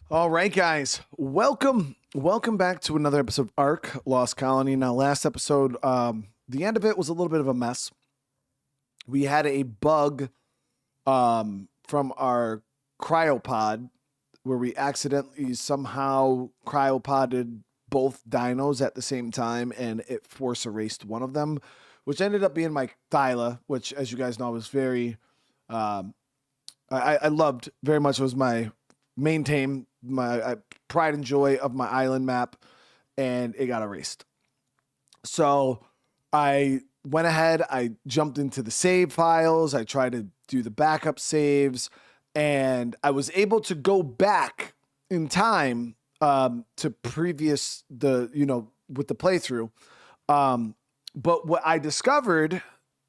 All right, guys, welcome back to another episode of ARK Lost Colony. Now, last episode, the end of it was a little bit of a mess. We had a bug from our cryopod where we accidentally somehow cryopoded both dinos at the same time, and it force erased one of them, which ended up being my Thyla, which, as you guys know, was very I loved very much. It was my main tame, my pride and joy of my island map, and it got erased. So I went ahead, I jumped into the save files, I tried to do the backup saves, and I was able to go back in time to previous with the playthrough. But what I discovered,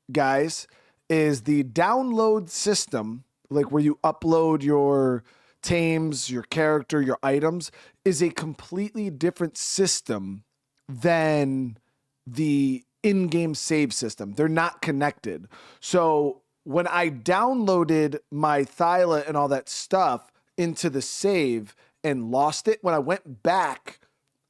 guys, is the download system, like where you upload your tames, your character, your items, is a completely different system than the in-game save system. They're not connected. So when I downloaded my Thyla and all that stuff into the save and lost it, when I went back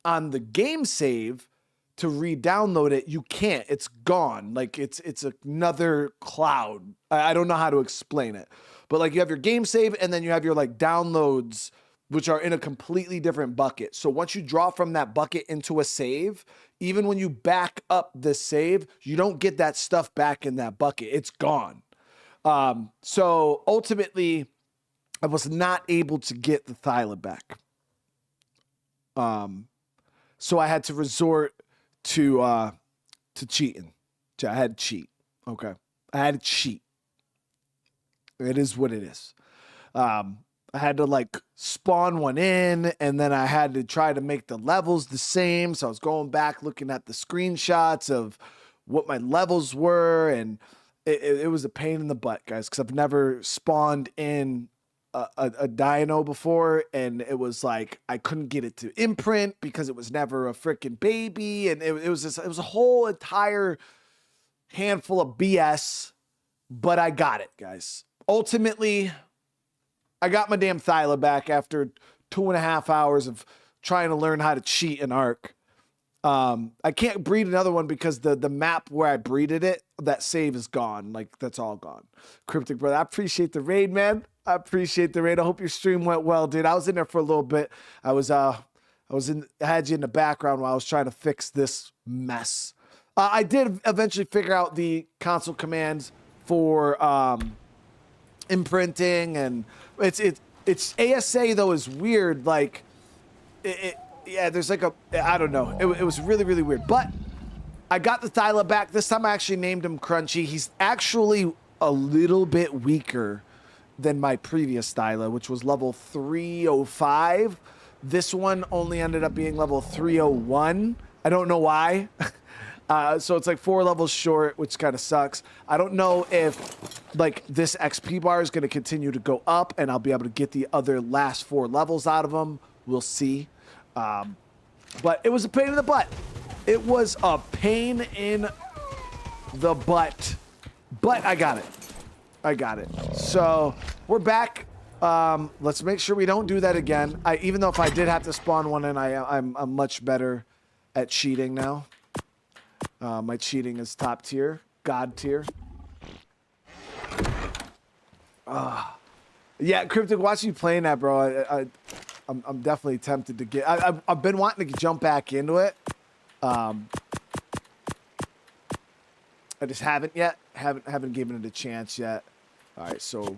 on the game save to re-download it, you can't. It's gone. Like it's another cloud. I don't know how to explain it. But like you have your game save and then you have your like downloads, which are in a completely different bucket. So once you draw from that bucket into a save, even when you back up the save, you don't get that stuff back in that bucket. It's gone. So ultimately, I was not able to get the Thyla back. So I had to resort to cheating. I had to cheat. Okay. I had to cheat. It is what it is. I had to like spawn one in, and then I had to try to make the levels the same. So I was going back looking at the screenshots of what my levels were, and it was a pain in the butt, guys, because I've never spawned in a dino before, and it was like I couldn't get it to imprint because it was never a freaking baby, and it was a whole entire handful of BS. But I got it, guys. Ultimately, I got my damn Thyla back after 2.5 hours of trying to learn how to cheat in ARK. I can't breed another one because the map where I breeded it, that save is gone. Like, that's all gone. Cryptic Brother, I appreciate the raid, man. I appreciate the raid. I hope your stream went well, dude. I was in there for a little bit. I had you in the background while I was trying to fix this mess. I did eventually figure out the console commands for imprinting, and it's ASA though is weird. Like yeah, there's like I don't know. It was really, really weird. But I got the Thyla back. This time I actually named him Crunchy. He's actually a little bit weaker than my previous Thyla, which was level 305. This one only ended up being level 301. I don't know why. So it's like 4 levels short, which kind of sucks. I don't know if like this XP bar is going to continue to go up and I'll be able to get the other last 4 levels out of them. We'll see. But it was a pain in the butt. It was a pain in the butt. But I got it. I got it. So we're back. Let's make sure we don't do that again. Even though if I did have to spawn one in, I'm much better at cheating now. My cheating is top tier, god tier. Yeah, Cryptic, watching you playing that, bro. I'm definitely tempted to get. I've been wanting to jump back into it. I just haven't yet. Haven't given it a chance yet. All right, so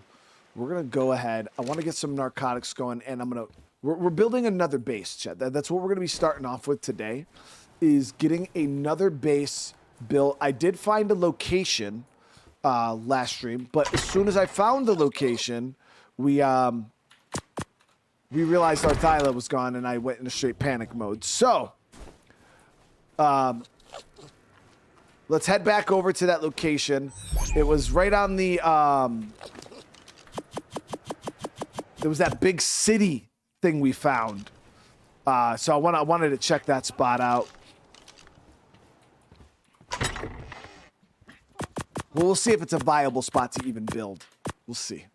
we're gonna go ahead. I want to get some narcotics going, and we're building another base, Chet. That's what we're gonna be starting off with today. Is getting another base built. I did find a location last stream, but as soon as I found the location, we realized our Thyla was gone, and I went into straight panic mode. So let's head back over to that location. It was right on the there was that big city thing we found. So I wanted to check that spot out. Well, we'll see if it's a viable spot to even build. We'll see.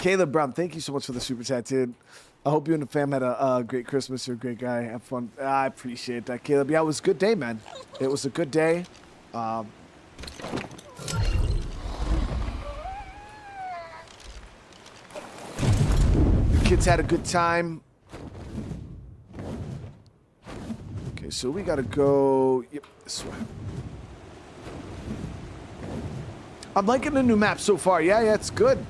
Caleb Brown, thank you so much for the super chat, dude. I hope you and the fam had a great Christmas. You're a great guy. Have fun. I appreciate that, Caleb. Yeah, it was a good day, man. It was a good day. The kids had a good time. Okay, so we gotta go. Yep, this way. I'm liking the new map so far. Yeah, it's good.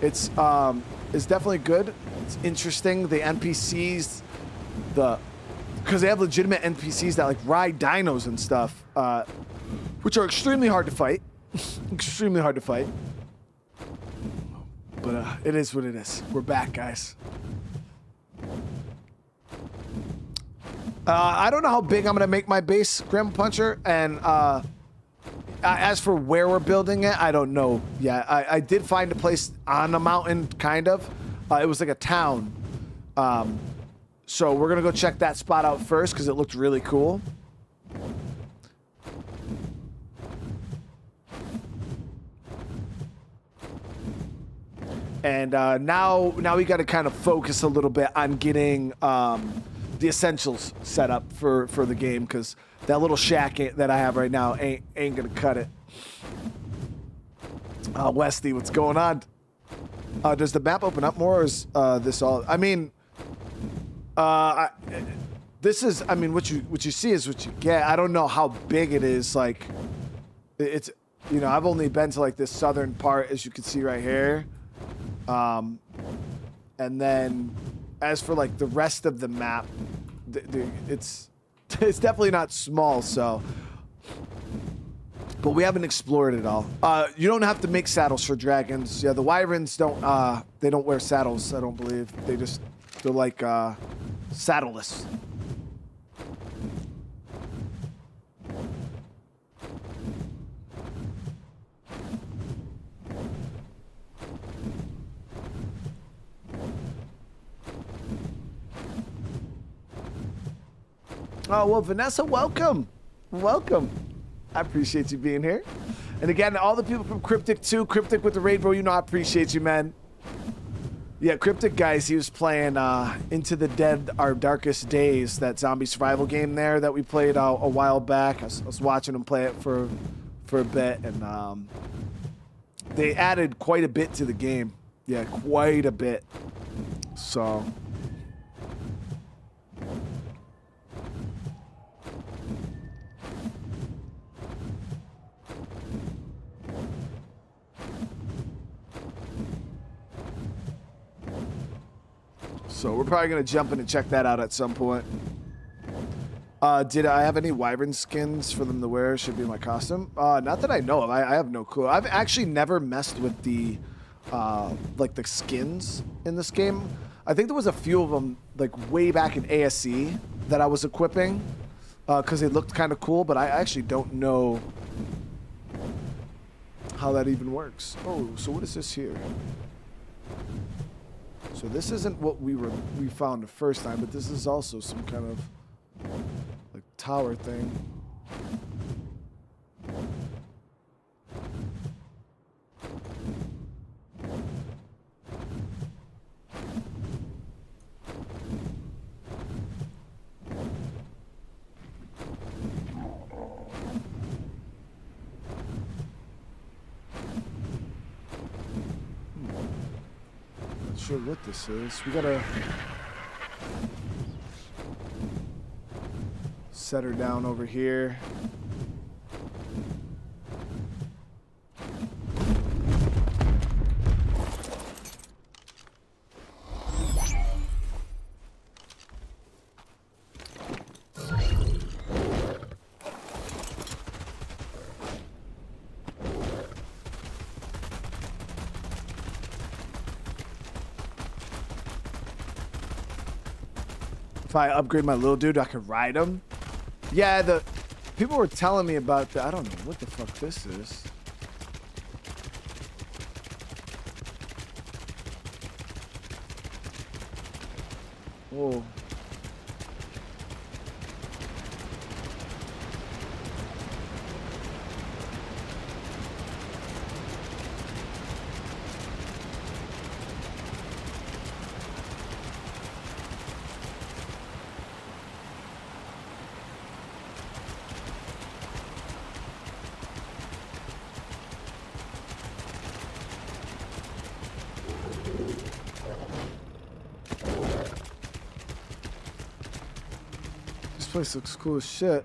It's definitely good. It's interesting. The NPCs, because they have legitimate NPCs that like ride dinos and stuff, which are extremely hard to fight. Extremely hard to fight. But it is what it is. We're back, guys. I don't know how big I'm gonna make my base, Grandma Puncher, and as for where we're building it, I don't know. Yeah, I did find a place on a mountain, kind of. It was like a town. So we're gonna go check that spot out first because it looked really cool. And now we got to kind of focus a little bit on getting the essentials set up for the game, because that little shack that I have right now ain't gonna cut it. Westy, what's going on? Does the map open up more, or is this all? I mean, this is. I mean, what you see is what you get. I don't know how big it is. Like, it's. You know, I've only been to like this southern part, as you can see right here. And then, as for like the rest of the map, it's definitely not small. So. But we haven't explored it all. You don't have to make saddles for dragons. Yeah, the wyverns don't. They don't wear saddles. I don't believe. They're like saddleless. Oh well, Vanessa, welcome, welcome. I appreciate you being here. And again, all the people from Cryptic too. Cryptic with the raid, bro. You know I appreciate you, man. Yeah, Cryptic, guys, he was playing Into the Dead, Our Darkest Days, that zombie survival game there that we played a while back. I was watching him play it for a bit, and they added quite a bit to the game. Yeah, quite a bit. So... So we're probably going to jump in and check that out at some point. Did I have any wyvern skins for them to wear? Should be my costume. Not that I know of. I have no clue. I've actually never messed with the like the skins in this game. I think there was a few of them like way back in ASE that I was equipping because they looked kind of cool, but I actually don't know how that even works. Oh, so what is this here? So this isn't what we found the first time, but this is also some kind of like tower thing. Sure what this is. We gotta set her down over here. If I upgrade my little dude, I could ride him. Yeah, the people were telling me about that. I don't know what the fuck this is. Whoa. place looks cool as shit.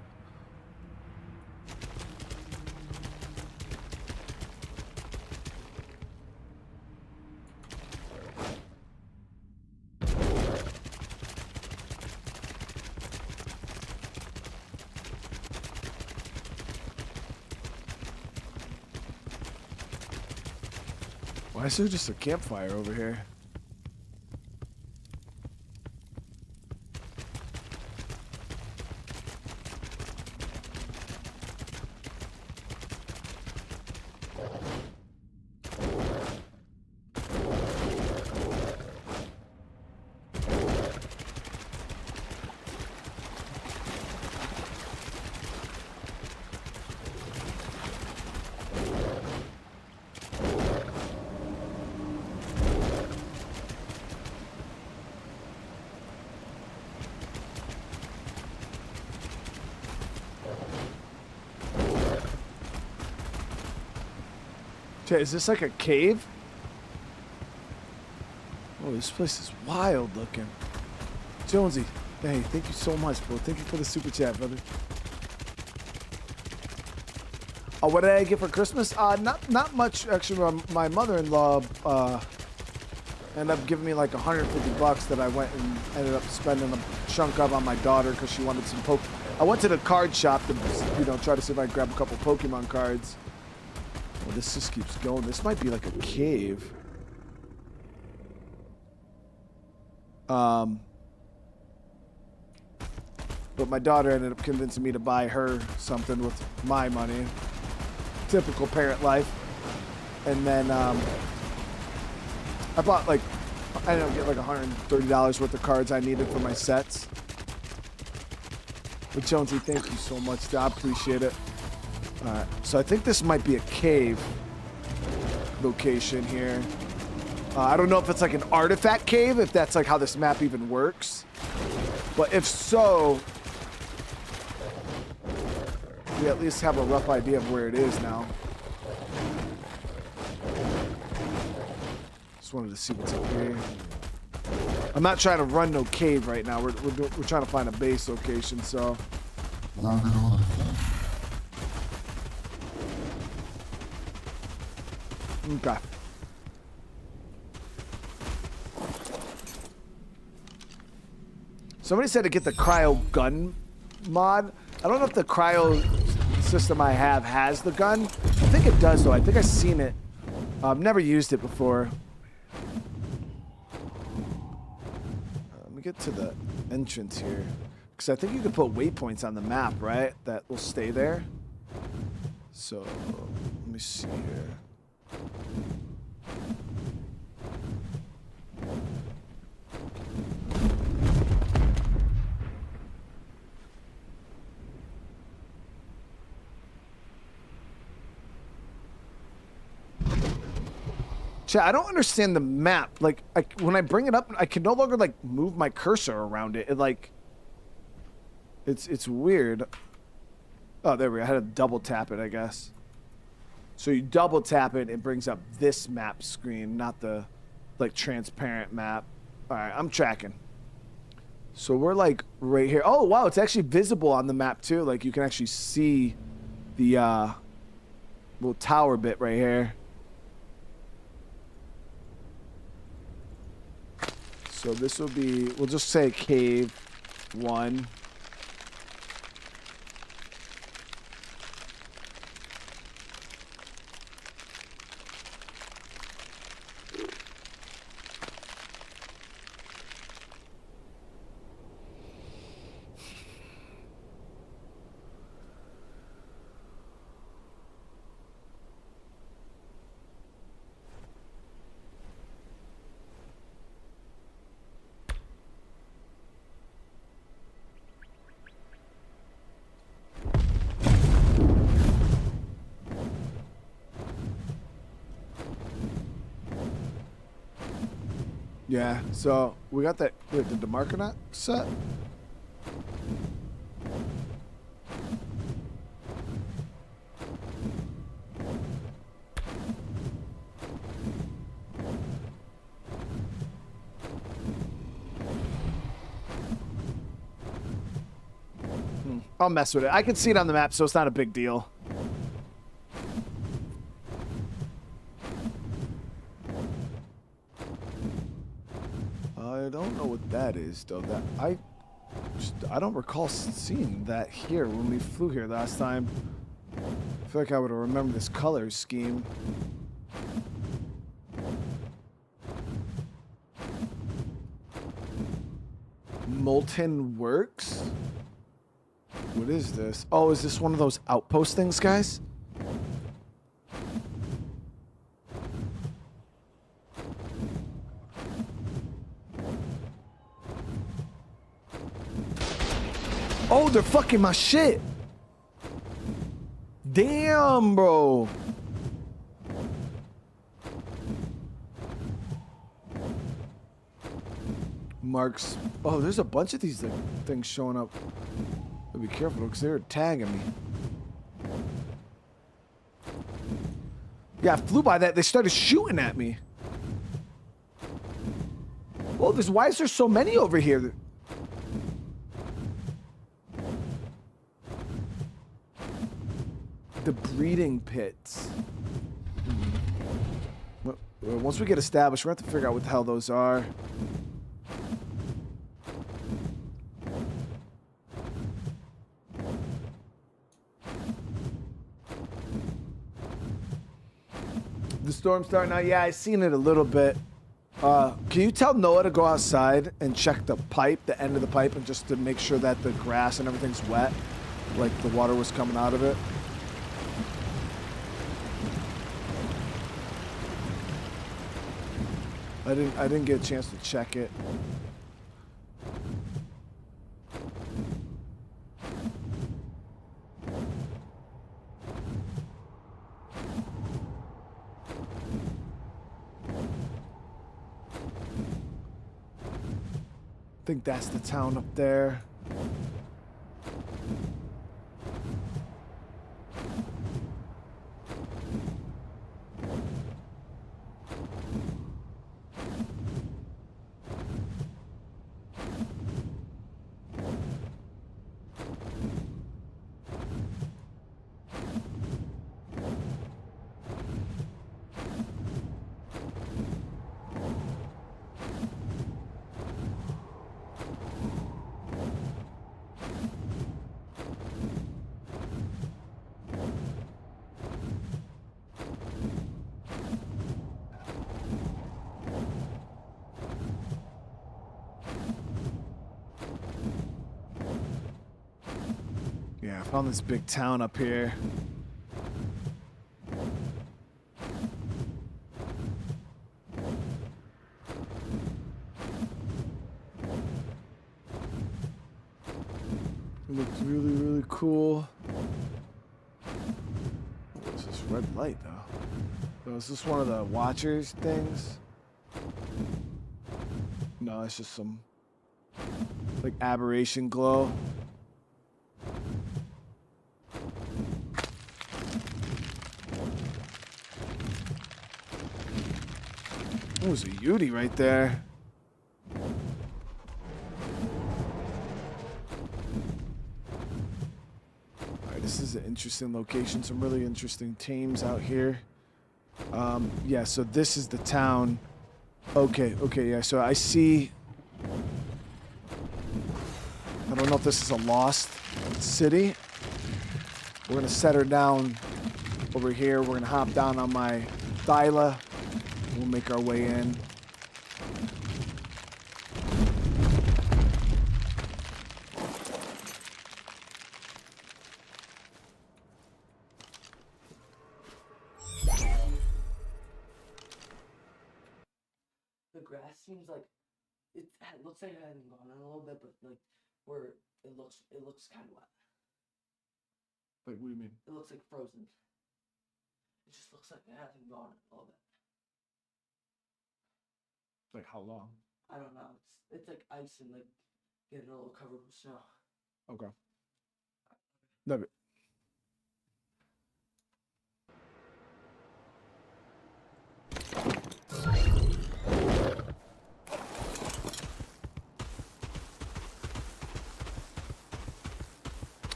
Why is there just a campfire over here? Is this like a cave? Oh, this place is wild looking. Jonesy, hey, thank you so much, bro. Thank you for the super chat, brother. Oh, what did I get for Christmas? Not much. Actually, my mother-in-law ended up giving me like 150 bucks that I went and ended up spending a chunk of on my daughter because she wanted some I went to the card shop to, you know, try to see if I could grab a couple Pokemon cards. Well, this just keeps going. This might be like a cave. But my daughter ended up convincing me to buy her something with my money. Typical parent life. And then I bought like, I ended up getting like $130 worth of cards I needed for my sets. But Jonesy, thank you so much. I appreciate it. Alright, so I think this might be a cave location here. I don't know if it's like an artifact cave, if that's like how this map even works. But if so, we at least have a rough idea of where it is now. Just wanted to see what's up here. I'm not trying to run no cave right now. We're trying to find a base location, so. Okay. Somebody said to get the cryo gun mod. I don't know if the cryo system I have has the gun. I think it does though. I think I've seen it. I've never used it before. Let me get to the entrance here. Because I think you can put waypoints on the map, right? That will stay there. So, let me see here. Chat, I don't understand the map. Like, when I bring it up, I can no longer like move my cursor around it. It like, it's weird. Oh, there we go. I had to double tap it, I guess. So you double tap it, it brings up this map screen, not the like transparent map. All right, I'm tracking. So we're like right here. Oh wow, it's actually visible on the map too. Like you can actually see the little tower bit right here. So this will be, we'll just say cave 1. Yeah, so we got that. Wait, did the marker not set? I'll mess with it. I can see it on the map, so it's not a big deal. I don't know what that is, though. That I don't recall seeing that here when we flew here last time. I feel like I would have remembered this color scheme. Molten Works? What is this? Oh, is this one of those outpost things, guys? Oh, they're fucking my shit. Damn, bro. Marks. Oh, there's a bunch of these things showing up. Be careful because they're tagging me. Yeah, I flew by that. They started shooting at me. Well, why is there so many over here? The breeding pits. Once we get established, we're going to have to figure out what the hell those are. The storm's starting out. Yeah, I seen it a little bit. Can you tell Noah to go outside and check the pipe, the end of the pipe, and just to make sure that the grass and everything's wet, like the water was coming out of it? I didn't get a chance to check it. I think that's the town up there. Yeah, I found this big town up here. It looks really, really cool. What is this red light, though? Oh, is this one of the Watchers things? No, it's just some, like, aberration glow. It was a Yudi right there. Alright, this is an interesting location. Some really interesting teams out here. Yeah, so this is the town. Okay, yeah, so I see... I don't know if this is a lost city. We're gonna set her down over here. We're gonna hop down on my Thyla. We'll make our way in. The grass seems like it looks like it hasn't gone in a little bit, but like where it looks kind of wet. Like, what do you mean? It looks like frozen. It just looks like it hasn't gone in a little bit. Like, how long? I don't know. It's like ice and like getting a little covered with snow. Okay. Love it.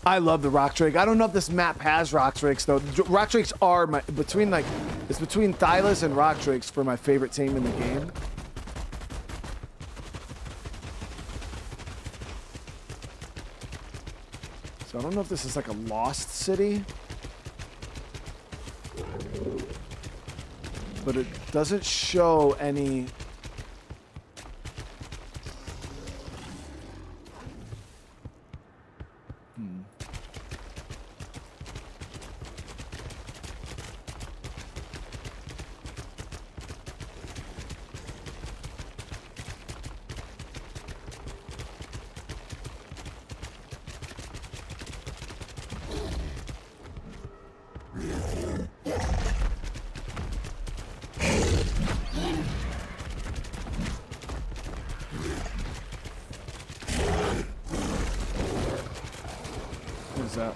I love the rock drake. I don't know if this map has rock drakes though. Rock drakes are my between Thylas and rock drakes for my favorite team in the game. So I don't know if this is like a lost city, but it doesn't show any.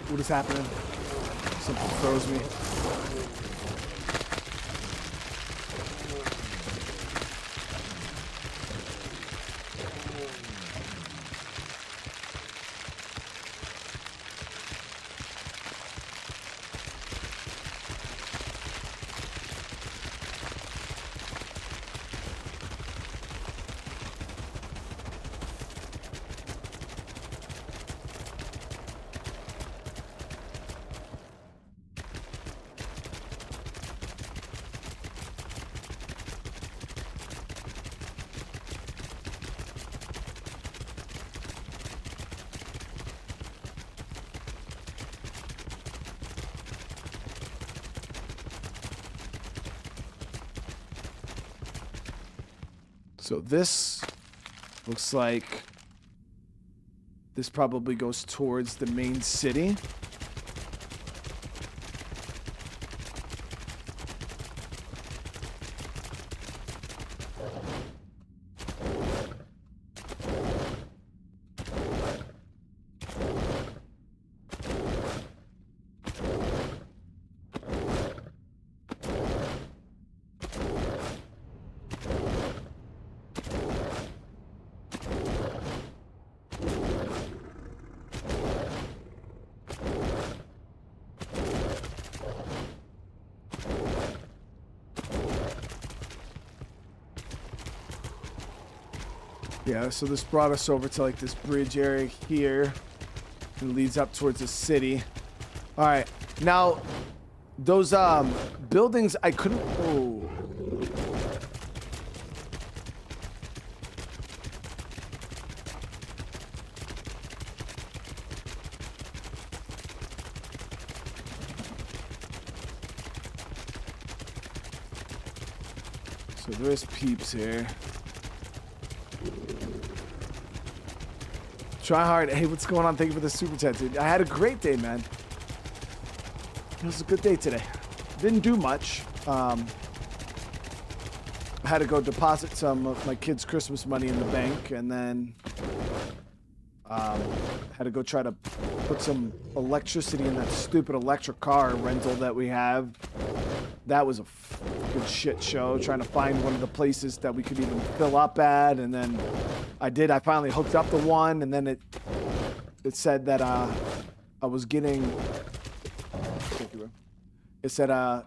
What is happening? Something froze me. So this looks like this probably goes towards the main city. Yeah, so this brought us over to like this bridge area here and leads up towards the city. All right, now those buildings I couldn't. Oh. So there's peeps here. Try hard. Hey, what's going on? Thank you for the super chat, dude. I had a great day, man. It was a good day today. Didn't do much. I had to go deposit some of my kids' Christmas money in the bank, and then had to go try to put some electricity in that stupid electric car rental that we have. That was a good shit show, trying to find one of the places that we could even fill up at, and then I finally hooked up the one, and then it said that I was getting, it said I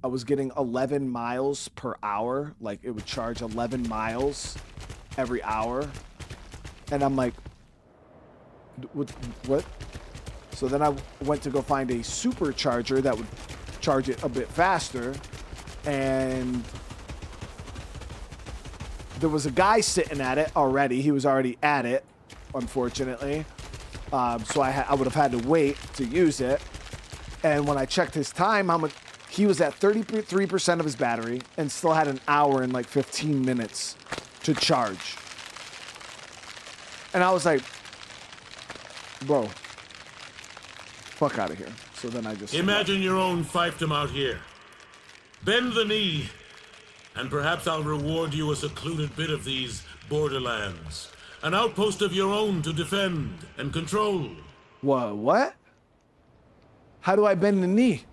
was getting 11 miles per hour, like it would charge 11 miles every hour, and I'm like, what? So then I went to go find a supercharger that would charge it a bit faster, and there was a guy sitting at it already. He was already at it, unfortunately. So I would have had to wait to use it. And when I checked his time, he was at 33% of his battery and still had an hour and like 15 minutes to charge. And I was like, bro, fuck out of here. So then I just... Imagine your own fiefdom out here. Bend the knee, and perhaps I'll reward you a secluded bit of these borderlands. An outpost of your own to defend and control. What? How do I bend the knee?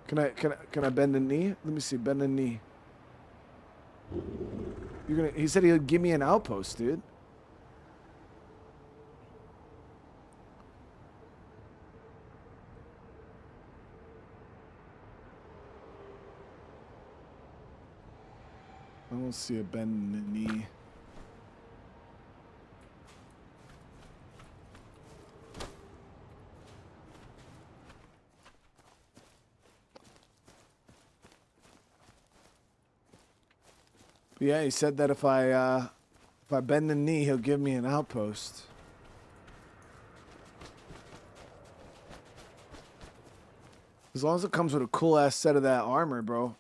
Can I bend the knee? Let me see, bend the knee. He said he'll give me an outpost, dude. I don't see a bend in the knee. But yeah, he said that if I bend the knee, he'll give me an outpost. As long as it comes with a cool ass set of that armor, bro.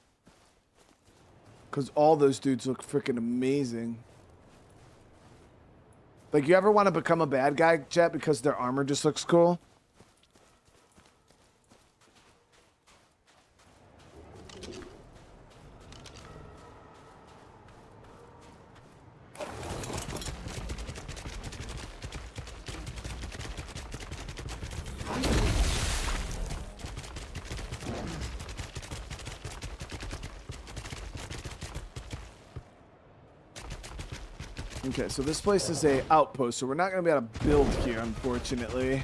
Because all those dudes look freaking amazing. Like, you ever want to become a bad guy, Jet, because their armor just looks cool? Okay, so this place is a outpost, so we're not going to be able to build here, unfortunately.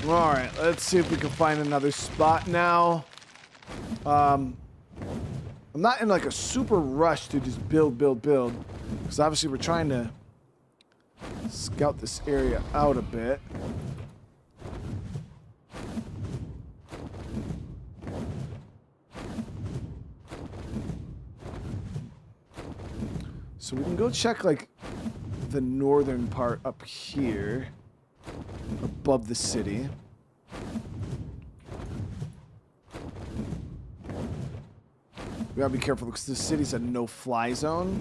All right, let's see if we can find another spot now. I'm not in like a super rush to just build, because obviously we're trying to scout this area out a bit. So we can go check like the northern part up here, above the city. We gotta be careful because the city's a no-fly zone.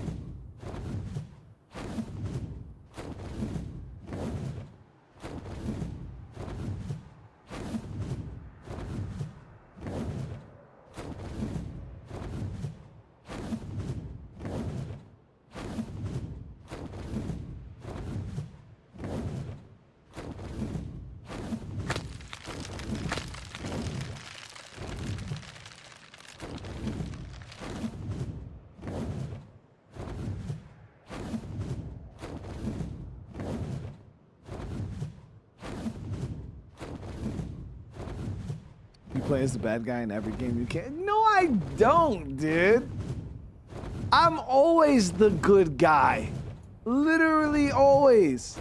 You play as the bad guy in every game you can. No, I don't, dude. I'm always the good guy. Literally always.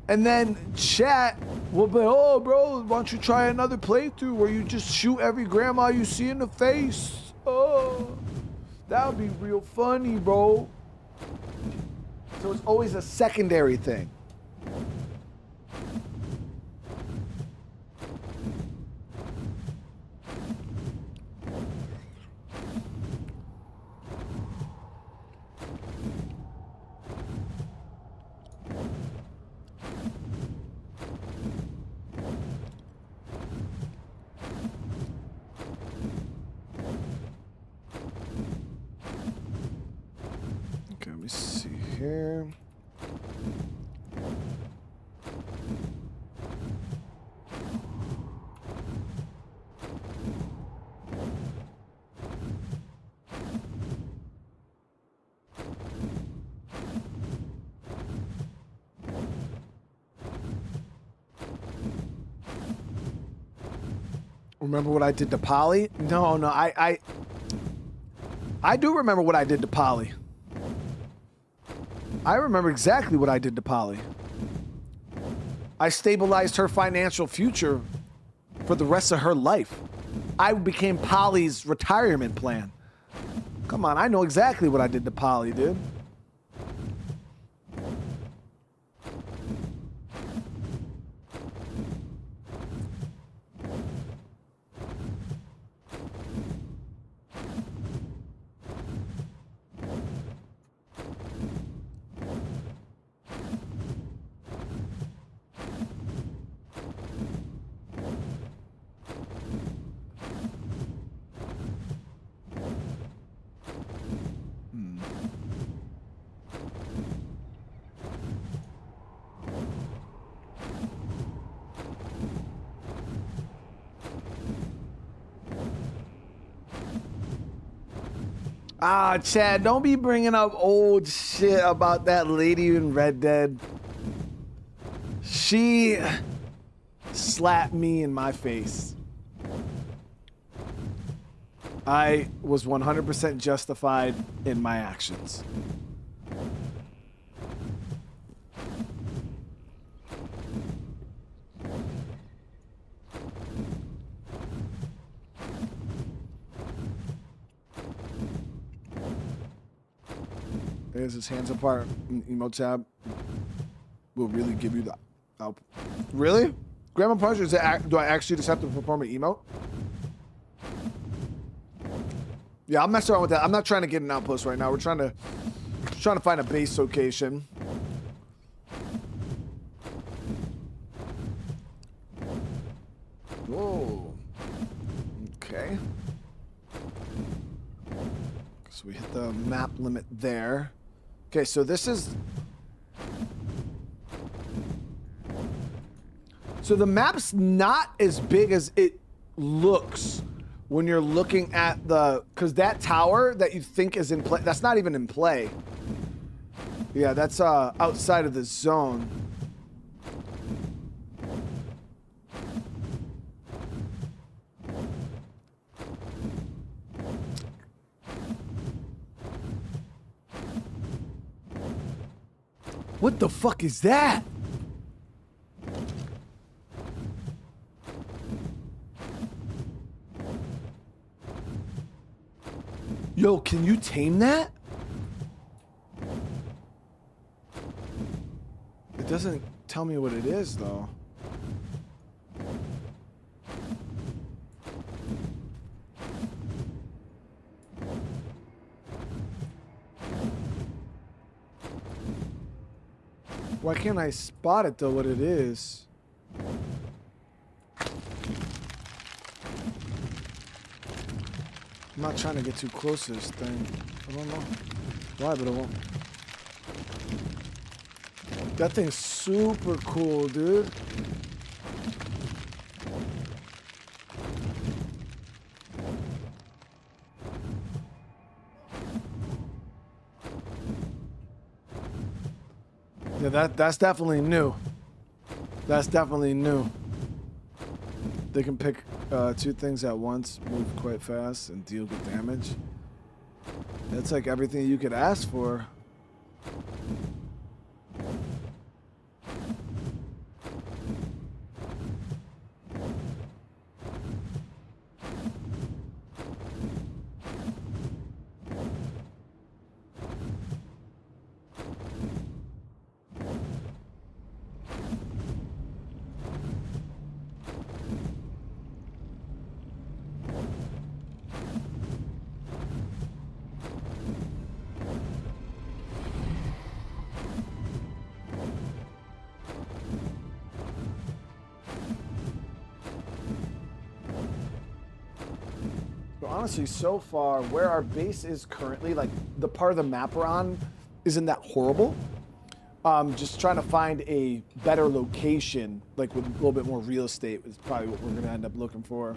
And then chat will be, oh, bro, why don't you try another playthrough where you just shoot every grandma you see in the face? Oh, that would be real funny, bro. So it's always a secondary thing. Okay, let me see here. Remember what I did to Polly? No, I do remember what I did to Polly. I remember exactly what I did to Polly. I stabilized her financial future for the rest of her life. I became Polly's retirement plan. Come on, I know exactly what I did to Polly, dude. Ah, Chad, don't be bringing up old shit about that lady in Red Dead. She slapped me in my face. I was 100% justified in my actions. There's his hands apart. Emo tab will really give you the help. Really? Grandma Puncher, do I actually just have to perform an emote? Yeah, I'll mess around with that. I'm not trying to get an outpost right now. We're trying to find a base location. Whoa. Okay. So we hit the map limit there. Okay, so this is... So the map's not as big as it looks when you're looking at the... Because that tower that you think is in play, that's not even in play. Yeah, that's outside of the zone. What the fuck is that? Yo, can you tame that? It doesn't tell me what it is, though. Why can't I spot it, though, what it is? I'm not trying to get too close to this thing. I don't know why, but I won't. That thing's super cool, dude. Yeah, that's definitely new. That's definitely new. They can pick two things at once, move quite fast, and deal good damage. That's like everything you could ask for. Honestly, so far, where our base is currently, like the part of the map we're on, isn't that horrible. Just trying to find a better location, like with a little bit more real estate, is probably what we're gonna end up looking for.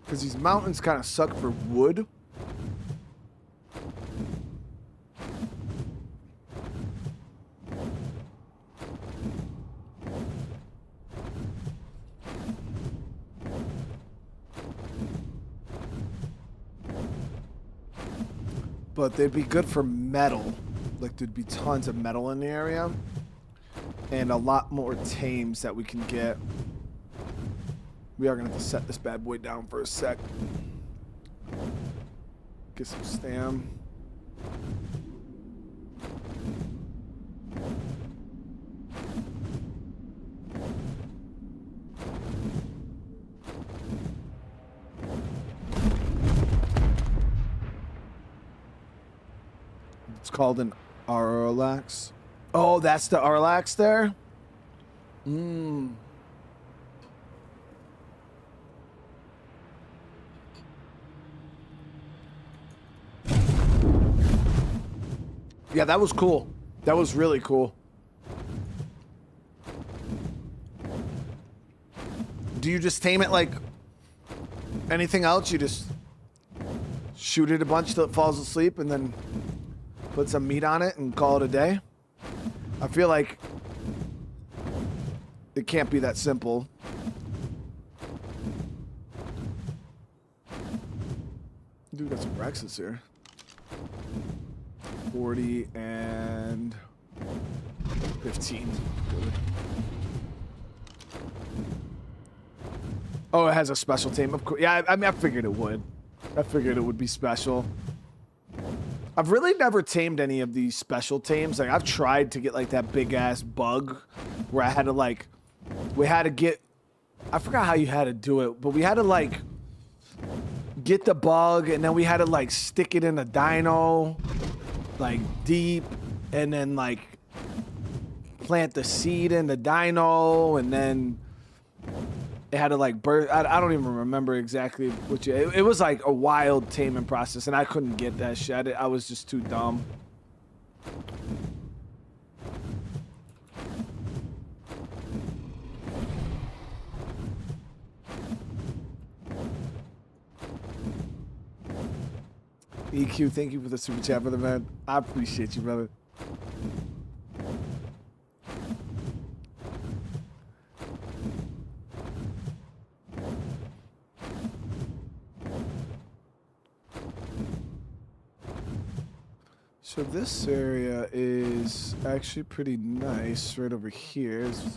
Because these mountains kind of suck for wood. But they'd be good for metal. Like there'd be tons of metal in the area. And a lot more tames that we can get. We are gonna have to set this bad boy down for a sec. Get some stam. It's called an Arlax. Oh, that's the Arlax there? Mmm. Yeah, that was cool. That was really cool. do you just tame it like anything else? You just shoot it a bunch till it falls asleep and then put some meat on it and call it a day? I feel like it can't be that simple. Dude, got some Rexes here. 40 and 15. Good. Oh, it has a special tame. Of course. Yeah, I mean, I figured it would. I figured it would be special. I've really never tamed any of these special tames. Like, I've tried to get, like, that big-ass bug where I had to, like... We had to get... I forgot how you had to do it, but we had to, like... Get the bug, and then we had to, like, stick it in a dino, like, deep, and then, like... Plant the seed in the dino, and then... It had to like burst. I don't even remember exactly what it was like a wild taming process, and I couldn't get that shit. I was just too dumb. EQ, thank you for the super chat, brother, man. I appreciate you, brother. So this area is actually pretty nice right over here. There's a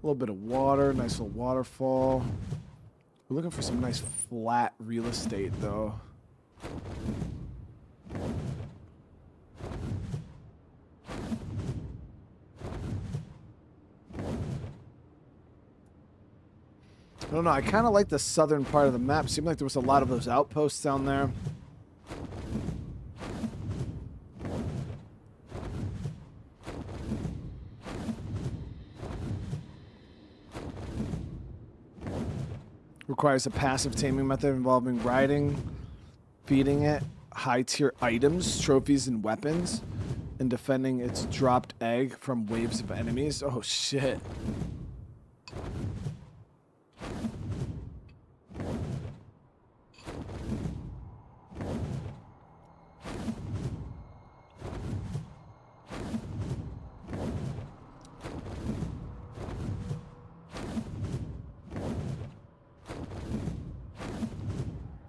little bit of water, nice little waterfall. We're looking for some nice flat real estate though. I don't know, I kind of like the southern part of the map. Seemed like there was a lot of those outposts down there. Requires a passive taming method involving riding, feeding it high-tier items, trophies, and weapons, and defending its dropped egg from waves of enemies. Oh, shit.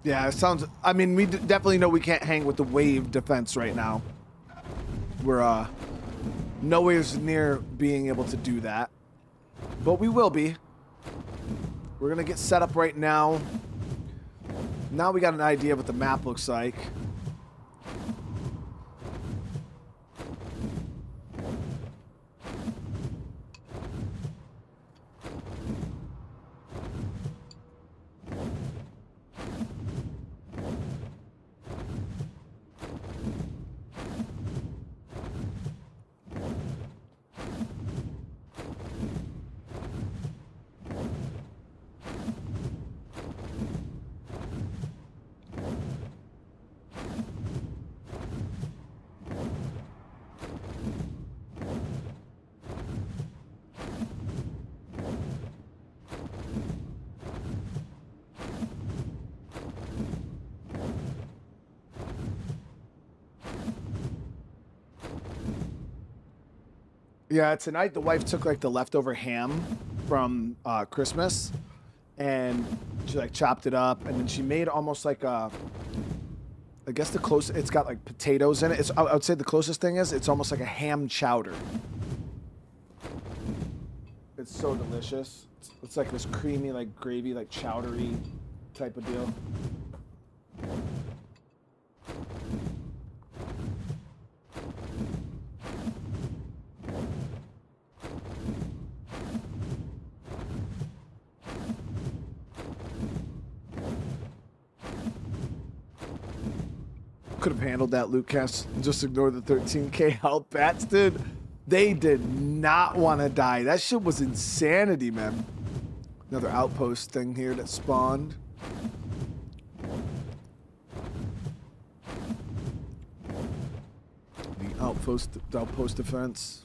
Yeah, it sounds... I mean, we definitely know we can't hang with the wave defense right now. We're, nowhere near being able to do that. But we will be. We're gonna get set up right now. Now we got an idea of what the map looks like. Yeah, tonight the wife took like the leftover ham from Christmas, and she like chopped it up, and then she made almost like a, I guess the close, it's got like potatoes in it. It's, I would say the closest thing is it's almost like a ham chowder. It's so delicious. It's like this creamy, like gravy, like chowdery type of deal. Could have handled that, Lucas. Just ignore the 13k health bats, dude. They did not want to die. That shit was insanity, man. Another outpost thing here that spawned. The outpost defense.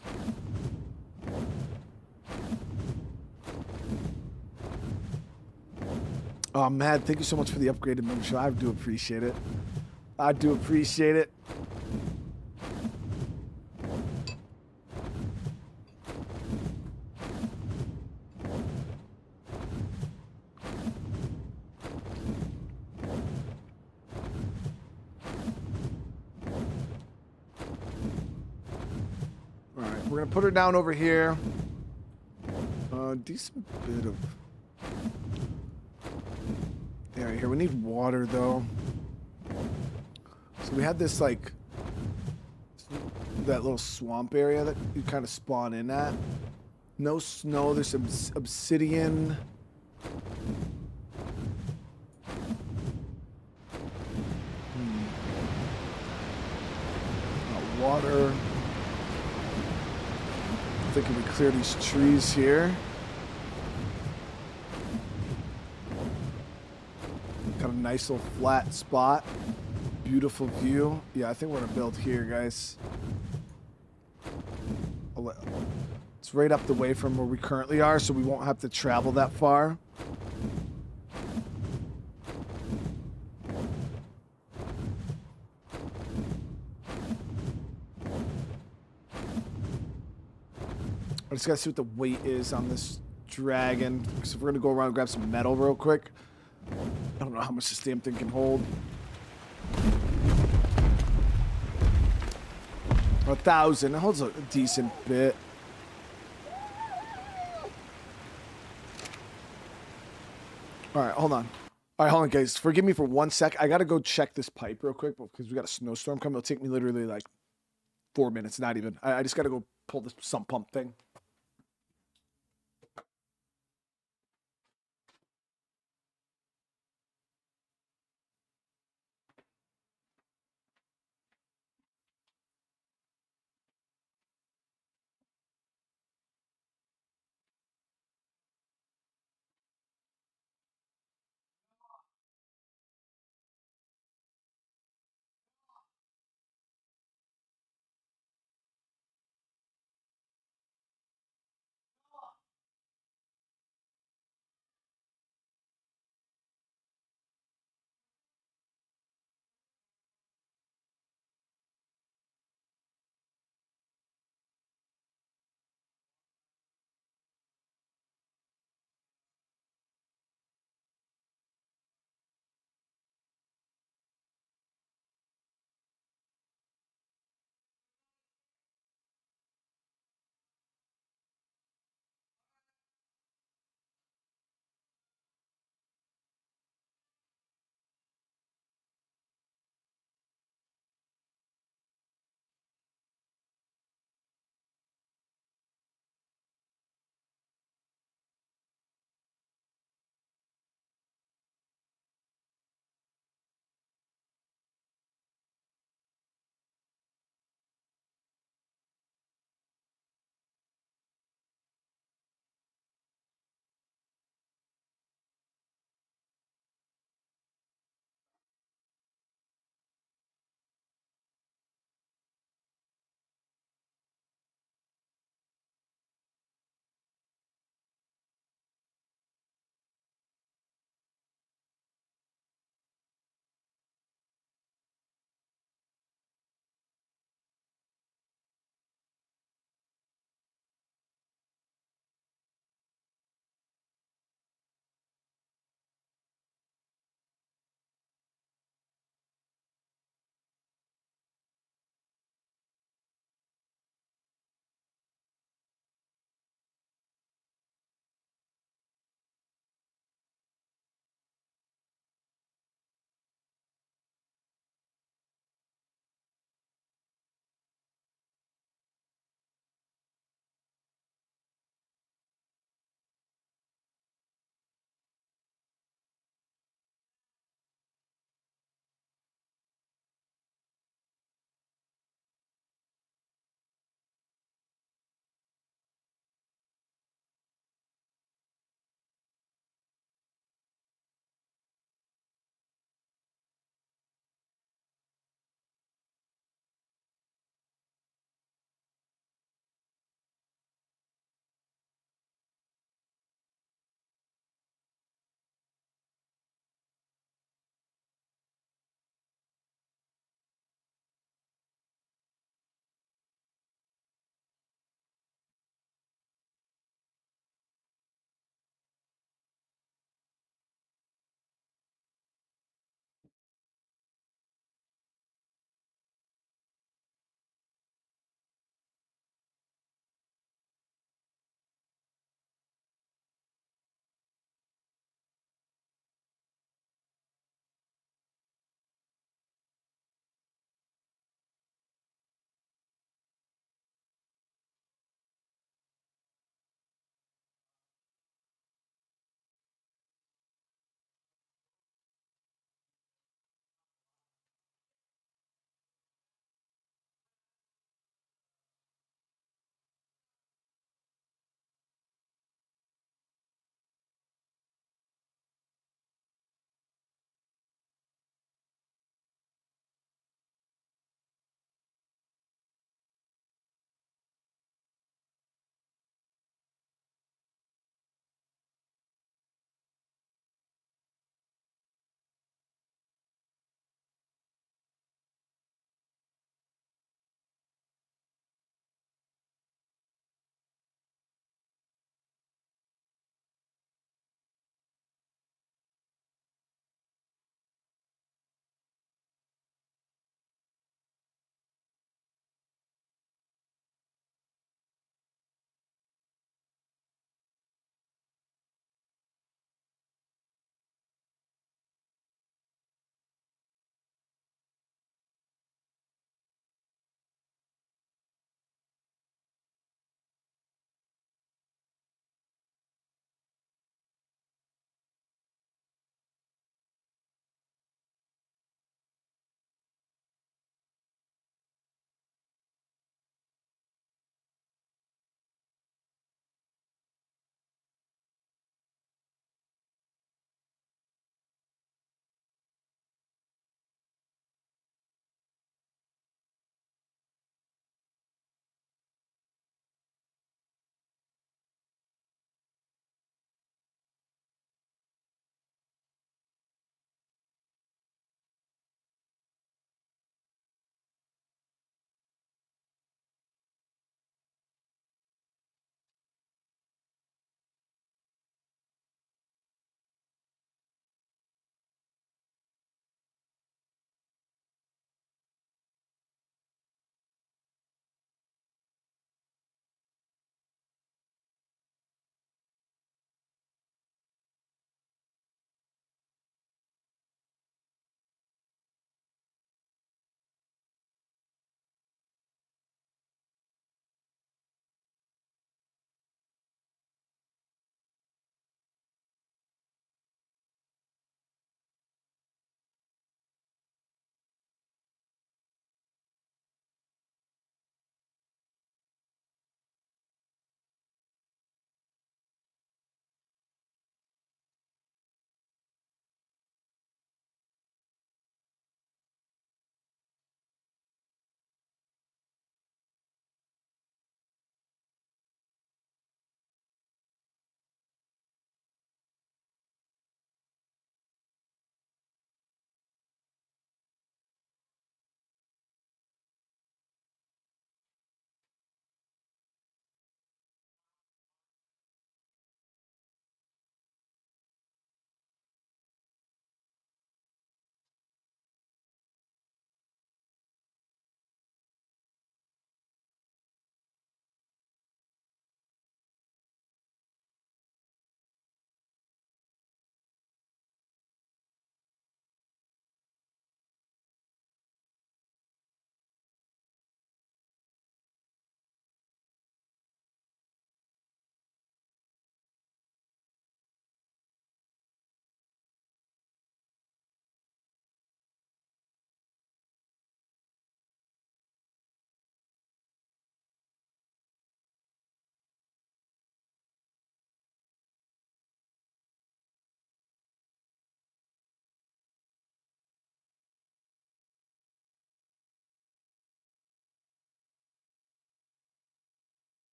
Oh, man, thank you so much for the upgraded membership. I do appreciate it. I do appreciate it. All right, we're gonna put her down over here. Decent bit of area here. We need water though. So we had this like that little swamp area that you kind of spawn in at. No snow. There's some obsidian. Water. I think we clear these trees here. Got a nice little flat spot. Beautiful view. Yeah, I think we're gonna build here, guys. It's right up the way from where we currently are, so we won't have to travel that far. I just gotta see what the weight is on this dragon. Because if we're gonna go around and grab some metal real quick, I don't know how much this damn thing can hold. 1,000. It holds a decent bit. All right, hold on. All right, hold on, guys. Forgive me for 1 sec. I gotta go check this pipe real quick because we got a snowstorm coming. It'll take me literally like 4 minutes, not even. I just gotta go pull this sump pump thing.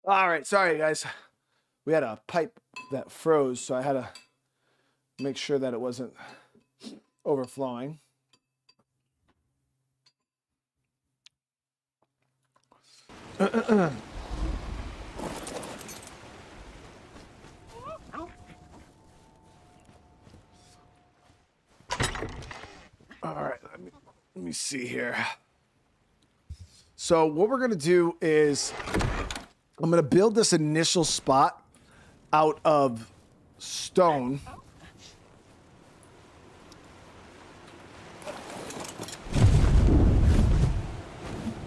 All right, sorry guys. We had a pipe that froze, so I had to make sure that it wasn't overflowing. All right, let me see here. So what we're gonna do is I'm gonna build this initial spot out of stone.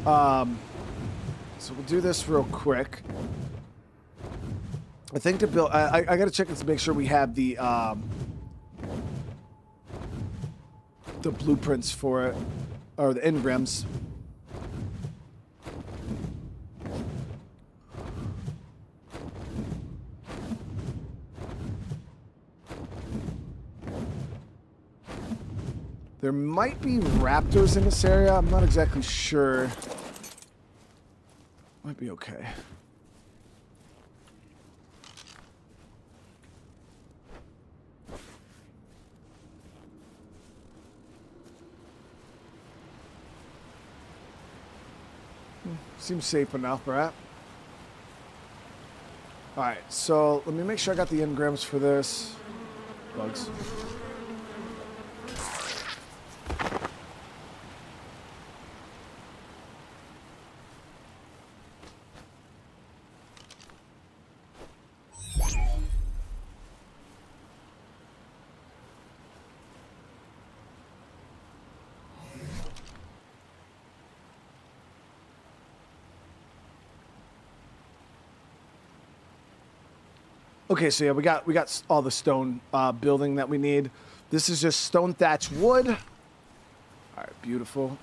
So we'll do this real quick. I think to build, I gotta check this to make sure we have the blueprints for it, or the engrams. There might be raptors in this area. I'm not exactly sure. Might be okay. Seems safe enough, right? Alright, so let me make sure I got the engrams for this. Bugs. Okay, so yeah, we got all the stone building that we need. This is just stone thatch wood. All right, beautiful.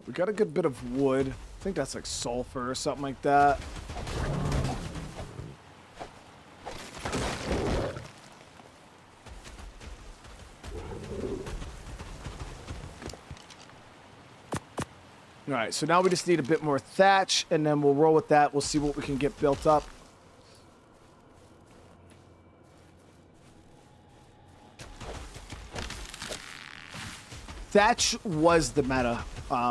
We got a good bit of wood. I think that's like sulfur or something like that. All right, so now we just need a bit more thatch, and then we'll roll with that. We'll see what we can get built up. Thatch was the meta,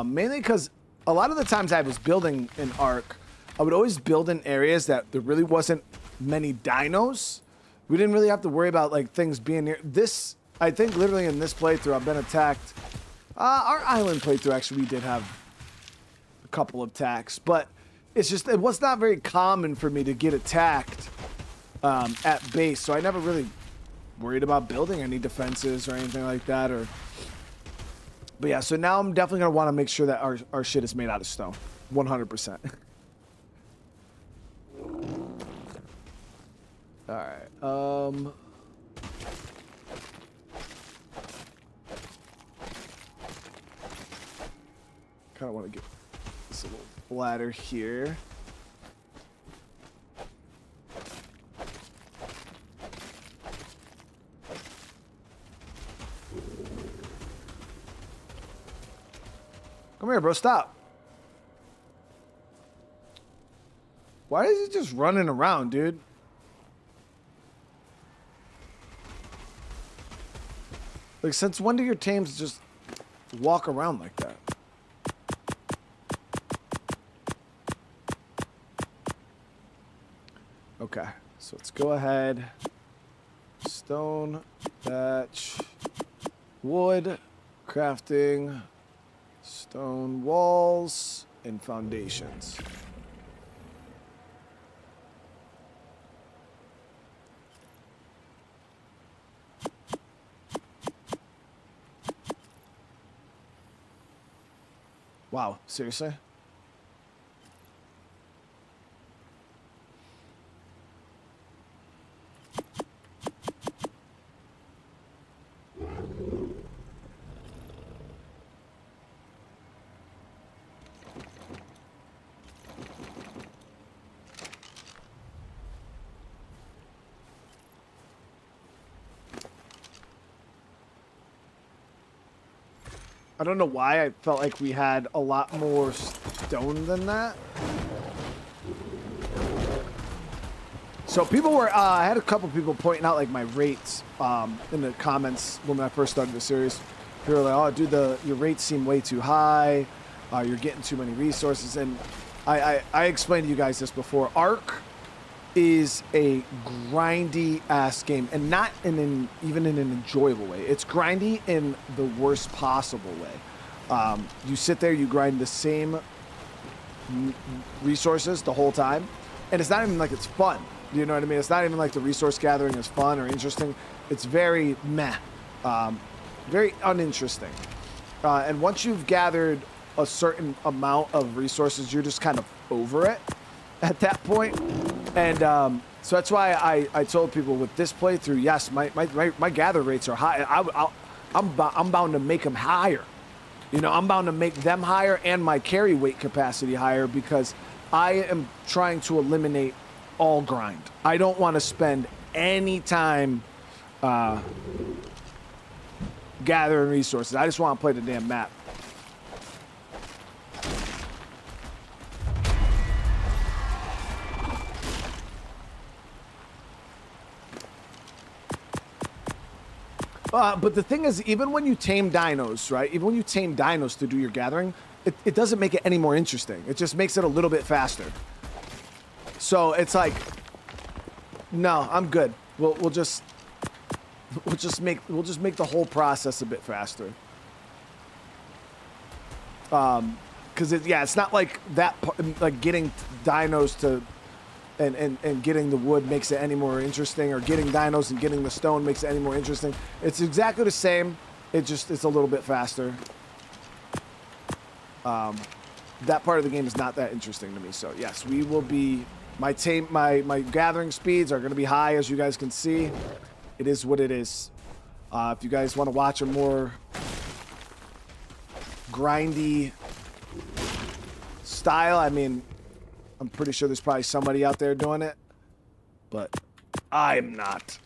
mainly because a lot of the times I was building an ARK, I would always build in areas that there really wasn't many dinos. We didn't really have to worry about like things being near this. I think literally in this playthrough I've been attacked. Our island playthrough actually we did have a couple of attacks, but it's just it was not very common for me to get attacked at base, so I never really worried about building any defenses or anything like that. But yeah, so now I'm definitely going to want to make sure that our shit is made out of stone. 100%. Alright, kind of want to get this little ladder here. Come here, bro. Stop. Why is he just running around, dude? Like, since when do your tames just walk around like that? Okay. So let's go ahead. Stone, thatch, wood, crafting, stone walls, and foundations. Wow, seriously? I don't know why I felt like we had a lot more stone than that. So people were, I had a couple people pointing out like my rates in the comments when I first started the series. They were like, "Oh, dude, your rates seem way too high. You're getting too many resources." And I explained to you guys this before. ARK is a grindy ass game, and not even in an enjoyable way. It's grindy in the worst possible way. You sit there, you grind the same resources the whole time, and it's not even like it's fun. You know what I mean? It's not even like the resource gathering is fun or interesting. It's very meh, very uninteresting. And once you've gathered a certain amount of resources, you're just kind of over it at that point. And so that's why I told people with this playthrough, yes, my gather rates are high. I'm bound to make them higher. You know, I'm bound to make them higher and my carry weight capacity higher because I am trying to eliminate all grind. I don't want to spend any time gathering resources. I just want to play the damn map. But the thing is, even when you tame dinos, right? Even when you tame dinos to do your gathering, it doesn't make it any more interesting. It just makes it a little bit faster. So it's like, no, I'm good. We'll just make the whole process a bit faster. Because it's not like that. Like getting dinos to. And getting the wood makes it any more interesting, or getting dinos and getting the stone makes it any more interesting. It's exactly the same. It's a little bit faster. That part of the game is not that interesting to me. So yes, we will be my gathering speeds are going to be high, as you guys can see. It is what it is. If you guys want to watch a more grindy style, I mean, I'm pretty sure there's probably somebody out there doing it, but I'm not.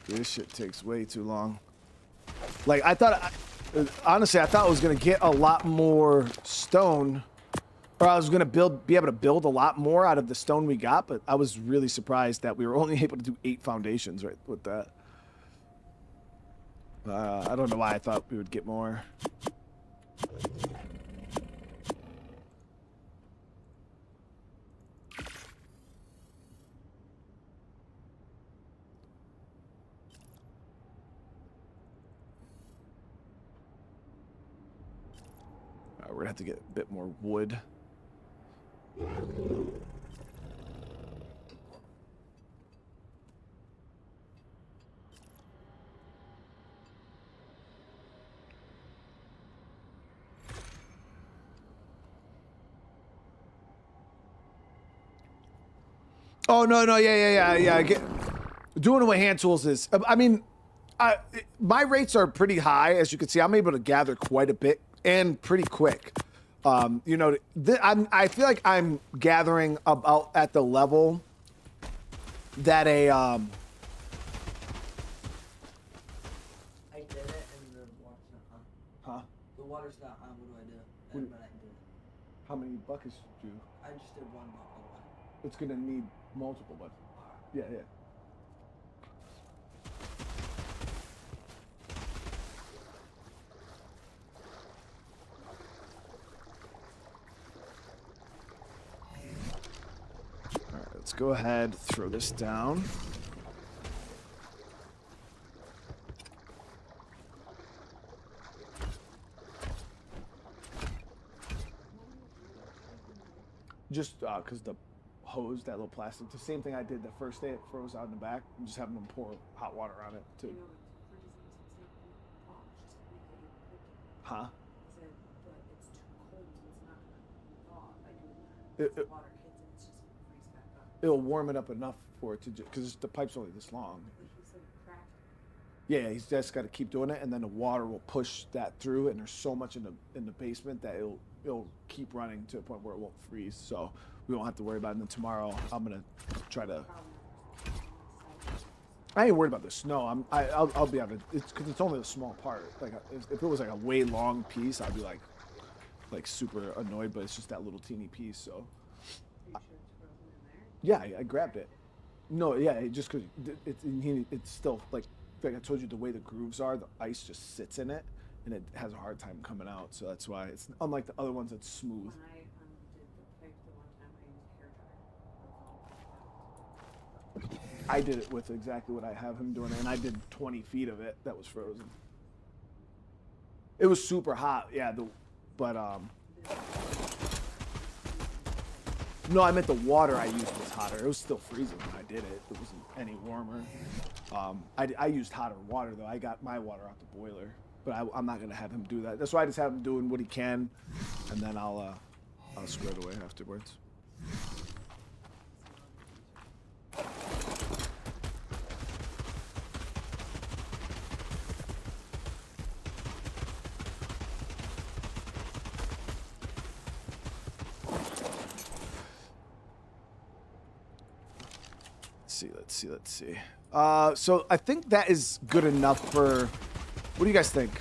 This shit takes way too long. Like, honestly, I thought I was going to get a lot more stone, or I was going to be able to build a lot more out of the stone we got, but I was really surprised that we were only able to do 8 foundations right with that. I don't know why I thought we would get more. We're going to have to get a bit more wood. Oh, no, yeah. Doing it with hand tools is, I mean, my rates are pretty high, as you can see. I'm able to gather quite a bit and pretty quick. You know, I feel like I'm gathering about at the level that a I did it and the water's not on. Huh? The water's not on. What do I do? But I did it. How many buckets do you? I just did one bucket. It's gonna need multiple buckets. Yeah. Let's go ahead, throw this down. Just because the hose, that little plastic, the same thing I did the first day, it froze out in the back. I'm just having them pour hot water on it too. Huh? It'll warm it up enough for it to, because the pipe's only this long. Yeah, he's just got to keep doing it, and then the water will push that through. And there's so much in the basement that it'll keep running to a point where it won't freeze. So we won't have to worry about it. And then tomorrow I'm gonna try to. I ain't worried about the snow. I'll be able to. It's because it's only a small part. Like if it was like a way long piece, I'd be like super annoyed. But it's just that little teeny piece. So. Yeah, I grabbed it. No, yeah, just because it's still like I told you, the way the grooves are, the ice just sits in it, and it has a hard time coming out. So that's why it's unlike the other ones. It's smooth. I did it with exactly what I have him doing, and I did 20 feet of it that was frozen. It was super hot, yeah. No, I meant the water I used was hotter. It was still freezing when I did it. It wasn't any warmer. I used hotter water, though. I got my water out the boiler. But I'm not going to have him do that. That's why I just have him doing what he can. And then I'll square it away afterwards. Let's see. So I think that is good enough for. What do you guys think?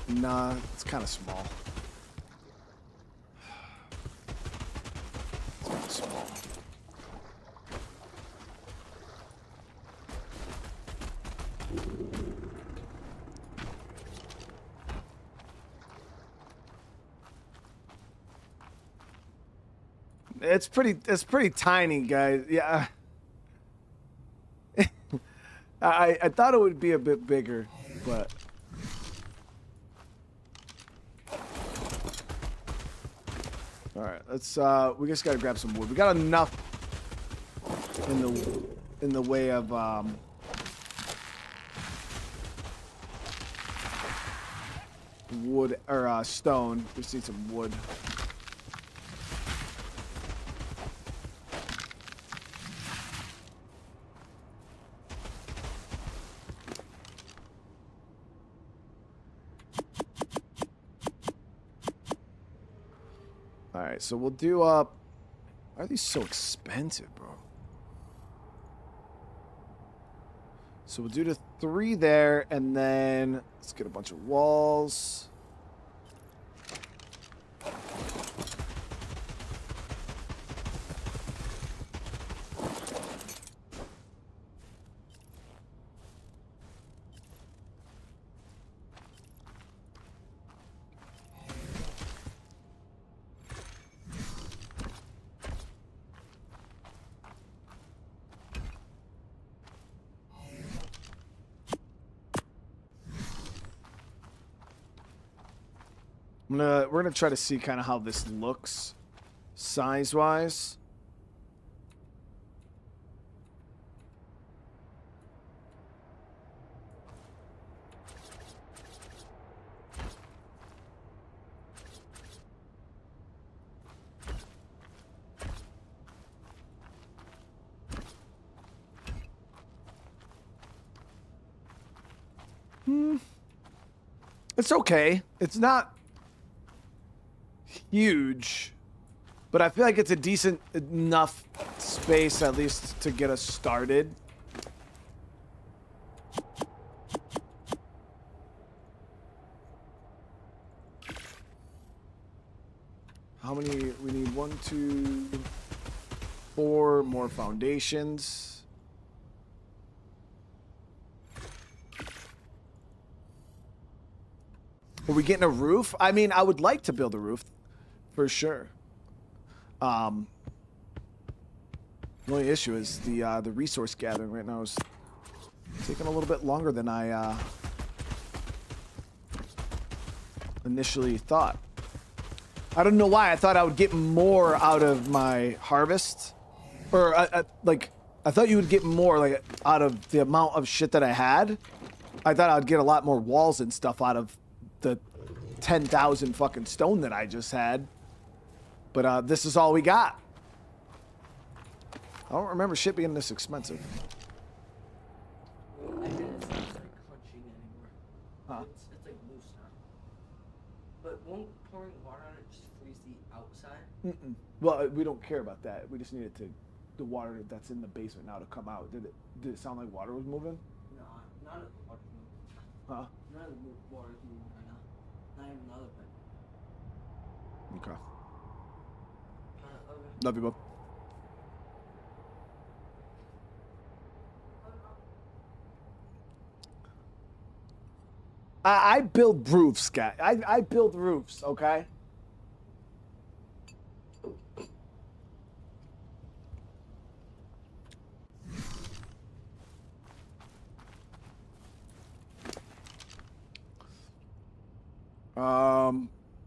Nah, it's kind of small. It's kind of small. It's pretty tiny, guys. Yeah. I thought it would be a bit bigger, but all right, let's we just gotta grab some wood. We got enough in the way of wood or stone. We just need some wood. Alright, so we'll do why are these so expensive, bro? So we'll do the 3 there, and then let's get a bunch of walls. We're gonna try to see kind of how this looks size-wise. It's okay. It's not huge, but I feel like it's a decent enough space at least to get us started. How many? We need 1, 2, 4 more foundations. Are we getting a roof? I mean, I would like to build a roof, for sure. The only issue is the resource gathering right now is taking a little bit longer than I initially thought. I don't know why. I thought I would get more out of my harvest, or like I thought you would get more like out of the amount of shit that I had. I thought I would get a lot more walls and stuff out of the 10,000 fucking stone that I just had. But this is all we got. I don't remember shit being this expensive. I didn't it's not like crunching anymore. Huh? It's like loose now. But won't pouring water on it just freeze the outside? Mm-mm. Well, we don't care about that. We just needed the water that's in the basement now to come out. Did it sound like water was moving? No, none of the water's moving. Huh? None of the water's moving right now. Not even the other pipe. Okay. Okay. Love you, bub. I build roofs, guy. I build roofs, okay?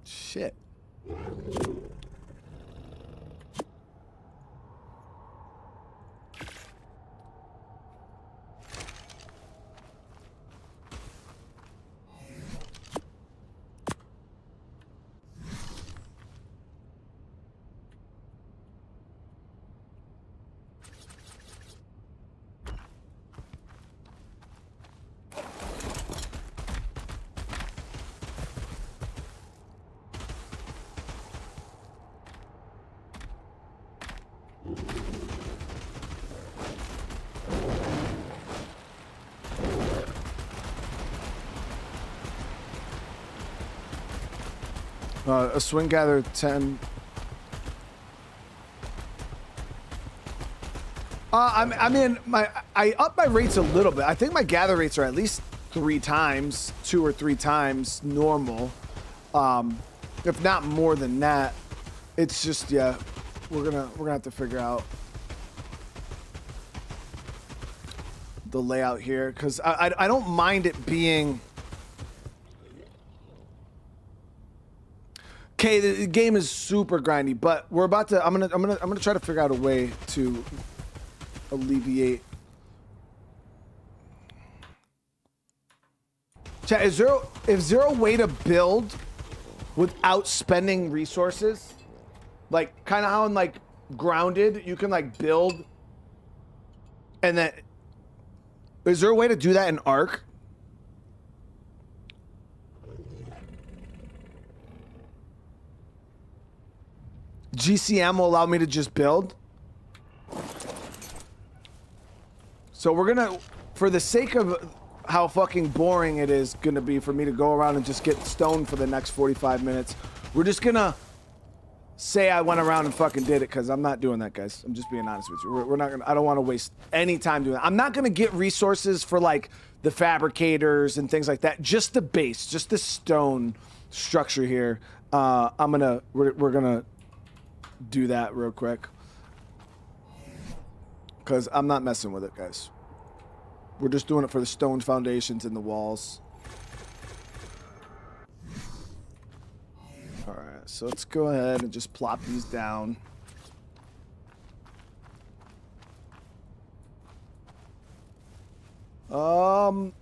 Shit. A swing gather 10. I mean, I up my rates a little bit. I think my gather rates are at least 2 or 3 times normal, if not more than that. It's just we're gonna have to figure out the layout here because I don't mind it being. Okay, the game is super grindy, but we're about to. I'm gonna try to figure out a way to alleviate. Chat, is there a way to build without spending resources? Like kind of how in like Grounded, you can like build, and then is there a way to do that in ARK? GCM will allow me to just build. So we're gonna, for the sake of how fucking boring it is gonna be for me to go around and just get stoned for the next 45 minutes, we're just gonna say I went around and fucking did it, because I'm not doing that, guys. I'm just being honest with you. We're not gonna, I don't want to waste any time doing that. I'm not gonna get resources for like the fabricators and things like that. Just the base, just the stone structure here. We're gonna do that real quick, because I'm not messing with it, guys. We're just doing it for the stone foundations and the walls. All right, so let's go ahead and just plop these down. Well,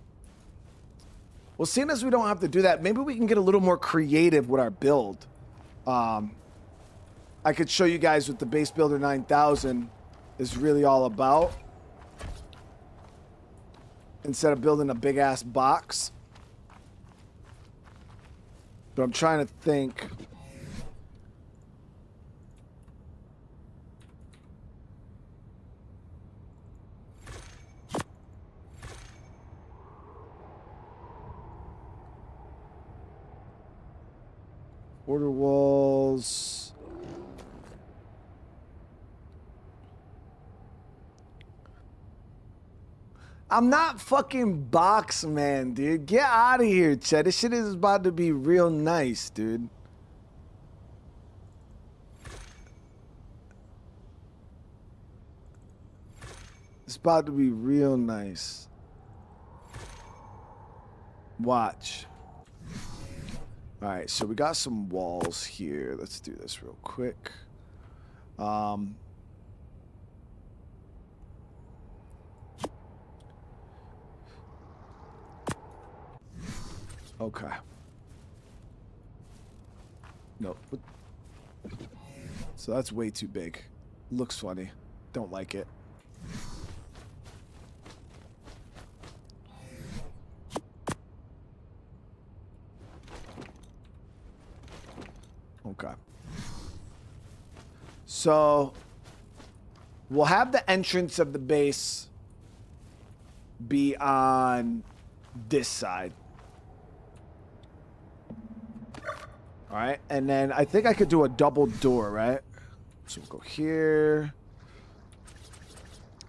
seeing as we don't have to do that, maybe we can get a little more creative with our build. I could show you guys what the Base Builder 9000 is really all about. Instead of building a big ass box. But I'm trying to think. Border walls. I'm not fucking box man, dude. Get out of here, Chet. This shit is about to be real nice, dude. It's about to be real nice. Watch. All right, so we got some walls here. Let's do this real quick. Okay. No. So that's way too big. Looks funny. Don't like it. Okay. So we'll have the entrance of the base be on this side. All right. And then I think I could do a double door, right? So we'll go here.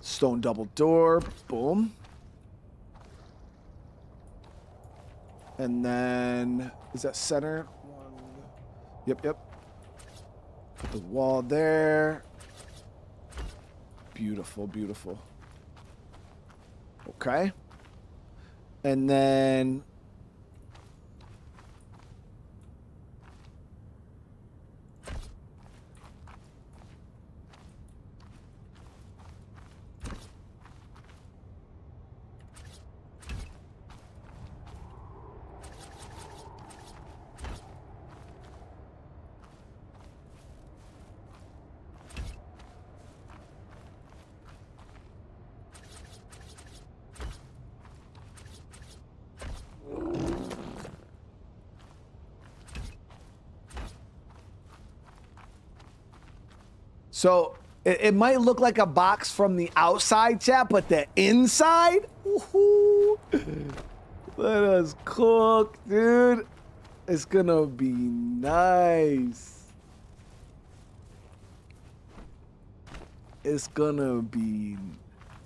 Stone double door. Boom. And then, is that center? One. Yep, yep. Put the wall there. Beautiful, beautiful. Okay. And then so it might look like a box from the outside, chat, but the inside, woohoo, let us cook, dude. It's gonna be nice. It's gonna be.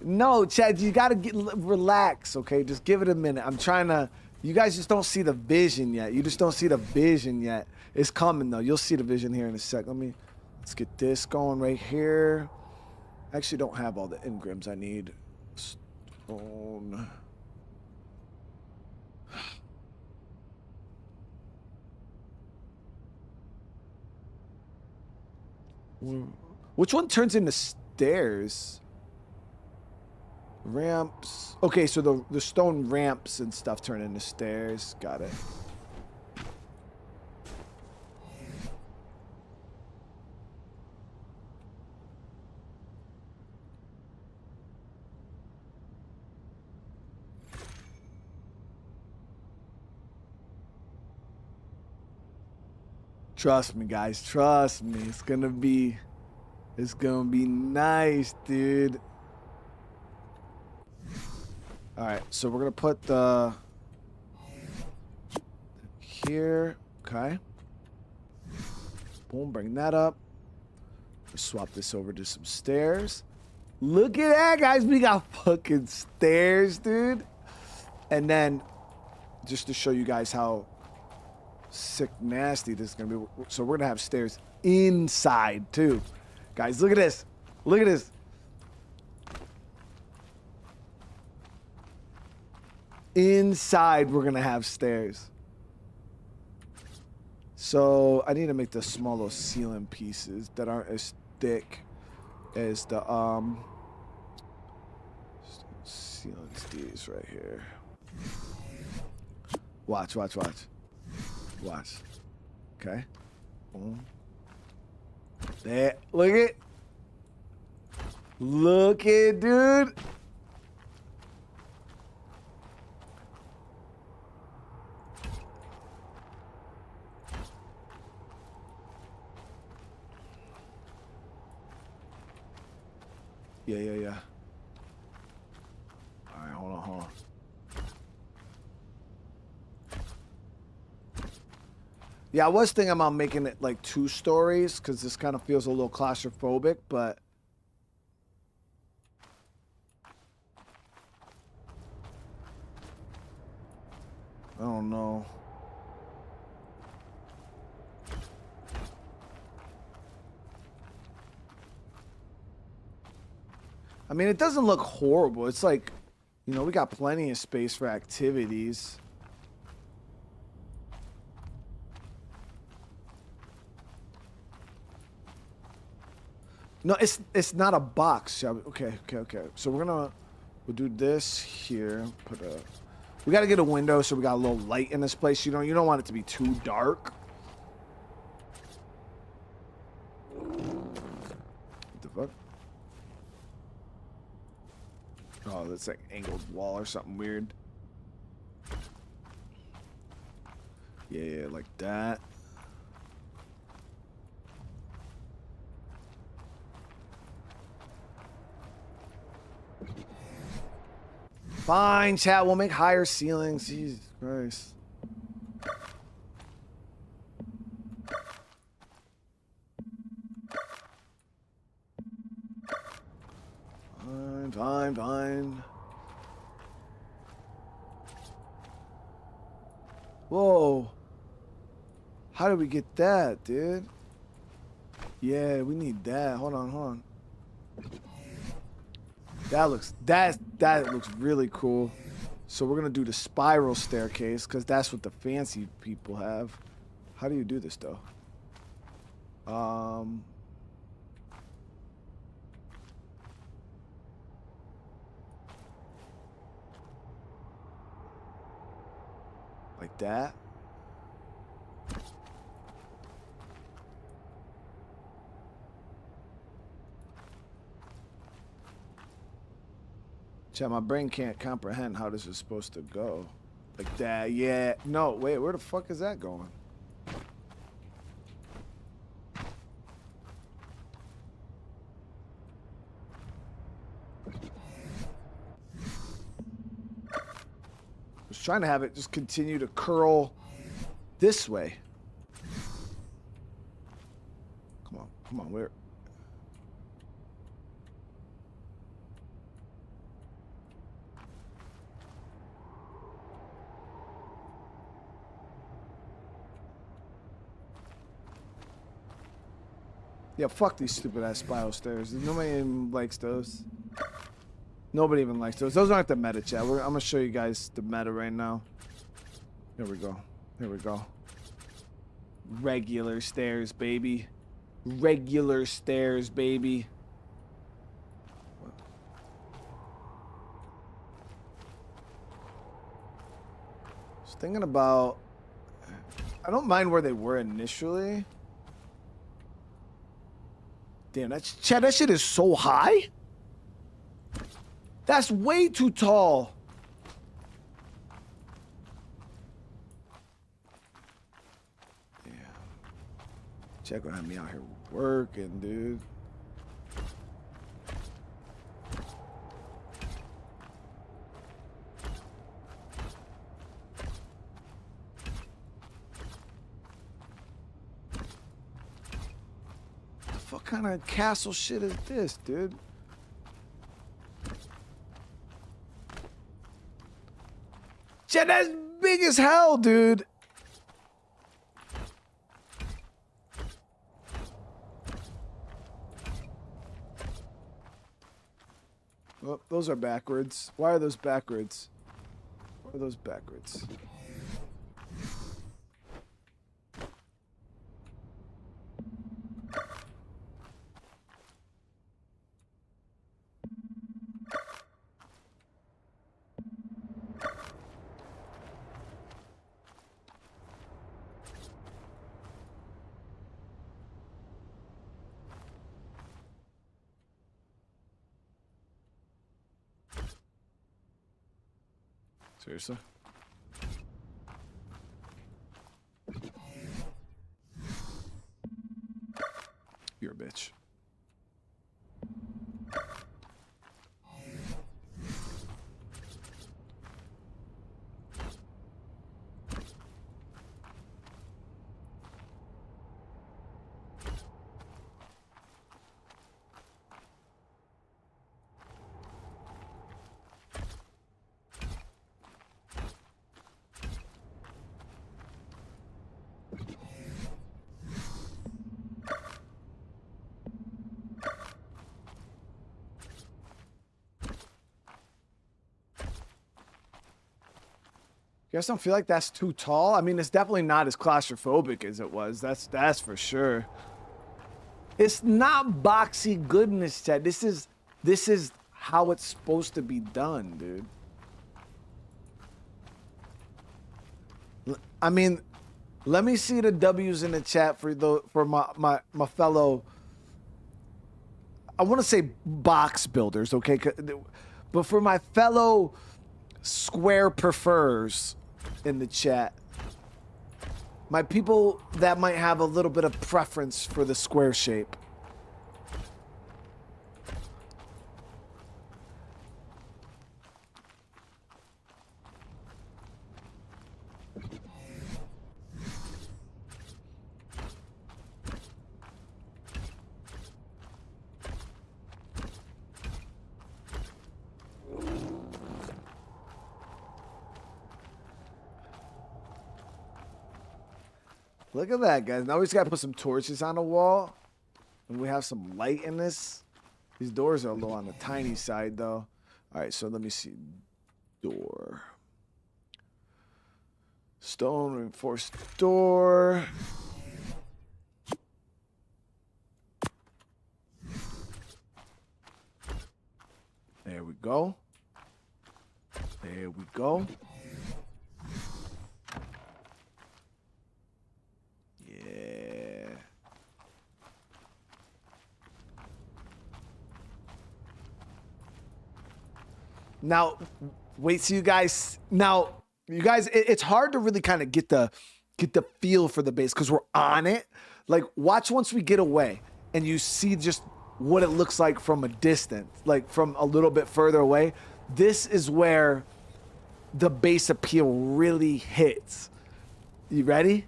No, Chad, you gotta relax, okay? Just give it a minute. I'm trying to. You guys just don't see the vision yet. You just don't see the vision yet. It's coming though. You'll see the vision here in a sec. Let's get this going right here. I actually don't have all the engrams I need. Stone. Which one turns into stairs? Ramps. Okay, so the stone ramps and stuff turn into stairs. Got it. Trust me, guys. Trust me. It's gonna be nice, dude. All right, so we're gonna put the here. Okay. Boom. Bring that up. Let's swap this over to some stairs. Look at that, guys. We got fucking stairs, dude. And then, just to show you guys how sick nasty this is gonna be, so we're gonna have stairs inside too, guys. Look at this. Look at this. Inside we're gonna have stairs. So I need to make the small little ceiling pieces that aren't as thick as the ceilings. These right here. Watch. Watch. Okay. Boom. There. Look it. Look it, dude. Yeah. All right, hold on. Yeah, I was thinking about making it like 2 stories because this kind of feels a little claustrophobic, but I don't know. I mean, it doesn't look horrible. It's like, you know, we got plenty of space for activities. No, it's not a box. Shall we? Okay. So we'll do this here. We got to get a window so we got a little light in this place. You don't want it to be too dark. What the fuck? Oh, that's like angled wall or something weird. Yeah, like that. Fine, chat. We'll make higher ceilings. Jesus Christ. Fine. Whoa. How did we get that, dude? Yeah, we need that. Hold on. That looks really cool. So we're gonna do the spiral staircase because that's what the fancy people have. How do you do this though? Like that. Chat, my brain can't comprehend how this is supposed to go. Like that, yeah. No, wait, where the fuck is that going? I was trying to have it just continue to curl this way. Come on, where? Yeah, fuck these stupid ass spiral stairs. Nobody even likes those. Nobody even likes those. Those aren't the meta, chat. I'm gonna show you guys the meta right now. Here we go. Regular stairs, baby. Regular stairs, baby. Just thinking about... I don't mind where they were initially. Damn, Chad, that shit is so high. That's way too tall. Yeah. Chad gonna have me out here working, dude. What kind of castle shit is this, dude? Shit, that's big as hell, dude. Oh, those are backwards. Why are those backwards? Why are those backwards? Seriously? You're a bitch. You guys don't feel like that's too tall? I mean, it's definitely not as claustrophobic as it was. That's for sure. It's not boxy goodness, Ted. This is how it's supposed to be done, dude. I mean, let me see the W's in the chat for my fellow. I want to say box builders, okay? But for my fellow square prefers in the chat, my people that might have a little bit of preference for the square shape. Look at that, guys. Now we just got to put some torches on the wall. And we have some light in this. These doors are a little on the tiny side, though. All right, so let me see. Door. Stone reinforced door. There we go. There we go. Yeah. Now, wait till you guys. Now, you guys, it's hard to really kind of get the feel for the base because we're on it. Like, watch once we get away and you see just what it looks like from a distance, like from a little bit further away. This is where the base appeal really hits. You ready?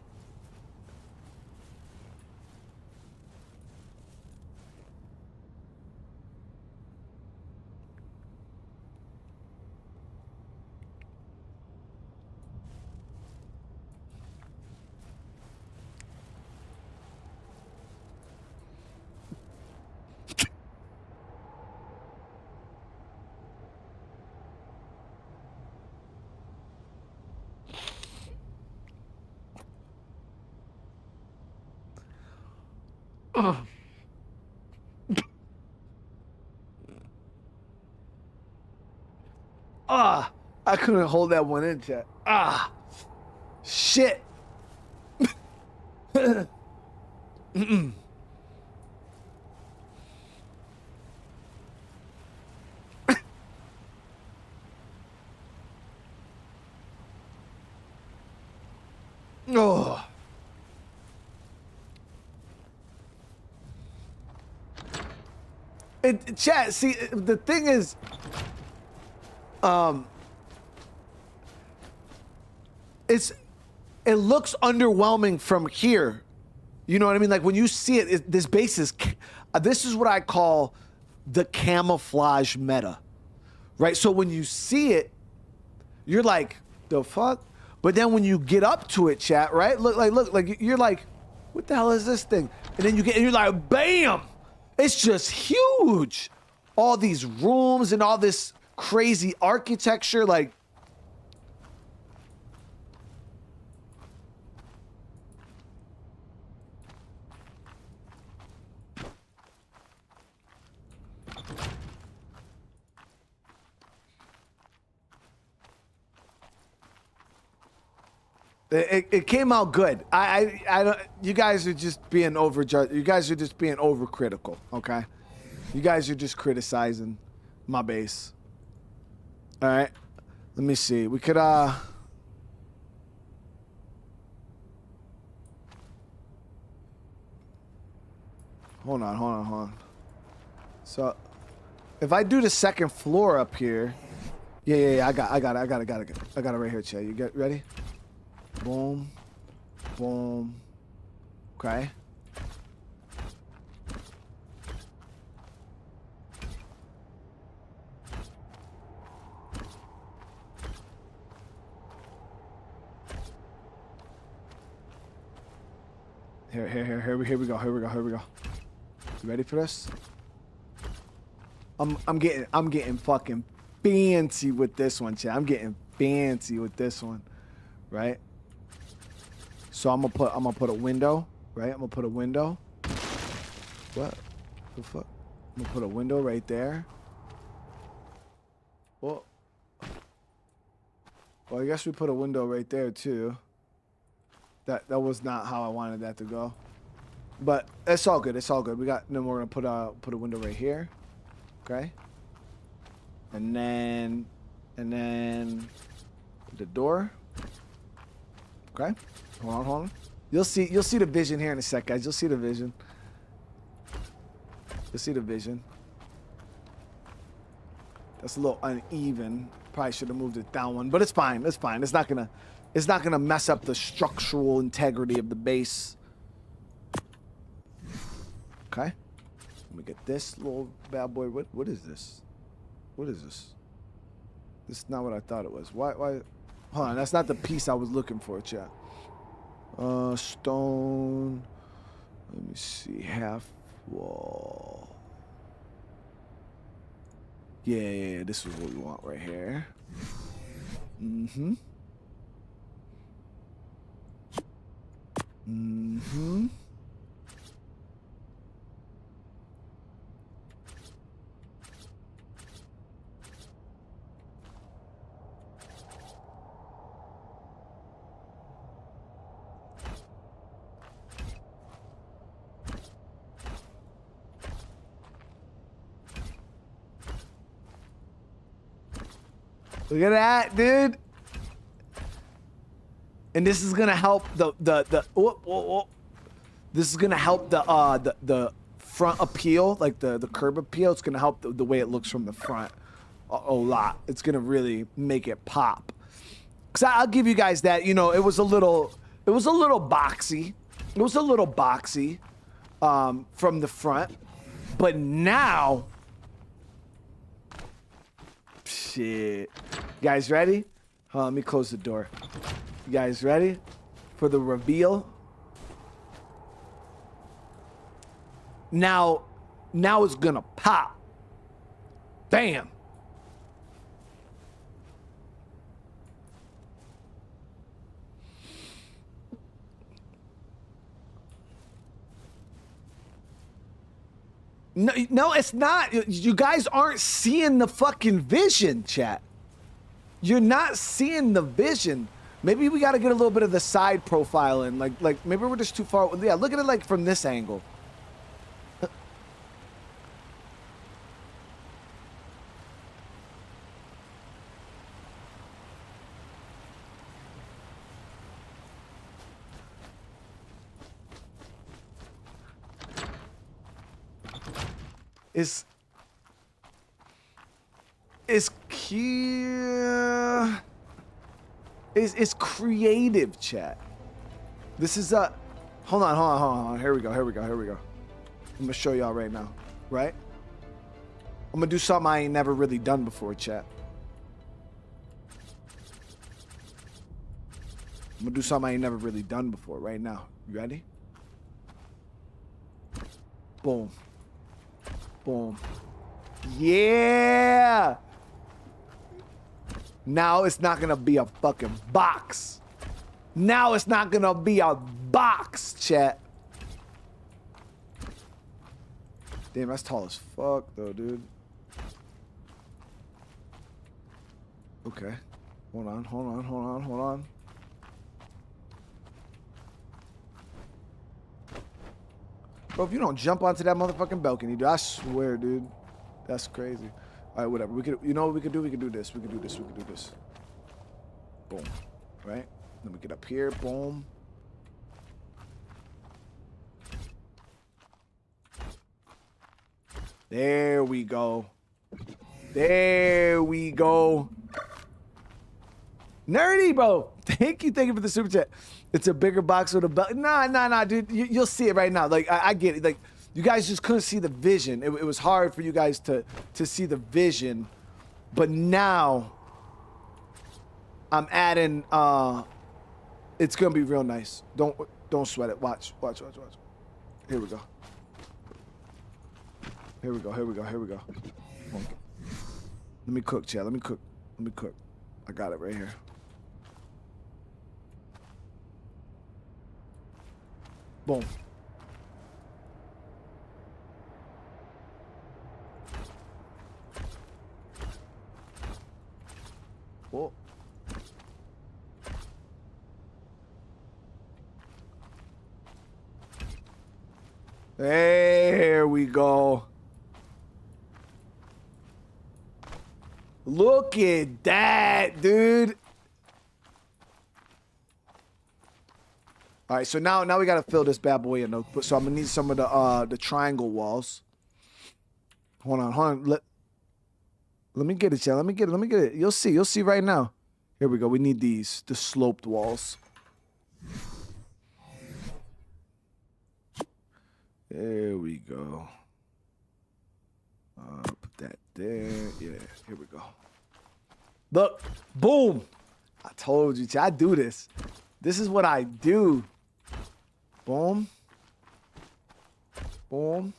I couldn't hold that one in, chat. Shit. Oh. Chat, see, the thing is, it looks underwhelming from here. You know what I mean? Like when you see it, this base is, this is what I call the camouflage meta, right? So when you see it, you're like, the fuck? But then when you get up to it, chat, right? Look, you're like, what the hell is this thing? And then you're like, bam! It's just huge. All these rooms and all this crazy architecture, like. It came out good. I don't. You guys are just being overjudged. You guys are just being overcritical. Okay, you guys are just criticizing my base. All right, let me see. We could Hold on. So, if I do the second floor up here, yeah. I got it right here, Che. You get ready? Boom. Boom. Okay. Here we go. You ready for this? I'm getting fucking fancy with this one, chat. I'm getting fancy with this one. right? So I'm gonna put a window, right? I'm gonna put a window. What the fuck? I'm gonna put a window right there. Well, I guess we put a window right there too. That was not how I wanted that to go, but it's all good. It's all good. We got. Then we're gonna put a window right here, okay? And then the door. Okay. Hold on. You'll see the vision here in a sec, guys. You'll see the vision. You'll see the vision. That's a little uneven. Probably should have moved it down one, but it's fine. It's fine. It's not gonna mess up the structural integrity of the base. Okay. Let me get this little bad boy. What is this? What is this? This is not what I thought it was. Why? Hold on. That's not the piece I was looking for, chat. Stone. Let me see. Half wall. Yeah. This is what we want right here. Mm-hmm. Mm-hmm. Look at that, dude. And this is gonna help this is gonna help the front appeal, like the curb appeal. It's gonna help the way it looks from the front a lot. It's gonna really make it pop. Cause I'll give you guys that. You know, it was a little boxy. It was a little boxy from the front, but now. Shit. You guys ready? Let me close the door. You guys ready for the reveal? Now it's gonna pop. Damn. No, it's not. You guys aren't seeing the fucking vision, chat. You're not seeing the vision. Maybe we got to get a little bit of the side profile in. Like maybe we're just too far. Yeah, look at it like from this angle. It's cute. It's creative, chat. This is a. Hold on. Here we go. I'm gonna show y'all right now. Right? I'm gonna do something I ain't never really done before, chat. I'm gonna do something I ain't never really done before right now. You ready? Boom. Boom. Yeah! Now it's not gonna be a fucking box. Now it's not gonna be a box, chat. Damn, that's tall as fuck, though, dude. Okay. Hold on. Bro, if you don't jump onto that motherfucking balcony, dude, I swear, dude. That's crazy. All right, whatever. We could, you know what we could do? We could do this. Boom. Right? Let me get up here. Boom. There we go. Nerdy, bro. Thank you for the super chat. It's a bigger box with a belt. Nah, dude. You'll see it right now. Like, I get it. Like, you guys just couldn't see the vision. It was hard for you guys to see the vision. But now, I'm adding, it's going to be real nice. Don't sweat it. Watch. Here we go. Let me cook, chat. Let me cook. I got it right here. Boom. Whoa. There we go. Look at that, dude. All right, so now we gotta fill this bad boy in. So I'm gonna need some of the triangle walls. Hold on. Let me get it, Chad. Let me get it. You'll see right now. Here we go. We need the sloped walls. There we go. Put that there. Yeah, here we go. Look, boom. I told you, I do this. This is what I do. Boom. Boom.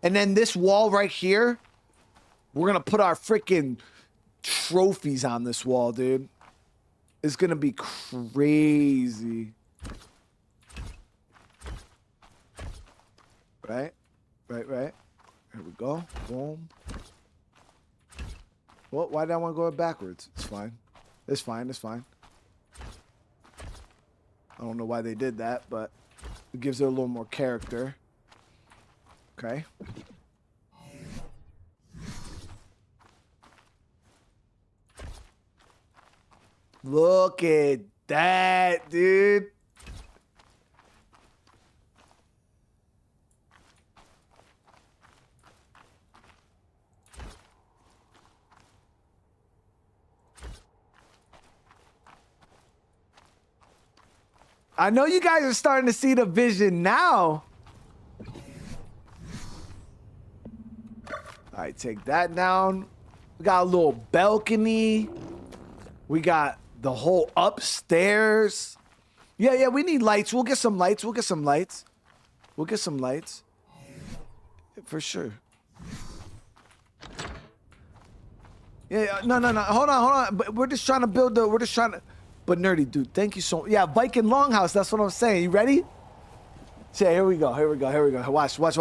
And then this wall right here, we're going to put our freaking trophies on this wall, dude. It's going to be crazy. Right. Here we go. Boom. Well, why did I want to go backwards? It's fine. It's fine. I don't know why they did that, but it gives it a little more character. Okay. Look at that, dude. I know you guys are starting to see the vision now. All right, take that down. We got a little balcony. We got the whole upstairs. Yeah, we need lights. We'll get some lights. For sure. Yeah, no. Hold on. But we're just trying to build But nerdy, dude, thank you so much. Yeah, Viking Longhouse, that's what I'm saying. You ready? Yeah, here we go. Watch. Here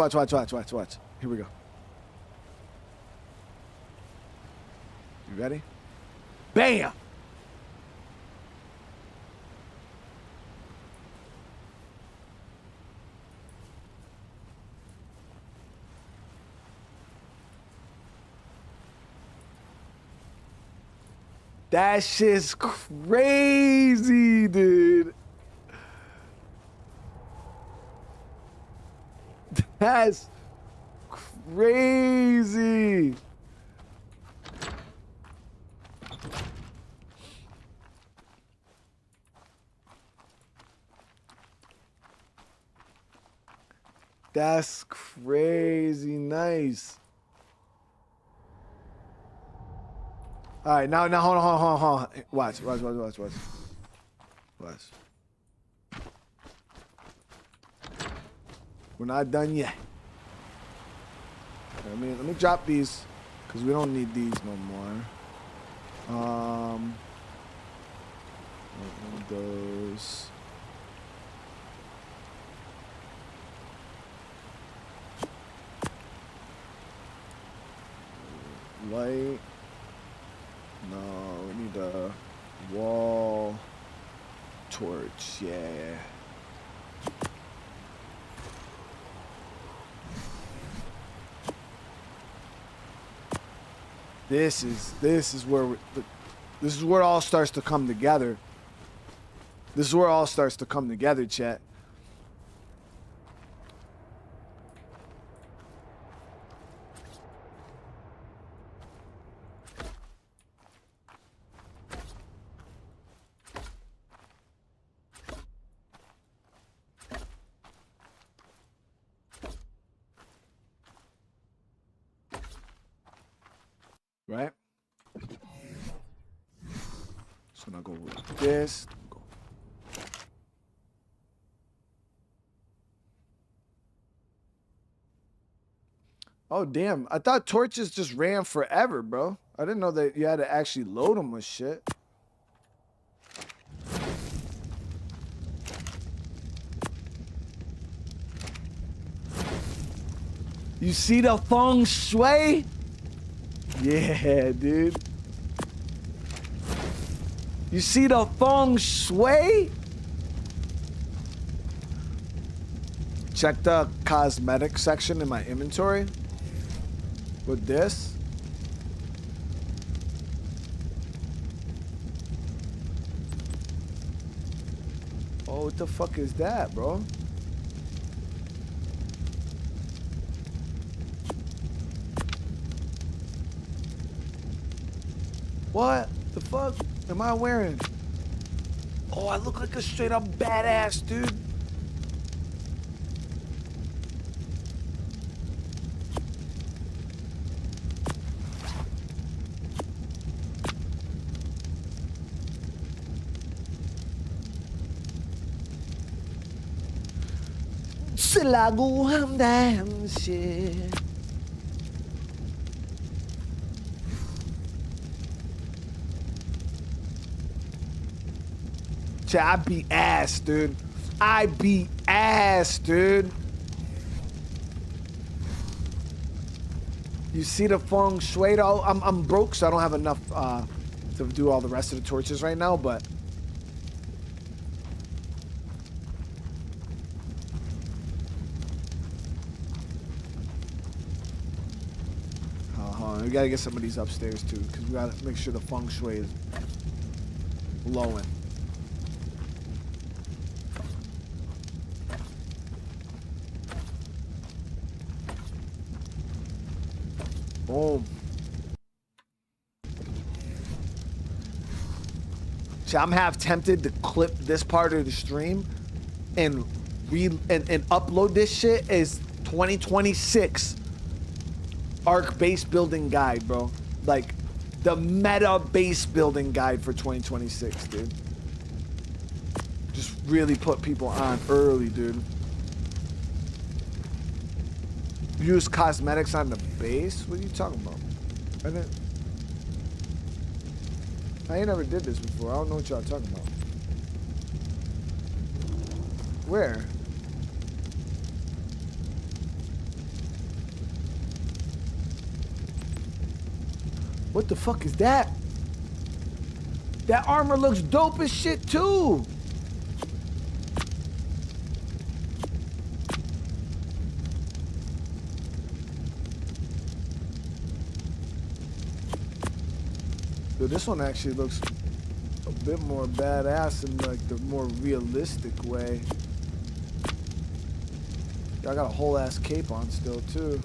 we go. You ready? Bam! That shit's crazy, dude. That's crazy. That's crazy nice. All right, now hold on. Watch. We're not done yet. Let me drop these because we don't need these no more. One of those. Light. No, we need a wall torch. Yeah. This is where it all starts to come together. This is where it all starts to come together, chat. Right? So now go with this. Go. Oh, damn. I thought torches just ran forever, bro. I didn't know that you had to actually load them with shit. You see the feng shui? Yeah, dude. You see the feng shui? Check the cosmetic section in my inventory with this. Oh, what the fuck is that, bro? What the fuck am I wearing? Oh, I look like a straight up badass, dude. Selagu hamdam shit. I beat ass, dude. I beat ass, dude. You see the feng shui? Though? I'm broke, so I don't have enough to do all the rest of the torches right now, but. We gotta get some of these upstairs too, because we gotta make sure the feng shui is blowing. Boom. See, I'm half tempted to clip this part of the stream and upload this shit as 2026 ARK base building guide, bro. Like the meta base building guide for 2026, dude. Just really put people on early, dude. Use cosmetics on the base? What are you talking about? I ain't never did this before. I don't know what y'all talking about. Where? What the fuck is that? That armor looks dope as shit too. Dude, this one actually looks a bit more badass in like the more realistic way. I got a whole ass cape on still too.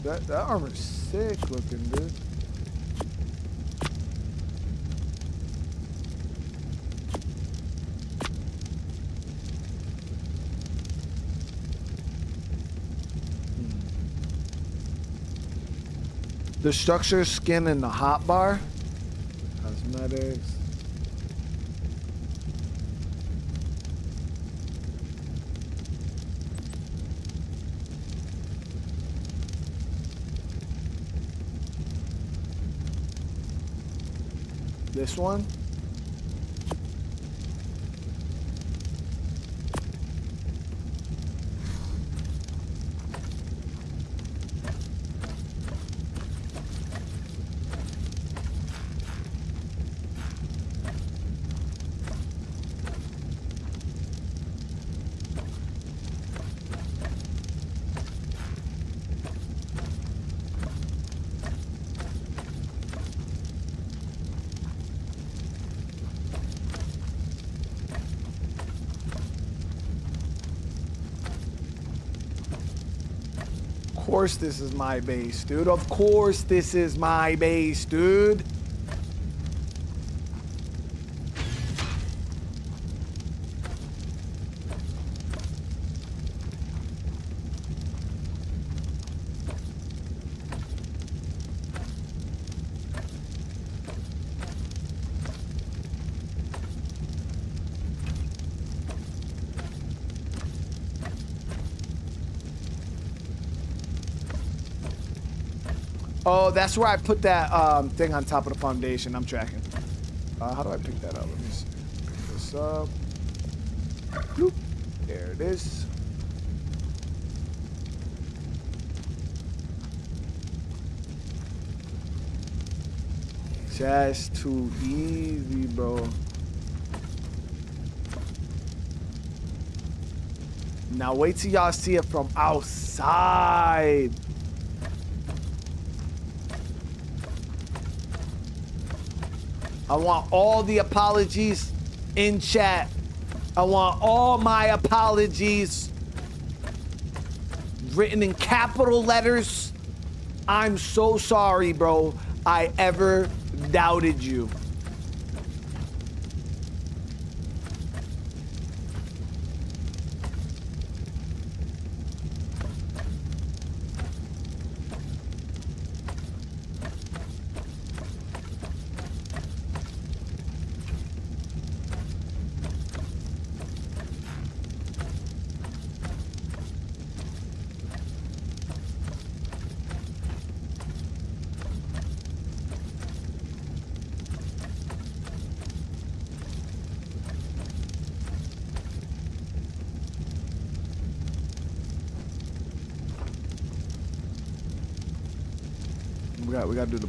That armor's sick looking, dude. The structure, skin, and the hotbar. Cosmetics. This one. Of course this is my base, dude. Of course this is my base, dude. Oh, that's where I put that thing on top of the foundation. I'm tracking. How do I pick that up? Let me see. Pick this up. Bloop. There it is. Just too easy, bro. Now wait till y'all see it from outside. I want all the apologies in chat. I want all my apologies written in capital letters. I'm so sorry, bro. I ever doubted you. We gotta do the.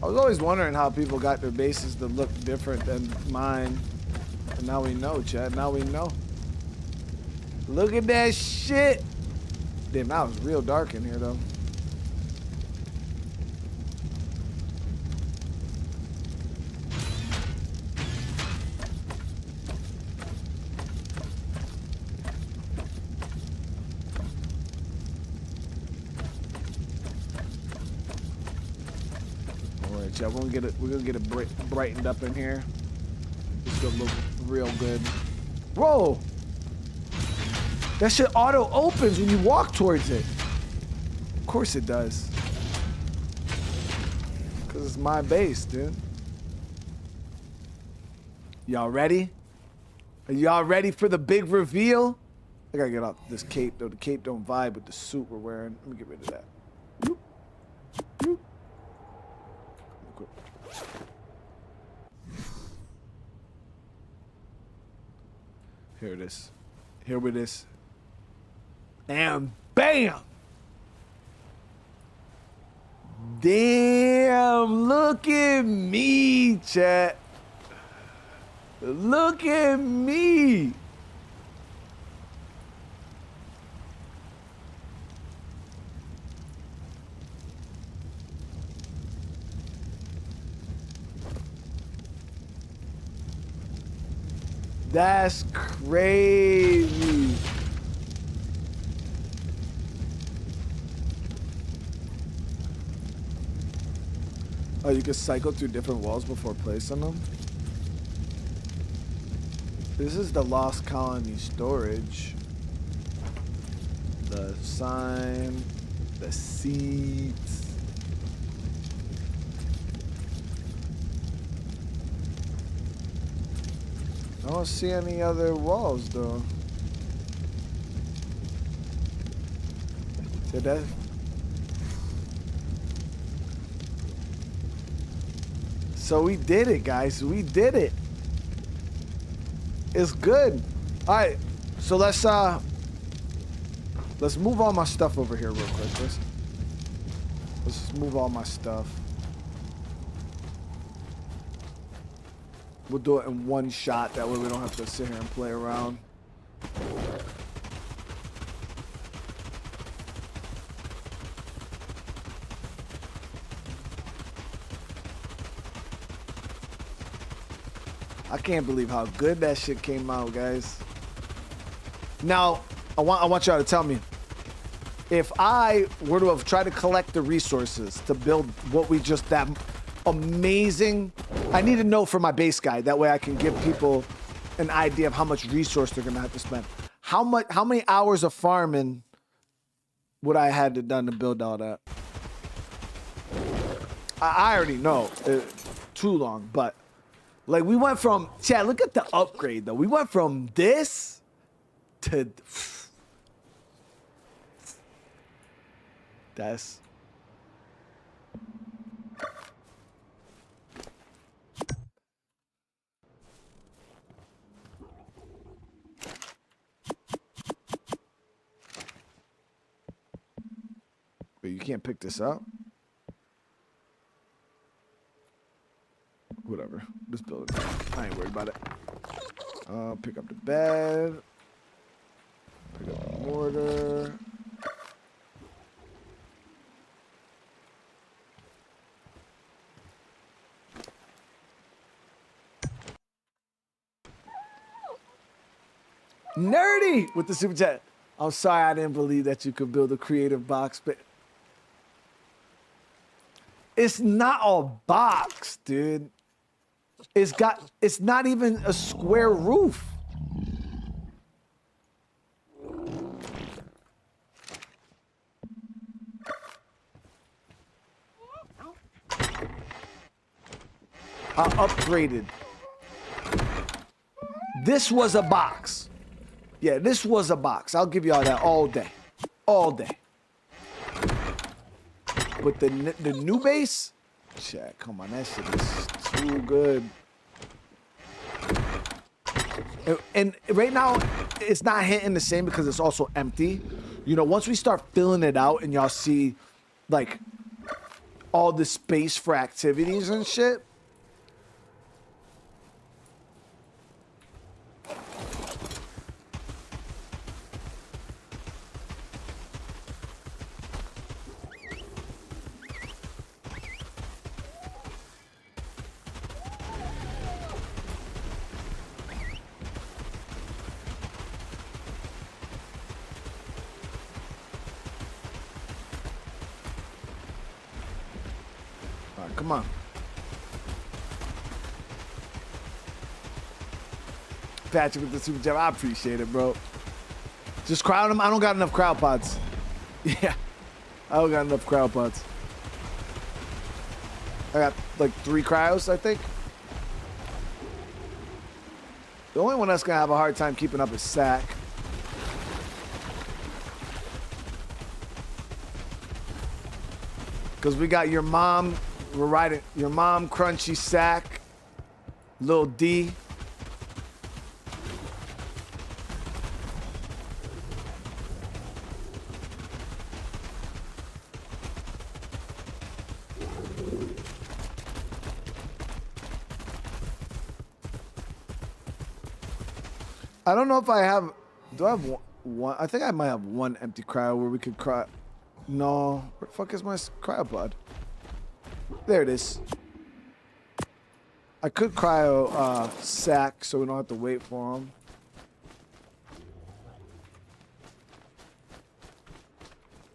I was always wondering how people got their bases to look different than mine. And now we know, Chad. Now we know. Look at that shit. Damn, that was real dark in here, though. Yeah, we're gonna get it brightened up in here. It's gonna look real good. Whoa! That shit auto opens when you walk towards it. Of course it does. Cause it's my base, dude. Y'all ready? Are y'all ready for the big reveal? I gotta get off this cape though. The cape don't vibe with the suit we're wearing. Let me get rid of that. Whoop. Whoop. Here it is. Here it is. And bam! Damn, look at me, chat. Look at me. That's crazy. Oh, you can cycle through different walls before placing them? This is the Lost Colony storage. The sign, the seats. I don't see any other walls though. Did that? So we did it, guys. We did it. It's good. All right. So let's move all my stuff over here real quick. Let's just move all my stuff. We'll do it in one shot. That way we don't have to sit here and play around. I can't believe how good that shit came out, guys. Now, I want y'all to tell me, if I were to have tried to collect the resources to build what we just, that amazing, I need to know for my base guide. That way I can give people an idea of how much resource they're gonna have to spend. How many hours of farming would I had to done to build all that? I already know, too long, but like we went from, Chad, look at the upgrade though. We went from this to, that's, can't pick this up. Whatever. Just build it. I ain't worried about it. Pick up the bed. Pick up the mortar. Nerdy with the super chat. I'm sorry I didn't believe that you could build a creative box, but it's not a box, dude. It's not even a square roof. I upgraded. This was a box. Yeah, this was a box. I'll give y'all that all day. All day. But the new base? Shit, come on, that shit is too good. And right now, it's not hitting the same because it's also empty. You know, once we start filling it out and y'all see, like, all the space for activities and shit. Come on. Patrick with the super chat. I appreciate it, bro. Just crowd them. I don't got enough crowd pods. Yeah. I don't got enough crowd pods. I got like 3 cryos, I think. The only one that's going to have a hard time keeping up is Sack. Because we got your mom. We're riding your mom, Crunchy, Sack, Lil D. I don't know if I have. Do I have one? I think I might have one empty cryo where we could cry. No, where the fuck is my cryopod? There it is. I could cryo Sack so we don't have to wait for him.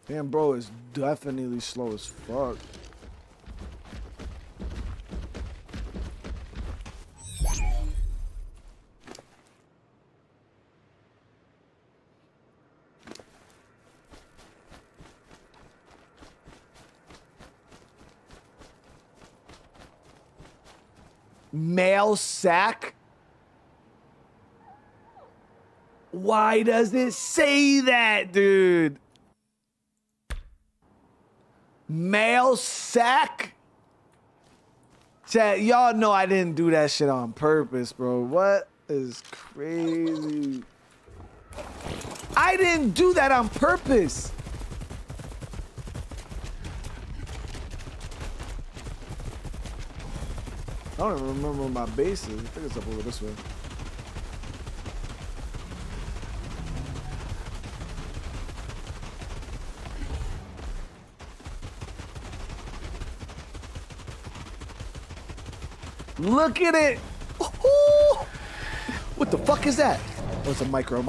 Damn, bro is definitely slow as fuck. Male Sack? Why does it say that, dude? Male Sack? Chat, y'all know I didn't do that shit on purpose, bro. What is crazy? I didn't do that on purpose. I don't even remember where my base is. I think it's up over this way. Look at it! Ooh. What the fuck is that? Oh, it's a micro.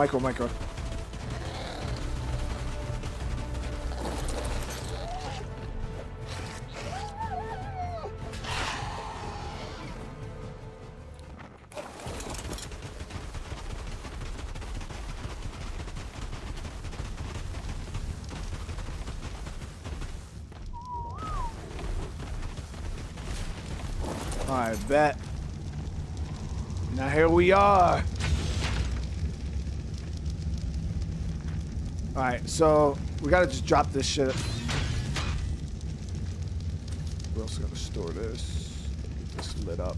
I bet. Now here we are. All right, so we gotta just drop this shit. We also gotta store this. Get this lit up.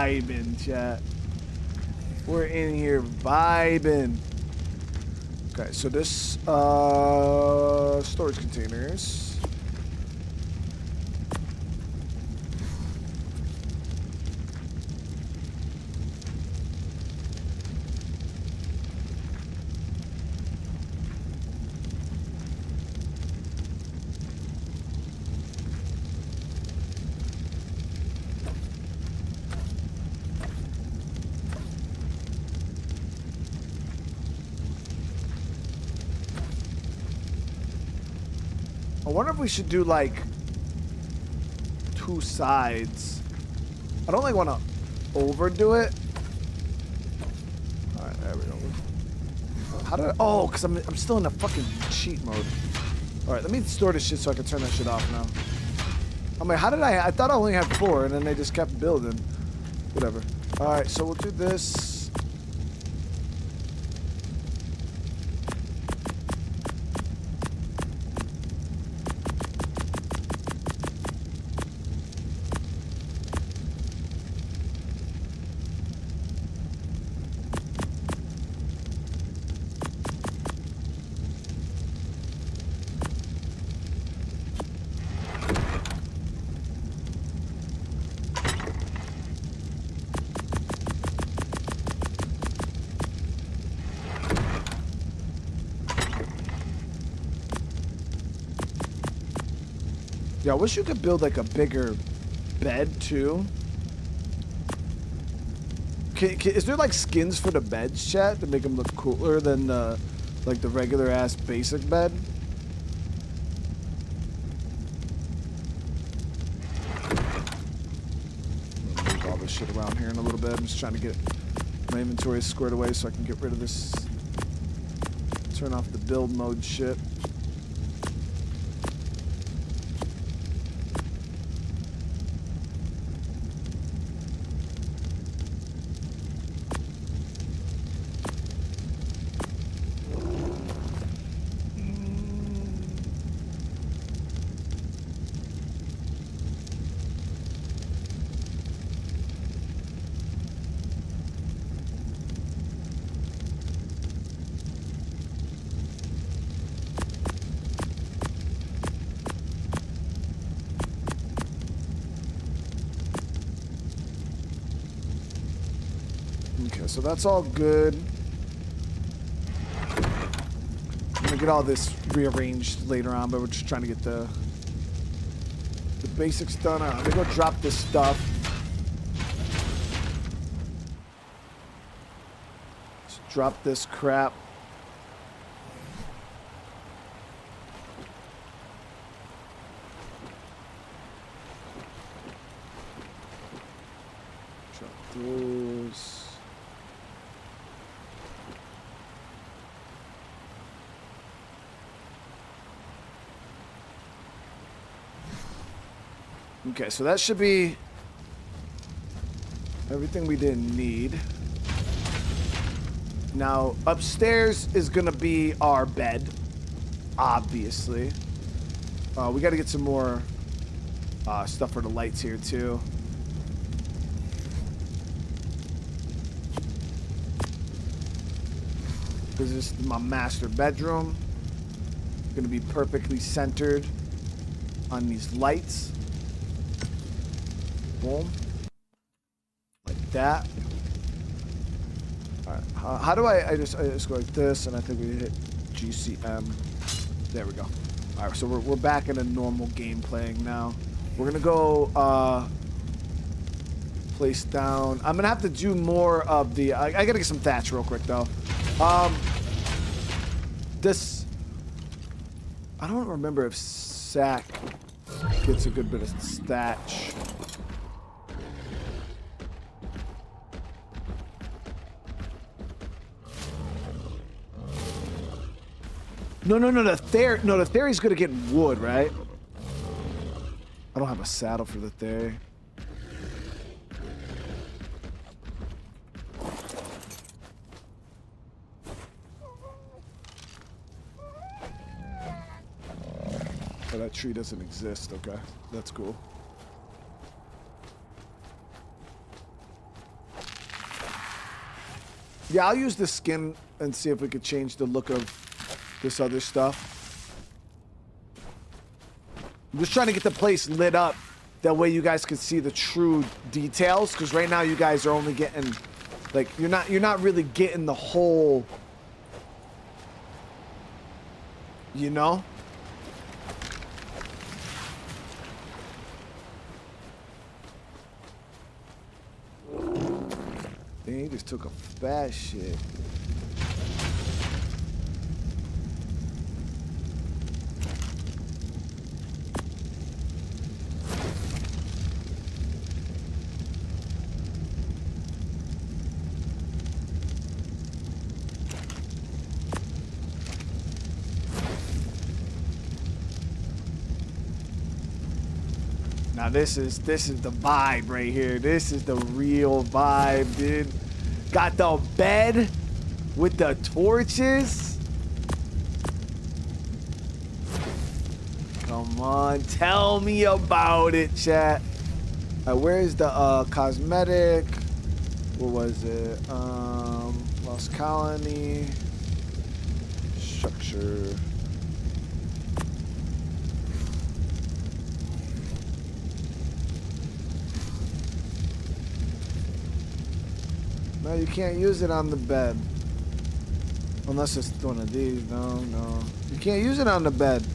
vibing, chat. We're in here vibing. Okay, so this storage containers. I wonder if we should do like 2 sides. I don't like want to overdo it. All right, there we go. How did I, oh, because I'm still in the fucking cheat mode. All right, let me store this shit so I can turn that shit off now. I'm like, how did I thought I only had 4 and then they just kept building. Whatever. All right, so we'll do this. Yeah, I wish you could build like a bigger bed too. Is there like skins for the beds, chat, to make them look cooler than like the regular ass basic bed? I'm gonna move all this shit around here in a little bit. I'm just trying to get my inventory squared away so I can get rid of this. Turn off the build mode shit. Okay, so that's all good. I'm gonna get all this rearranged later on, but we're just trying to get the basics done. I'm gonna go drop this stuff. Just drop this crap. Drop those. Okay, so that should be everything we didn't need. Now, upstairs is gonna be our bed, obviously. We gotta get some more stuff for the lights here, too. This is my master bedroom. Gonna be perfectly centered on these lights. Boom. Like that. Alright. How do I just go like this, and I think we hit GCM. There we go. Alright, so we're back in a normal game playing now. We're gonna go place down. I'm gonna have to do more of the I gotta get some thatch real quick though. This I don't remember if Sack gets a good bit of thatch. No, the Theory's gonna get wood, right? I don't have a saddle for the Theory. Oh, that tree doesn't exist, okay. That's cool. Yeah, I'll use the skin and see if we could change the look of this other stuff. I'm just trying to get the place lit up. That way you guys can see the true details. Because right now you guys are only getting, like, you're not really getting the whole, you know? Dang, he just took a fat shit. Now this is the vibe right here. This is the real vibe, dude. Got the bed with the torches. Come on, tell me about it, chat. Where's the cosmetic? What was it? Lost colony. Structure. No, you can't use it on the bed. Unless it's one of these. No, no. You can't use it on the bed.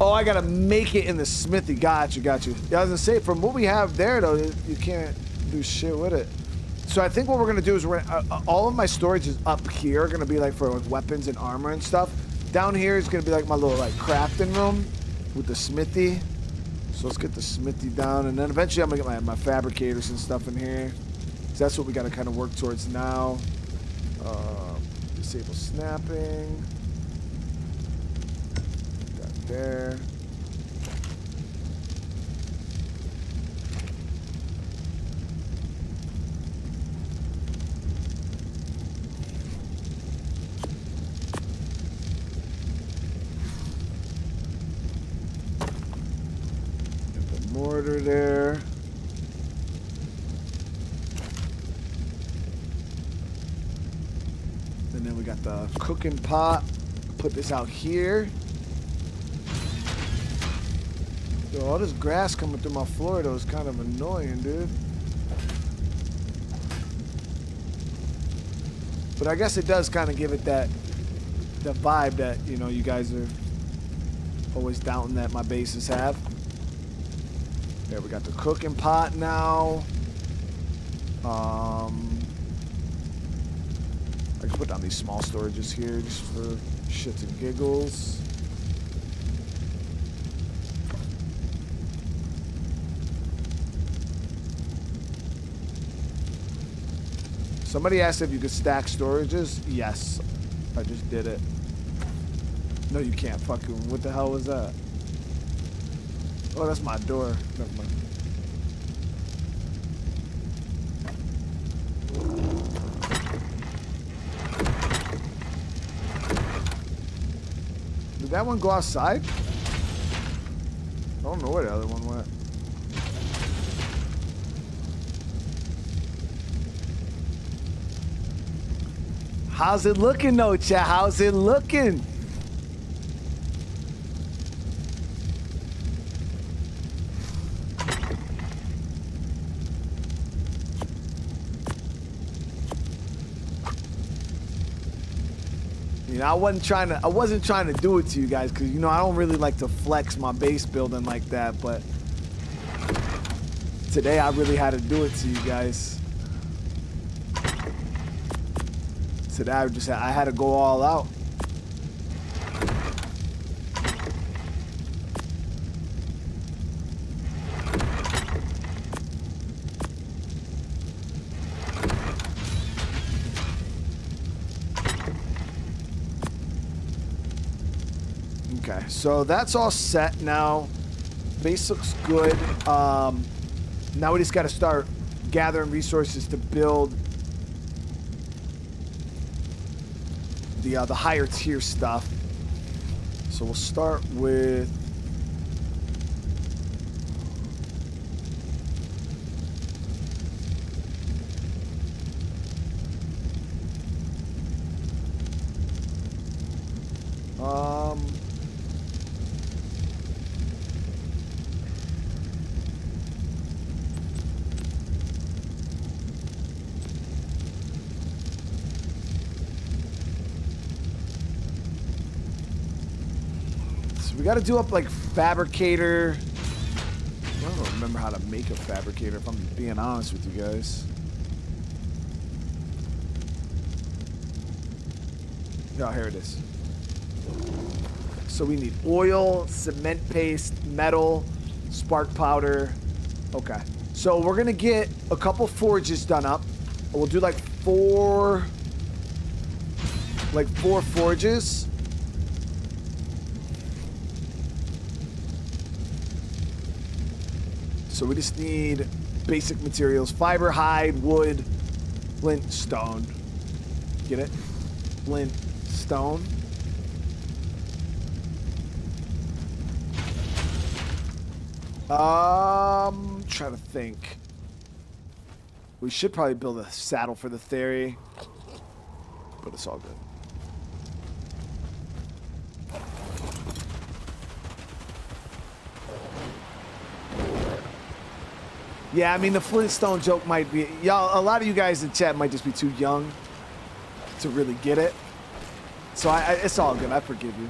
Oh, I gotta make it in the smithy. Got you, got you. Yeah, I was gonna say, from what we have there, though, you can't do shit with it. So I think what we're gonna do is all of my storage is up here, gonna be like for like weapons and armor and stuff. Down here is gonna be like my little like crafting room with the smithy. So let's get the smithy down, and then eventually I'm gonna get my fabricators and stuff in here. So that's what we gotta kind of work towards now. Disable snapping. There. Get the mortar there. And then we got the cooking pot. Put this out here. Yo, all this grass coming through my floor, though, is kind of annoying, dude. But I guess it does kind of give it that vibe that, you know, you guys are always doubting that my bases have. There, we got the cooking pot now. I can put down these small storages here just for shits and giggles. Somebody asked if you could stack storages. Yes, I just did it. No, you can't. Fucking, what the hell was that? Oh, that's my door. Never mind. Did that one go outside? I don't know where the other one went. How's it looking, though, chat? How's it looking? You know, I wasn't trying to do it to you guys because, you know, I don't really like to flex my base building like that, but today I really had to do it to you guys. Today I had to go all out. Okay. Okay, so that's all set now. Base looks good. Now we just got to start gathering resources to build the higher tier stuff. So we'll start with so we got to do up like fabricator. I don't remember how to make a fabricator, if I'm being honest with you guys. Oh, here it is. So we need oil, cement paste, metal, spark powder. Okay. So we're going to get a couple forges done up. We'll do like four forges. So we just need basic materials: fiber, hide, wood, flint, stone. Get it? Flint, stone. Trying to think. We should probably build a saddle for the theory, but it's all good. Yeah, I mean, the Flintstone joke might be... Y'all, a lot of you guys in chat might just be too young to really get it. So it's all good. I forgive you.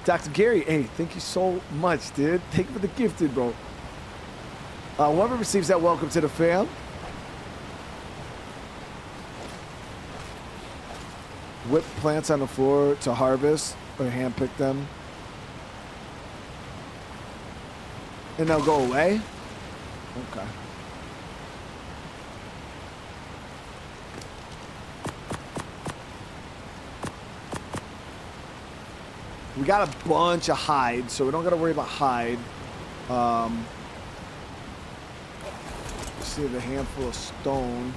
Dr. Gary, hey, thank you so much, dude. Thank you for the gifted, bro. Whoever receives that, welcome to the fam. Whip plants on the floor to harvest or handpick them. And they'll go away? Okay. We got a bunch of hide, so we don't got to worry about hide. See the handful of stone.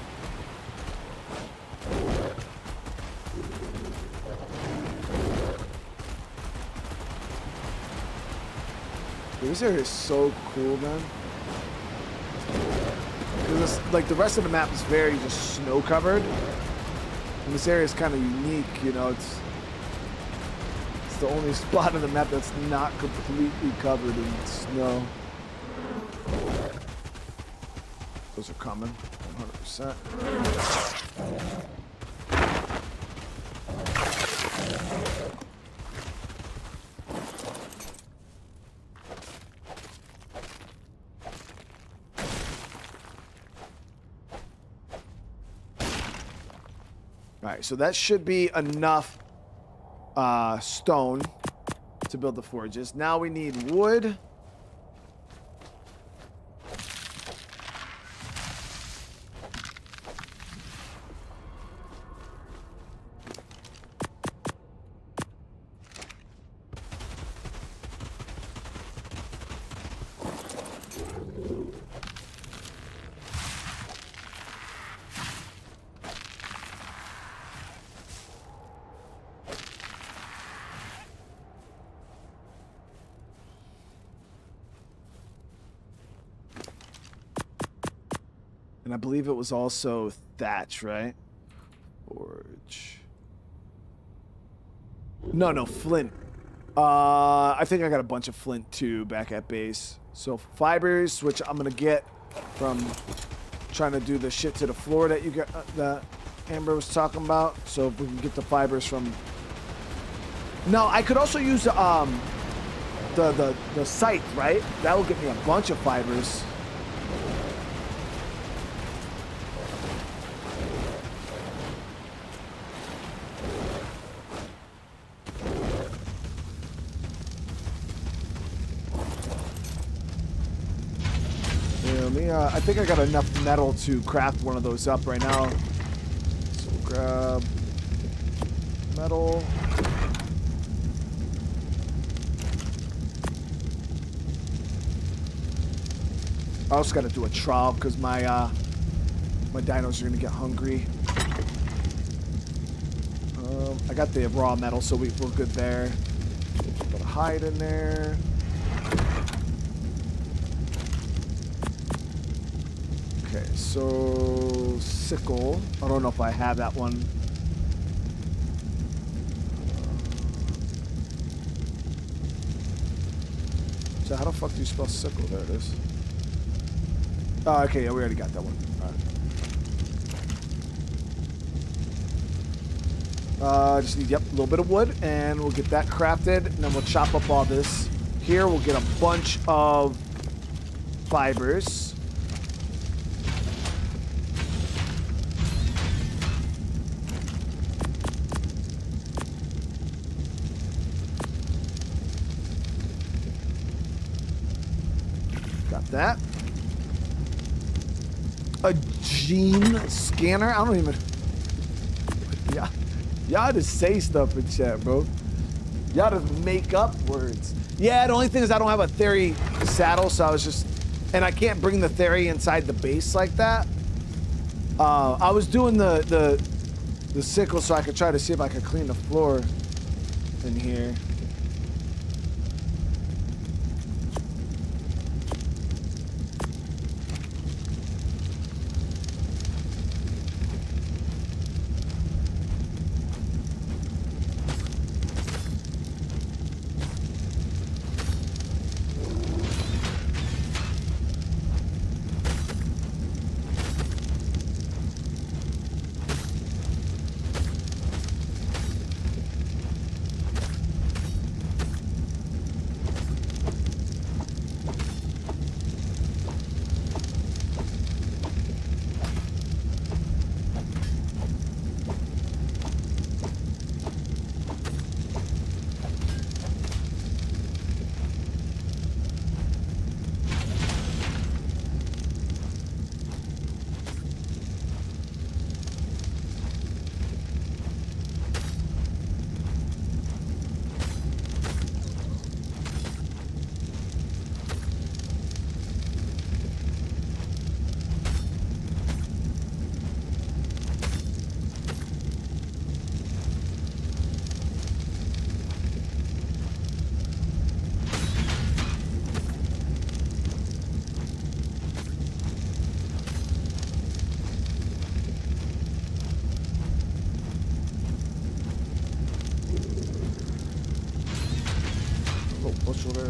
This area is so cool, man. Because like the rest of the map is very just snow covered, and this area is kind of unique. You know, it's the only spot on the map that's not completely covered in snow. Those are coming, 100%. All right, so that should be enough stone to build the forges. Now we need wood. And I believe it was also thatch, right? Forge. No, flint. I think I got a bunch of flint too back at base. So fibers, which I'm gonna get from trying to do the shit to the floor that you got, that Amber was talking about. So if we can get the fibers from. No, I could also use the scythe, right? That will get me a bunch of fibers. I think I got enough metal to craft one of those up right now. So we'll grab metal. I also got to do a trial because my dinos are gonna get hungry. I got the raw metal, so we're good there. Put a hide in there. Okay, so sickle. I don't know if I have that one. So how the fuck do you spell sickle? There it is. Oh, okay, yeah, we already got that one. All right. Just need, yep, a little bit of wood, and we'll get that crafted, and then we'll chop up all this. Here, we'll get a bunch of fibers. Got that. A gene scanner? I don't even... Yeah. Y'all just say stuff in chat, bro. Y'all just make up words. Yeah, the only thing is I don't have a Theory saddle, so I was just... And I can't bring the Theory inside the base like that. I was doing the sickle so I could try to see if I could clean the floor in here.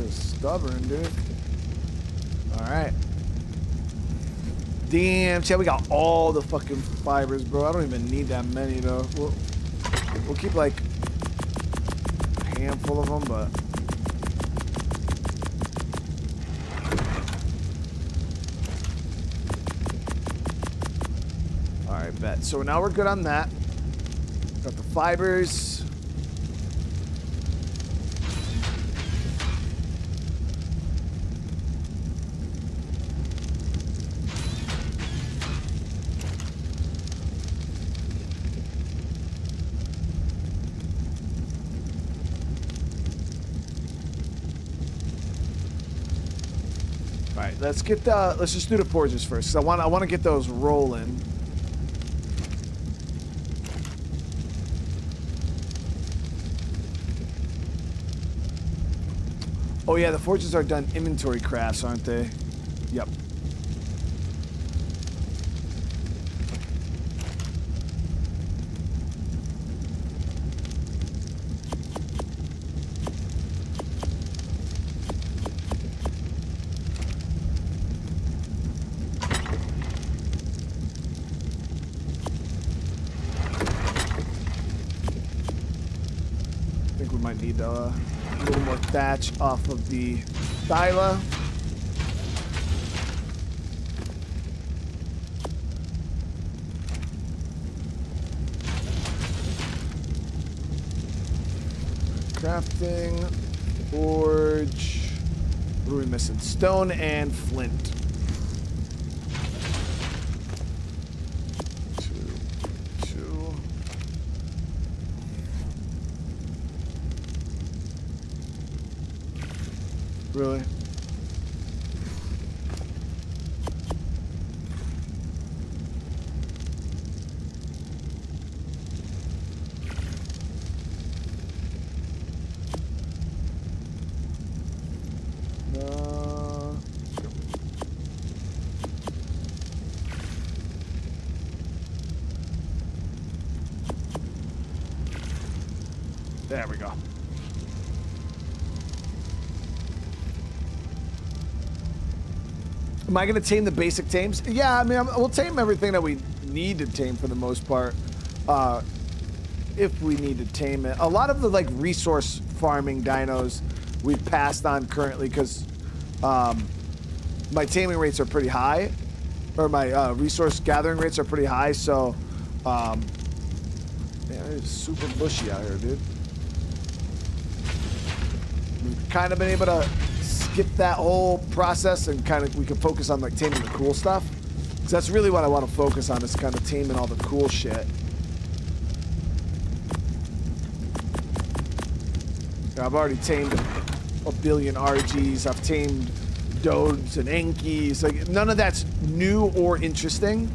Stubborn, dude. All right. Damn, chat, we got all the fucking fibers, bro. I don't even need that many, though. We'll keep, like, a handful of them, but... All right, bet. So now we're good on that. Got the fibers. Let's get the. Let's just do the forges first. Cause I want to get those rolling. Oh yeah, the forges are done inventory crafts, aren't they? Yep. Need a little more thatch off of the thyla. Crafting, forge. What are we missing? Stone and flint. Really? There we go. Am I going to tame the basic tames? Yeah, I mean, we'll tame everything that we need to tame for the most part. If we need to tame it. A lot of the, like, resource farming dinos we've passed on currently because my taming rates are pretty high. Or my resource gathering rates are pretty high, so... man, it's super bushy out here, dude. We've kind of been able to skip that whole process and kind of we can focus on like taming the cool stuff. Because that's really what I want to focus on is kind of taming all the cool shit. I've already tamed a billion RGs. I've tamed Dodes and Enkies. Like none of that's new or interesting.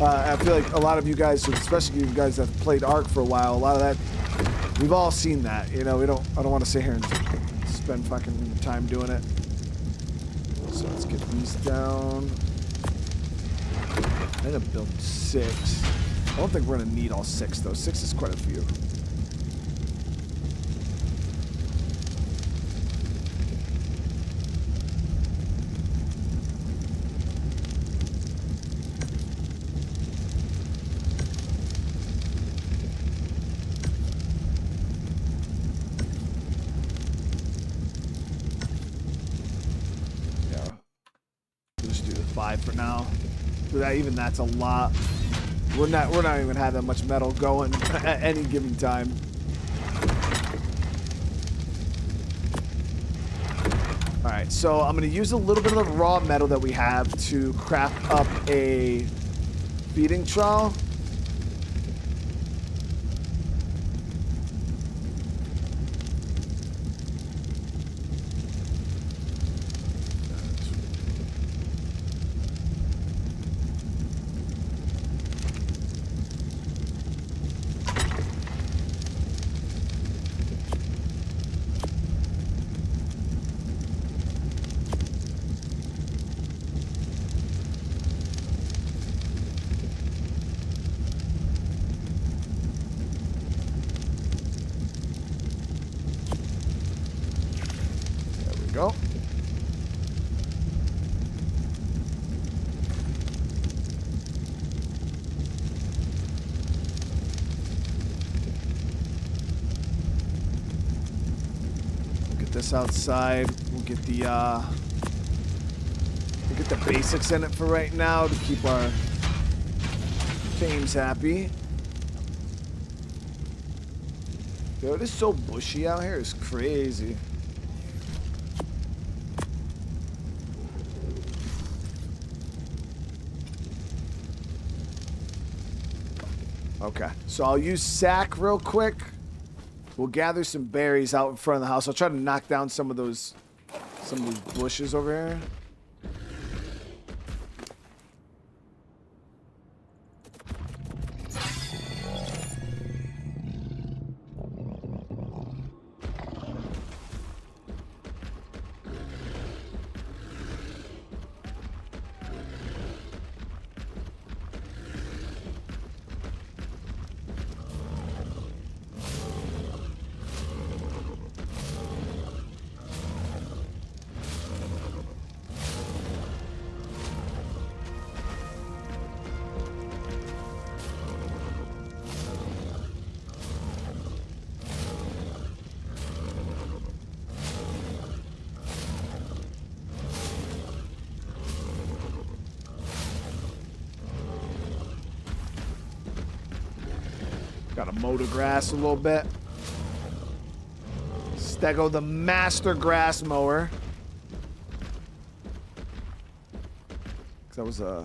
I feel like a lot of you guys, especially you guys that have played ARK for a while, a lot of that, we've all seen that. You know, I don't want to sit here and spend fucking time doing it. So let's get these down. I'm gonna build 6. I don't think we're gonna need all 6 though. 6 is quite a few. For now, even that's a lot. We're not even have that much metal going at any given time. All right, so I'm gonna use a little bit of the raw metal that we have to craft up a feeding trowel. Go. We'll get this outside. We'll get the basics in it for right now to keep our fames happy. Yo, it is so bushy out here. It's crazy. Okay, so I'll use sack real quick. We'll gather some berries out in front of the house. I'll try to knock down some of these bushes over here. Gotta mow the grass a little bit. Stego the master grass mower. That was it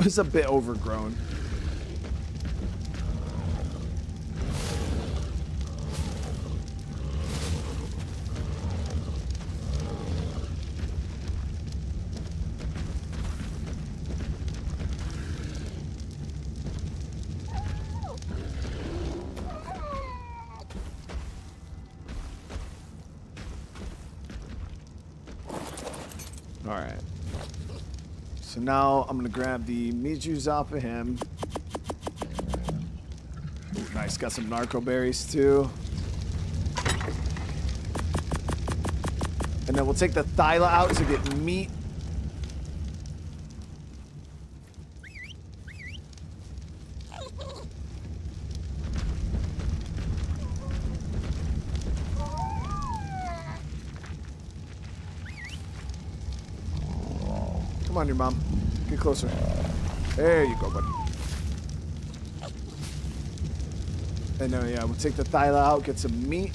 was a bit overgrown. All right. So now I'm gonna grab the meat juice off of him. Ooh, nice, got some narco berries too. And then we'll take the thyla out to get meat. Come on, your mom. Get closer. There you go, buddy. And then, yeah, we'll take the thyla out, get some meat.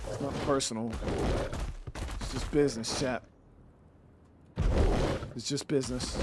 It's not personal. It's just business, chat. It's just business.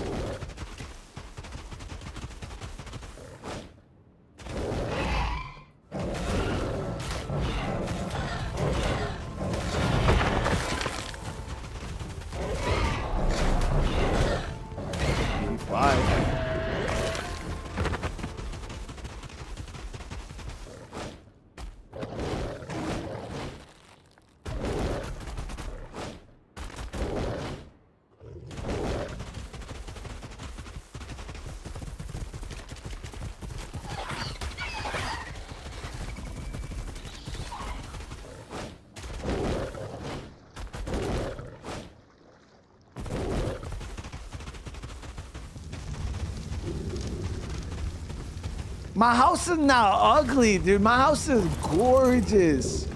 My house is not ugly, dude. My house is gorgeous.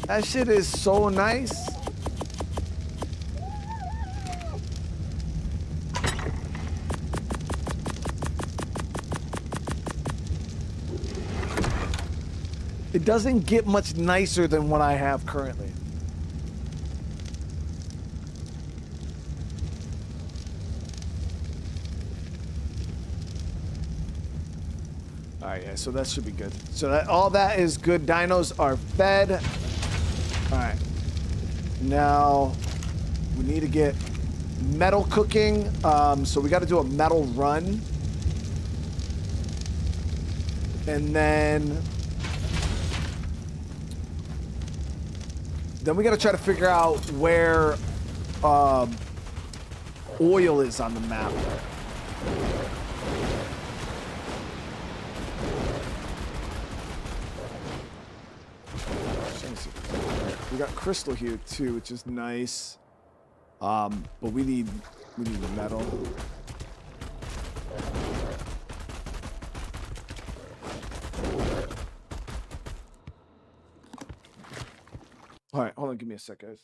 That shit is so nice. It doesn't get much nicer than what I have currently. All right, yeah, so that should be good. So that all that is good. Dinos are fed. All right. Now we need to get metal cooking. So we got to do a metal run. And then we got to try to figure out where oil is on the map. We got crystal here too, which is nice. But we need metal. All right, hold on, give me a sec, guys.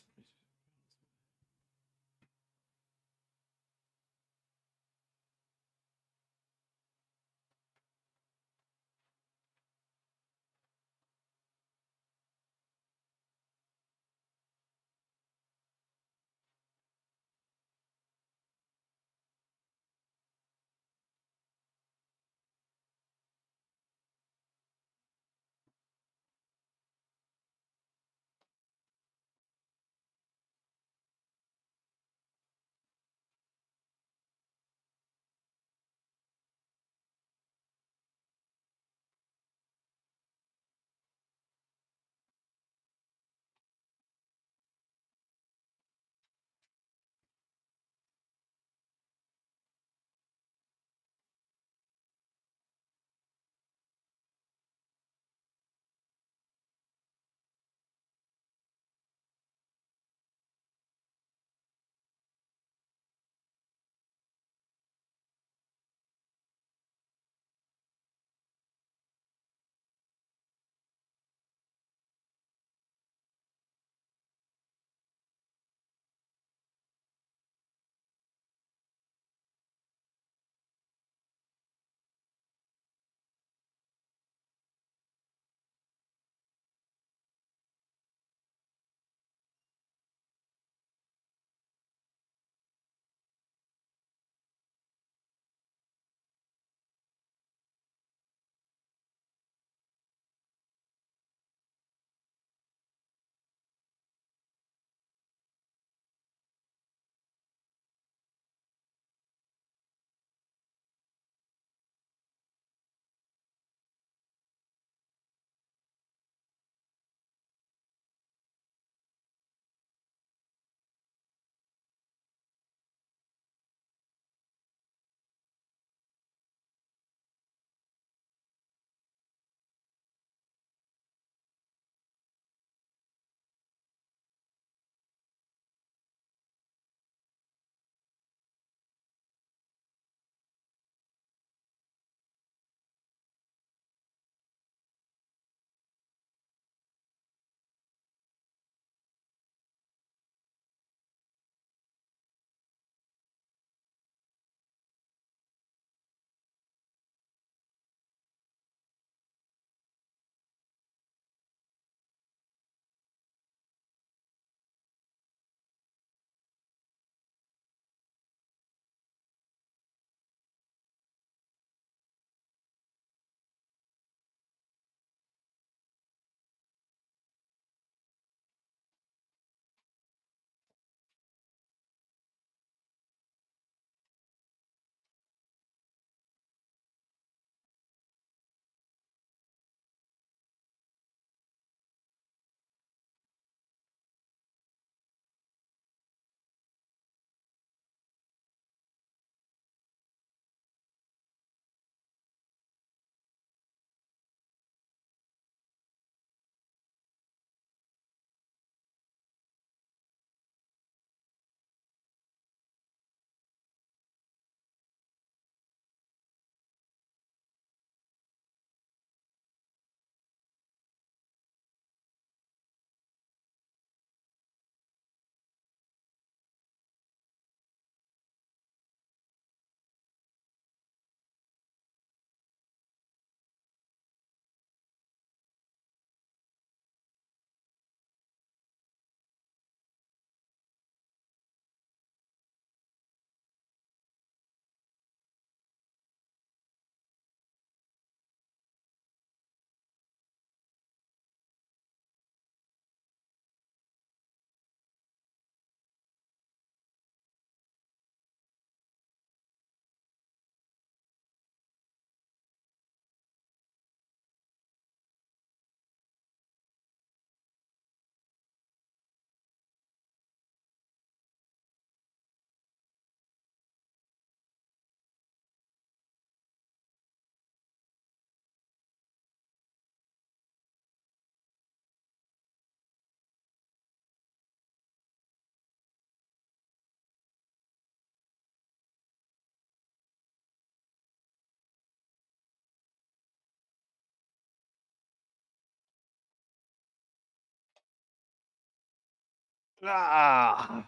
Ah.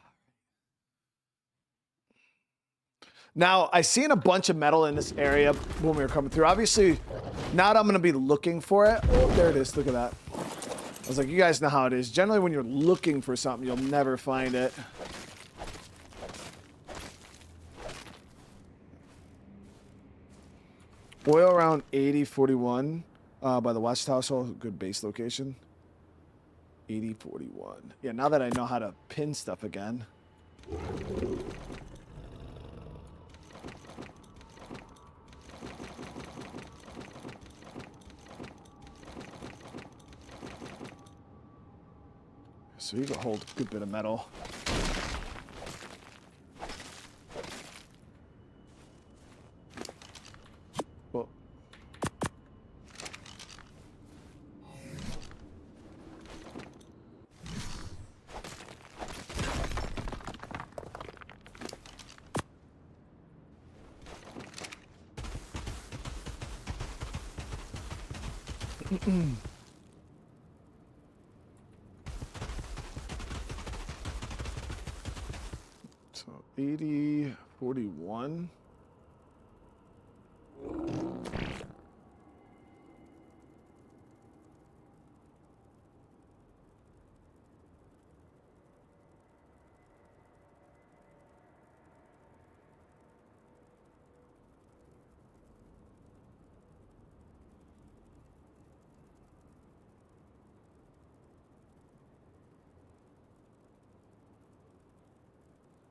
Now, I seen a bunch of metal in this area when we were coming through. Obviously, now that I'm going to be looking for it. Oh, there it is. Look at that. I was like, you guys know how it is. Generally, when you're looking for something, you'll never find it. Oil around 8041 by the Watchtower. So good base location. 8041. Yeah, now that I know how to pin stuff again. So you can hold a good bit of metal. Well. So 8041.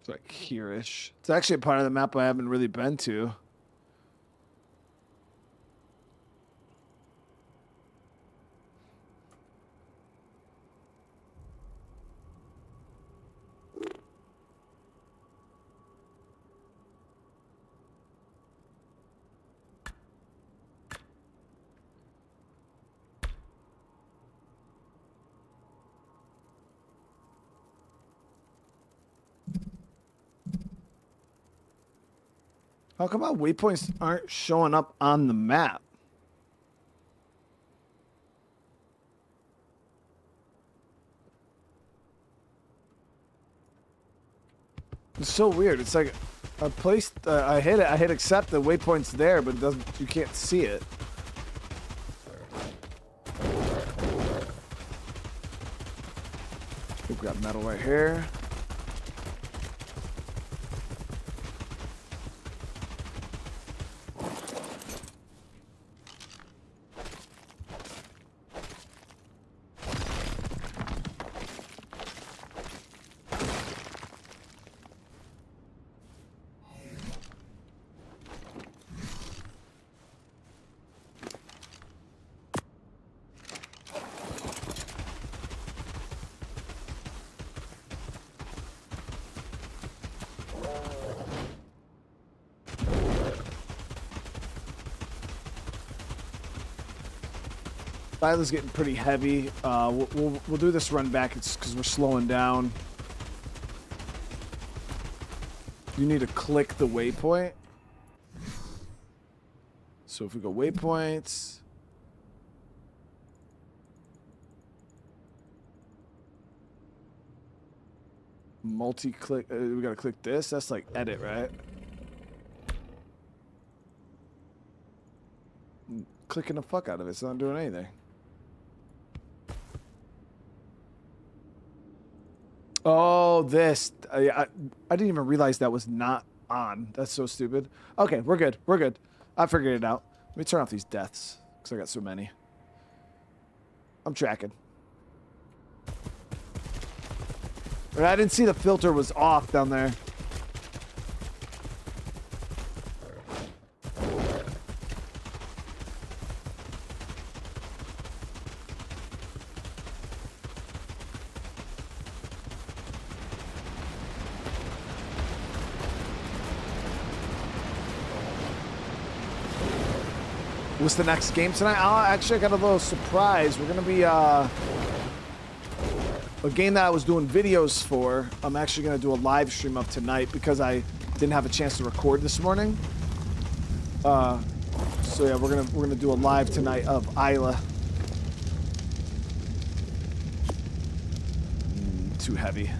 It's like here-ish. It's actually a part of the map I haven't really been to. How come our waypoints aren't showing up on the map? It's so weird. It's like I placed, I hit it, I hit accept, the waypoint's there, but it doesn't, you can't see it. We've got metal right here. Sila's getting pretty heavy. We'll do this run back. It's because we're slowing down. You need to click the waypoint. So if we go waypoints, multi-click. We gotta click this. That's like edit, right? I'm clicking the fuck out of it. It's not doing anything. Oh, this. I didn't even realize that was not on. That's so stupid. Okay, we're good. We're good. I figured it out. Let me turn off these deaths because I got so many. I'm tracking. I didn't see the filter was off down there. What's the next game tonight? Oh, actually, I got a little surprise. We're gonna be a game that I was doing videos for. I'm actually gonna do a live stream of tonight because I didn't have a chance to record this morning. So yeah, we're gonna do a live tonight of Isla. Too heavy.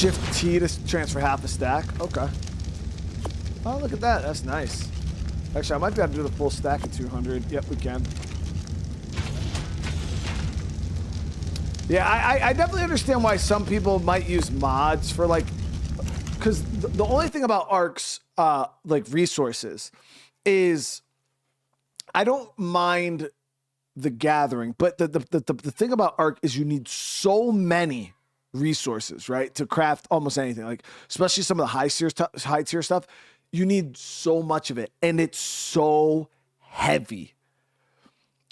Shift T to transfer half a stack. Okay. Oh, look at that. That's nice. Actually, I might be able to do the full stack at 200. Yep, we can. Yeah, I definitely understand why some people might use mods for like, because the only thing about ARK's like resources is I don't mind the gathering, but the thing about ARK is you need so many resources, right, to craft almost anything. Like especially some of the high tier stuff, you need so much of it, and it's so heavy.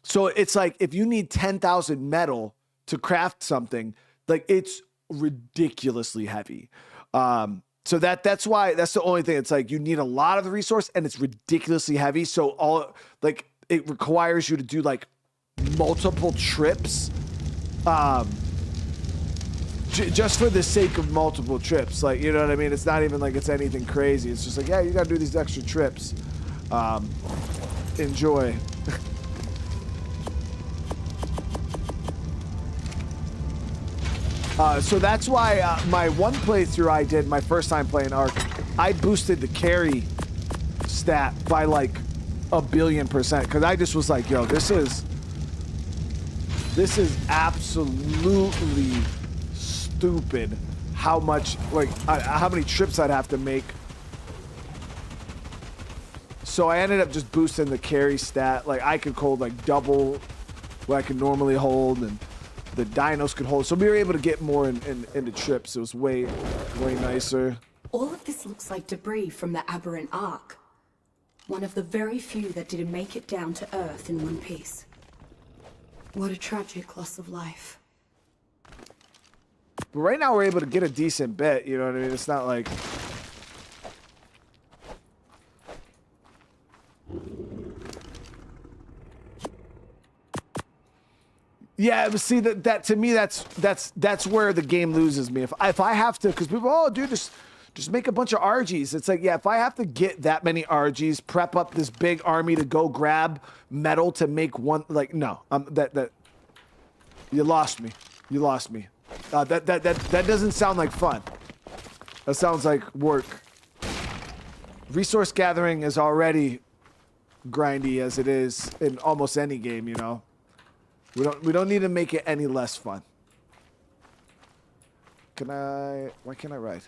So it's like if you need 10,000 metal to craft something, like it's ridiculously heavy. So that's why that's the only thing. It's like you need a lot of the resource and it's ridiculously heavy. So all like it requires you to do like multiple trips, just for the sake of multiple trips. Like, you know what I mean? It's not even like it's anything crazy. It's just like, yeah, you got to do these extra trips. Enjoy. So that's why my one playthrough I did, my first time playing ARK, I boosted the carry stat by like 1 billion%, because I just was like, yo, this is absolutely stupid how much, like, how many trips I'd have to make. So I ended up just boosting the carry stat. Like, I could hold like double what I could normally hold, and the dinos could hold. So we were able to get more into trips. It was way nicer. All of this looks like debris from the aberrant ARK. One of the very few that didn't make it down to Earth in one piece. What a tragic loss of life. But right now we're able to get a decent bit, you know what I mean? It's not like... Yeah, but see that to me that's where the game loses me. If I have to, because people, oh dude, just make a bunch of RGs. It's like, yeah, if I have to get that many RGs, prep up this big army to go grab metal to make one, like, no, that you lost me. You lost me. That doesn't sound like fun. That sounds like work. Resource gathering is already grindy as it is in almost any game, you know. We don't need to make it any less fun. Why can't I ride?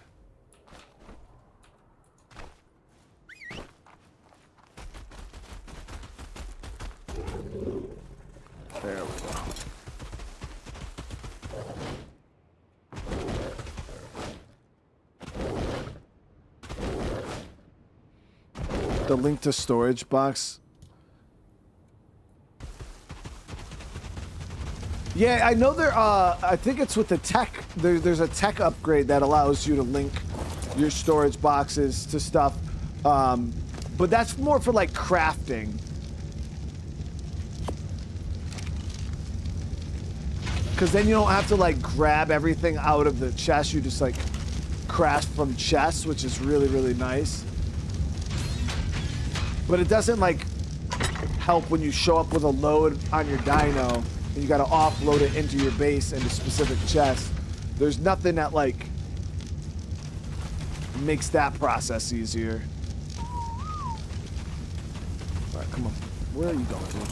There we go. The link to storage box. Yeah, I know there. I think it's with the tech. There's a tech upgrade that allows you to link your storage boxes to stuff, but that's more for like crafting. Because then you don't have to like grab everything out of the chest. You just like craft from chests, which is really nice. But it doesn't like help when you show up with a load on your dino. And you got to offload it into your base into specific chests. There's nothing that like makes that process easier. All right, come on. Where are you going, dude?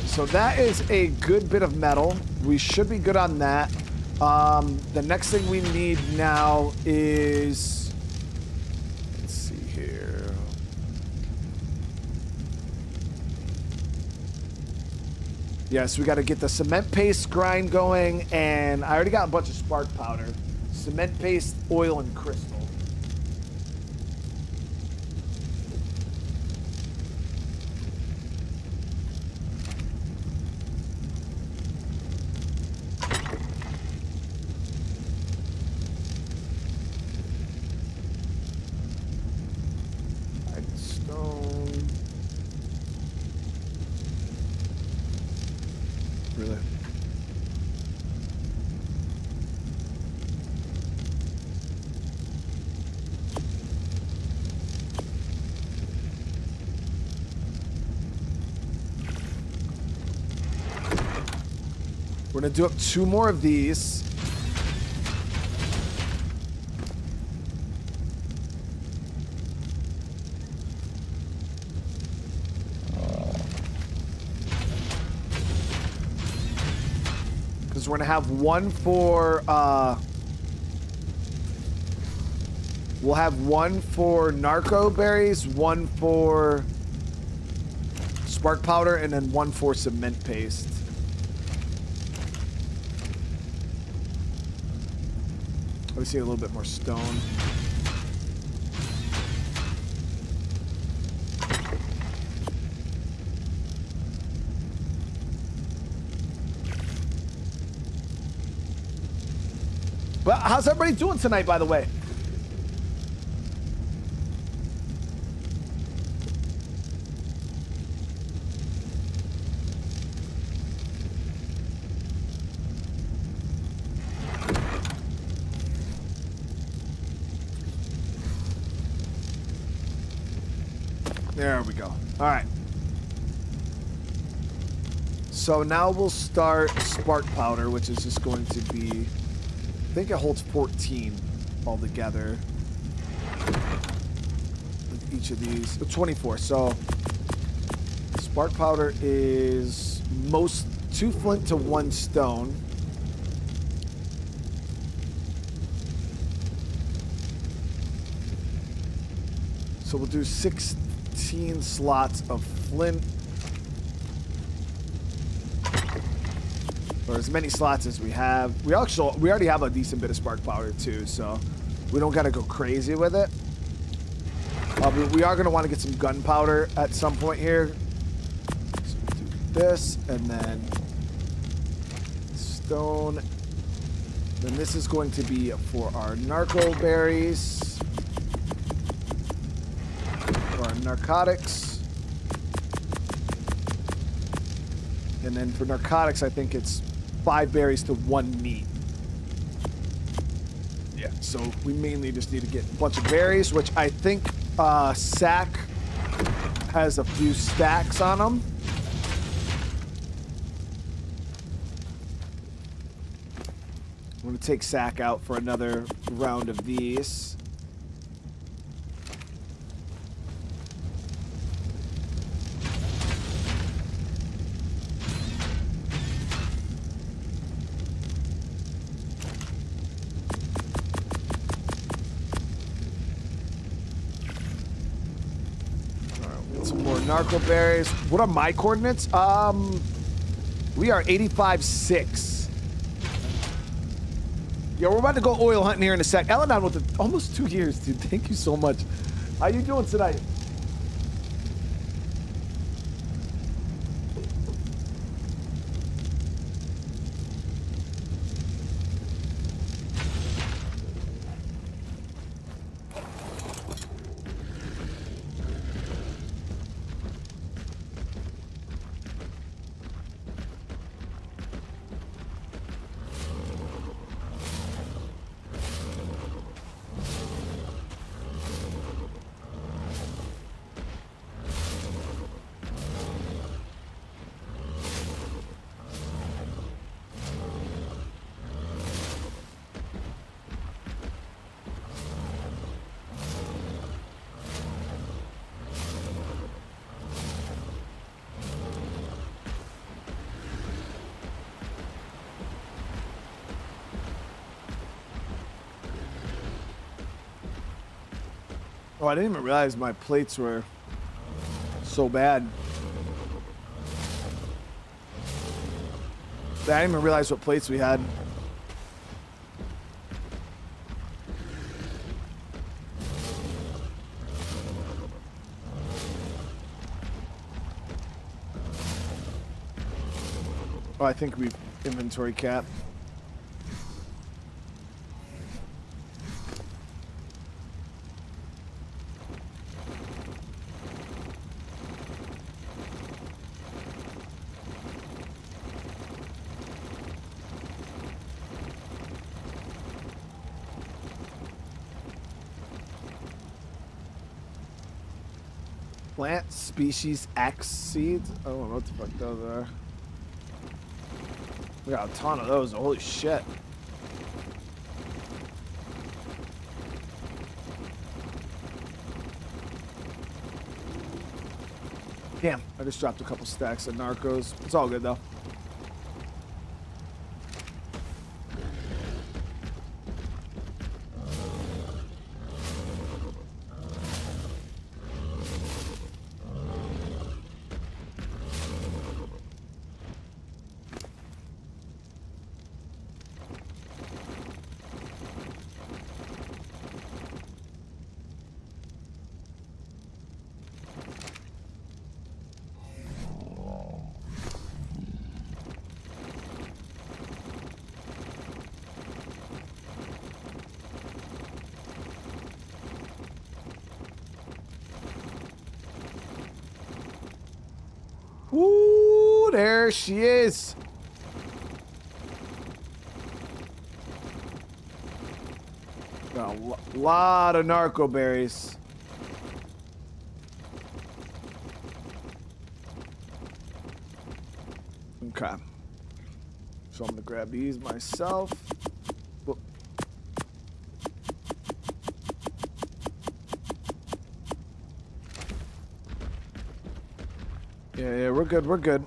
So that is a good bit of metal. We should be good on that. The next thing we need now is... Let's see here. Yes, we got to get the cement paste grind going, and I already got a bunch of spark powder. Cement paste, oil, and crystal. Stone. Really? We're gonna do up 2 more of these. Because we're gonna have 1 for we'll have 1 for narco berries, 1 for spark powder, and then 1 for cement paste. We see a little bit more stone. Well, how's everybody doing tonight, by the way? There we go. All right. So now we'll start spark powder, which is just going to be, I think it holds 14 altogether. With each of these, 24. So spark powder is 2 flint to 1 stone. So we'll do 16 slots of flint. Or as many slots as we have. We already have a decent bit of spark powder too, so we don't gotta go crazy with it. We are gonna want to get some gunpowder at some point here. So we'll do this, and then stone. Then this is going to be for our narco berries. For our narcotics. And then for narcotics, I think it's 5 berries to 1 meat. Yeah, so we mainly just need to get a bunch of berries, which I think Sack has a few stacks on them. I'm going to take Sack out for another round of these. Narco berries. What are my coordinates? We are 85.6. Yo, we're about to go oil hunting here in a sec. Eladon with almost 2 years, dude. Thank you so much. How you doing tonight? Oh, I didn't even realize my plates were so bad. I didn't even realize what plates we had. Oh, I think we inventory cap. Plant species X seeds. I don't know what the fuck those are. We got a ton of those. Holy shit. Damn, I just dropped a couple stacks of narcos. It's all good though. Ooh, there she is. Got a lot of narco berries. Okay. So I'm gonna grab these myself. Whoop. Yeah, we're good, we're good.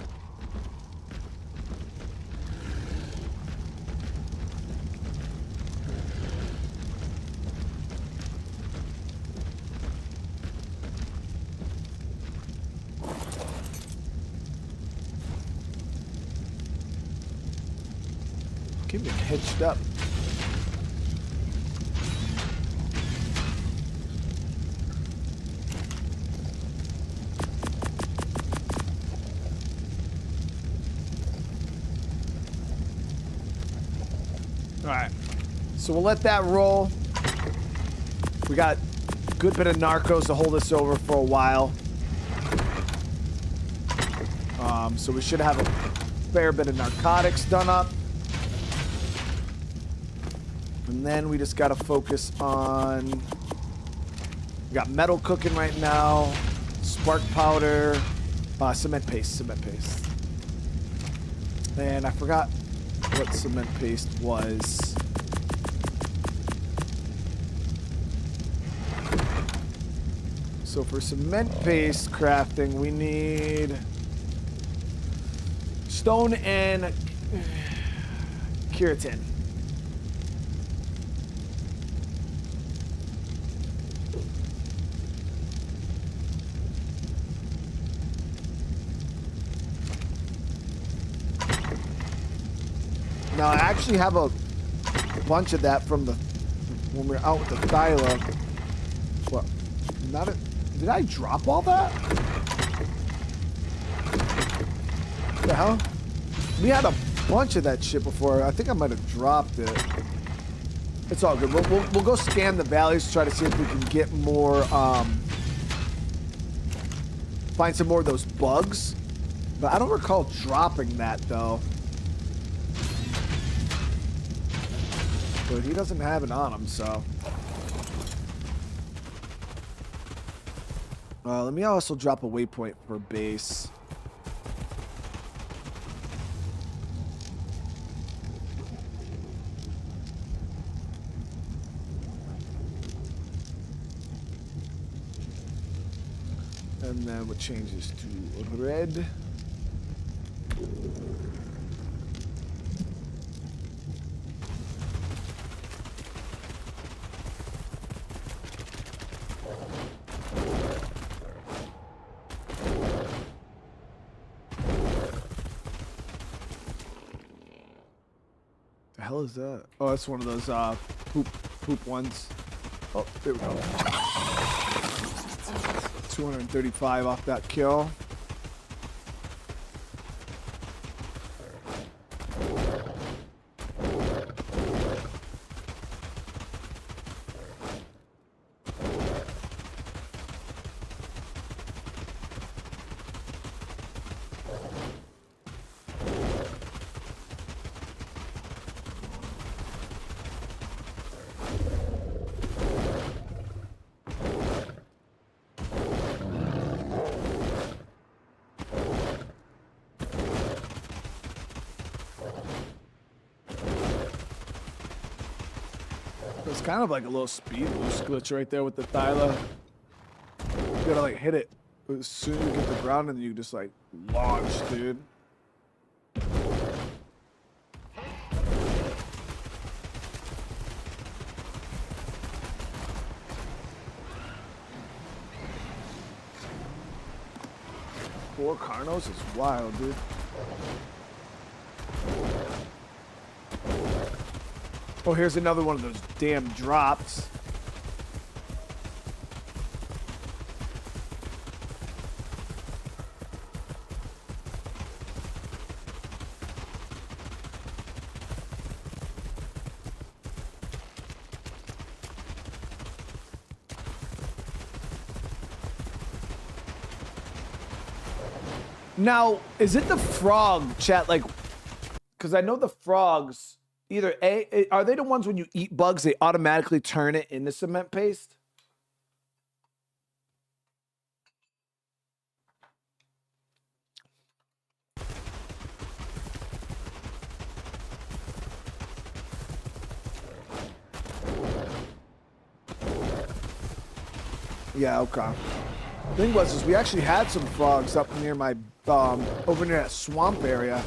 Keep it hitched up. All right, so we'll let that roll. We got a good bit of narcos to hold us over for a while. So we should have a fair bit of narcotics done up. And then we just got to focus on... We got metal cooking right now. Spark powder. Cement paste. And I forgot what cement paste was. So for cement paste crafting, we need stone and keratin. Now I actually have a bunch of that from the when we were out with the thyla. What? Not a, did I drop all that? What the hell? We had a bunch of that shit before. I think I might have dropped it. It's all good. We'll go scan the valleys, try to see if we can get more. Find some more of those bugs. But I don't recall dropping that though. But he doesn't have it on him, so. Let me also drop a waypoint for base. And then what changes to red. The hell is that? Oh, that's one of those poop ones. Oh, there we go. 235 off that kill. It's kind of like a little speed boost glitch right there with the Thyla. You gotta like hit it as soon as you get the ground and you just like launch, dude. Four Carnos is wild, dude. Oh, here's another one of those damn drops. Now, is it the frog, chat? Like, because I know the frogs, either are they the ones when you eat bugs, they automatically turn it into cement paste? Yeah, okay. Thing was, is we actually had some frogs up near my, over near that swamp area.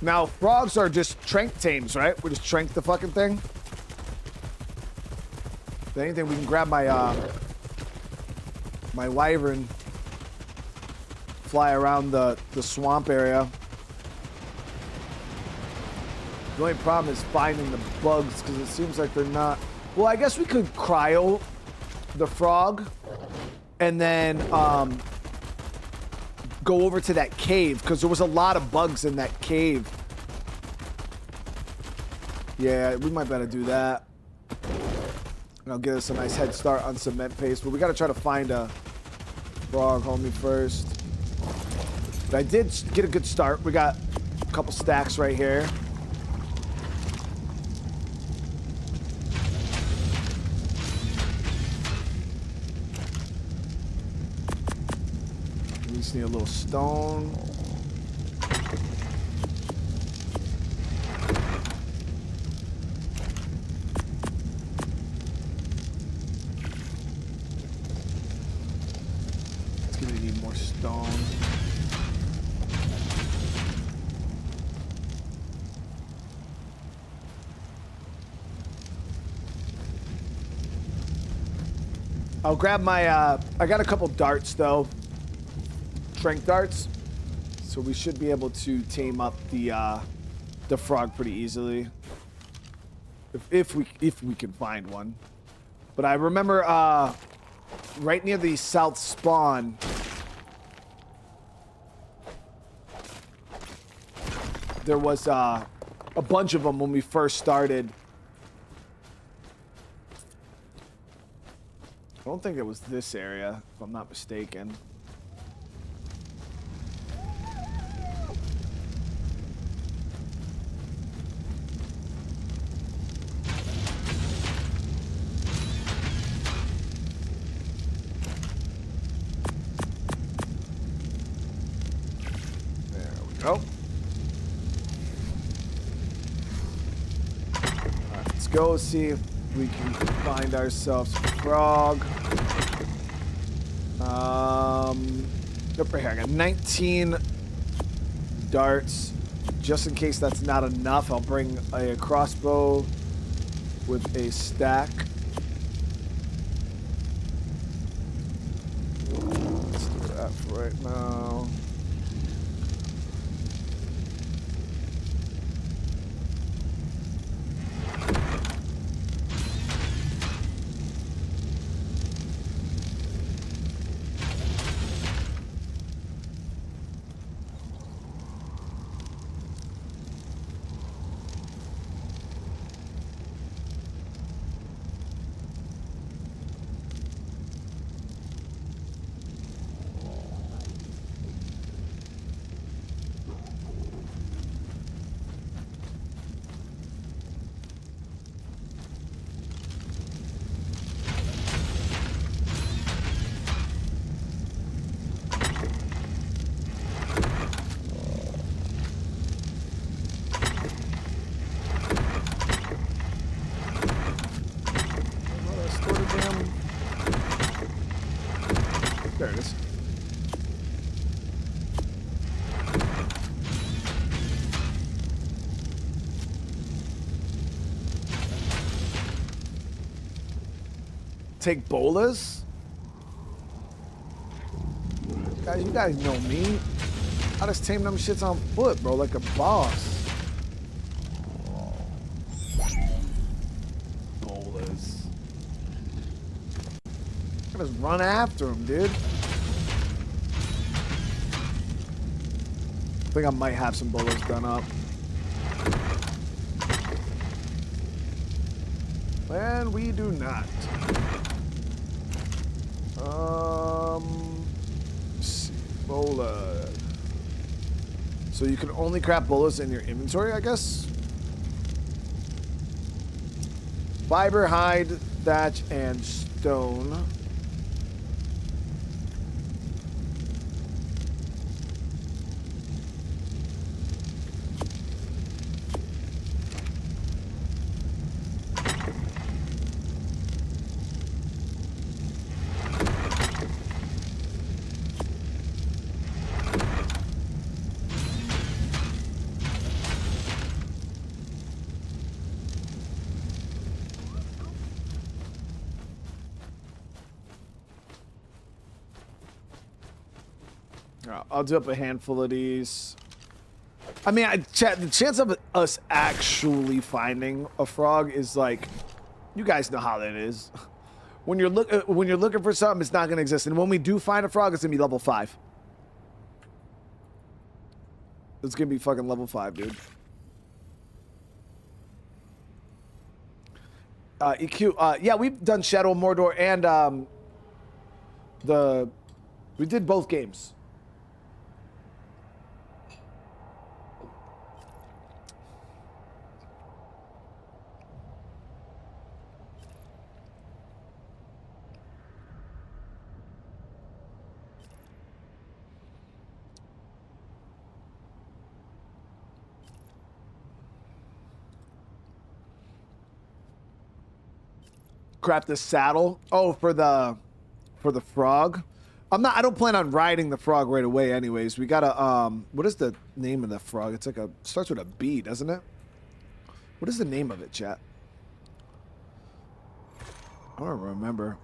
Now, frogs are just trank tames, right? We just trank the fucking thing. If anything, we can grab my, my wyvern, fly around the swamp area. The only problem is finding the bugs, because it seems like they're not... Well, I guess we could cryo the frog, and then, go over to that cave, because there was a lot of bugs in that cave. Yeah, we might better do that. I'll get us a nice head start on cement paste, but we got to try to find a frog homie first. But I did get a good start. We got a couple stacks right here. We just need a little stone. It's gonna need more stone. I'll grab my, I got a couple darts though. Trank darts. So we should be able to tame up the frog pretty easily. If we can find one. But I remember, right near the south spawn, there was, a bunch of them when we first started. I don't think it was this area, if I'm not mistaken. There we go. All right, let's go see if we can find ourselves a frog. Yep, right here. I got 19 darts. Just in case that's not enough, I'll bring a crossbow with a stack. Let's do that for right now. take bolas. Guys, you guys know me. I just tame them shits on foot, bro, like a boss. Bolas. I just run after him, dude. I think I might have some bolas done up. And we do not. Let's see. Bola. So you can only craft bolas in your inventory, I guess? Fiber, hide, thatch, and stone. I'll do up a handful of these. I mean, the chance of us actually finding a frog is like, you guys know how that is. When you're looking for something, it's not gonna exist. And when we do find a frog, it's gonna be level 5. It's gonna be fucking level 5, dude. EQ. Yeah, we've done Shadow of Mordor and we did both games. Craft the saddle. Oh, for the frog. I don't plan on riding the frog right away anyways. We gotta what is the name of the frog? It's like starts with a B, doesn't it? What is the name of it, chat? I don't remember.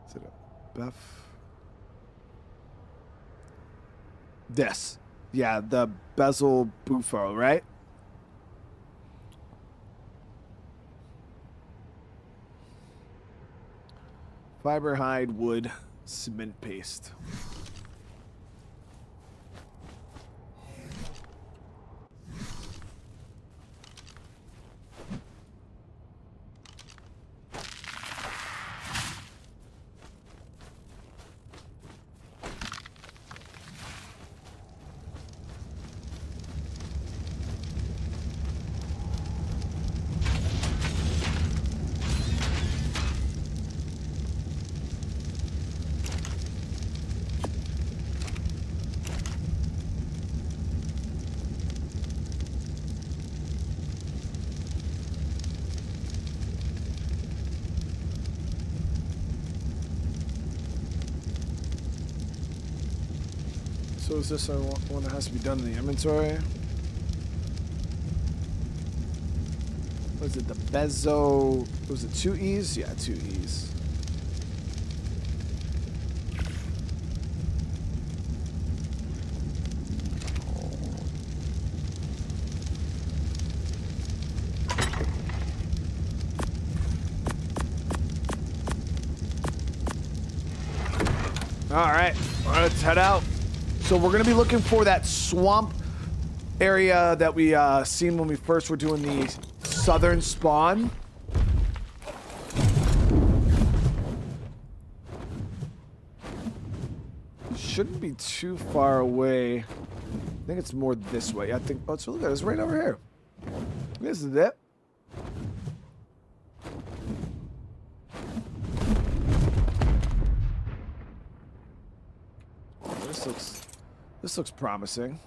Is it a Beth? This. Yeah, the bezel bufo, right? Fiber, hide, wood, cement paste. So is this one that has to be done in the inventory? Was it the bezo? Was it 2 E's? Yeah, 2 E's. All right, let's head out. So we're gonna be looking for that swamp area that we seen when we first were doing the southern spawn. Shouldn't be too far away. I think it's more this way. I think. Oh, so look at it. It's right over here. This is it. This looks promising.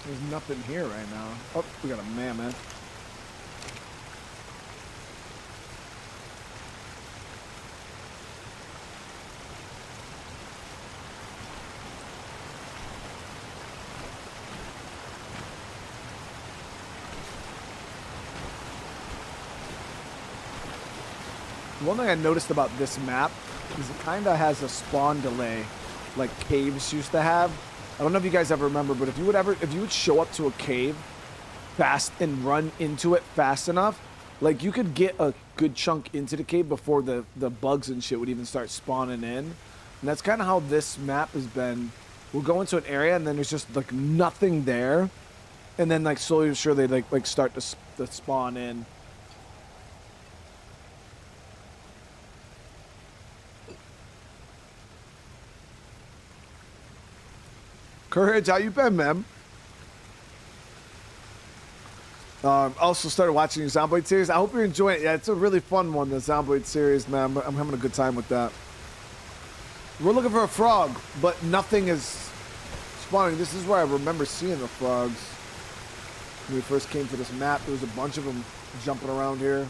There's nothing here right now. Oh, we got a mammoth. One thing I noticed about this map is it kind of has a spawn delay, like caves used to have. I don't know if you guys ever remember, but if you would show up to a cave fast and run into it fast enough, like you could get a good chunk into the cave before the bugs and shit would even start spawning in. And that's kind of how this map has been. We'll go into an area and then there's just like nothing there, and then like slowly but surely they like start to spawn in. Courage, how you been, man? Also started watching your Zomboid series. I hope you're enjoying it. Yeah, it's a really fun one, the Zomboid series, man. I'm having a good time with that. We're looking for a frog, but nothing is spawning. This is where I remember seeing the frogs. When we first came to this map, there was a bunch of them jumping around here.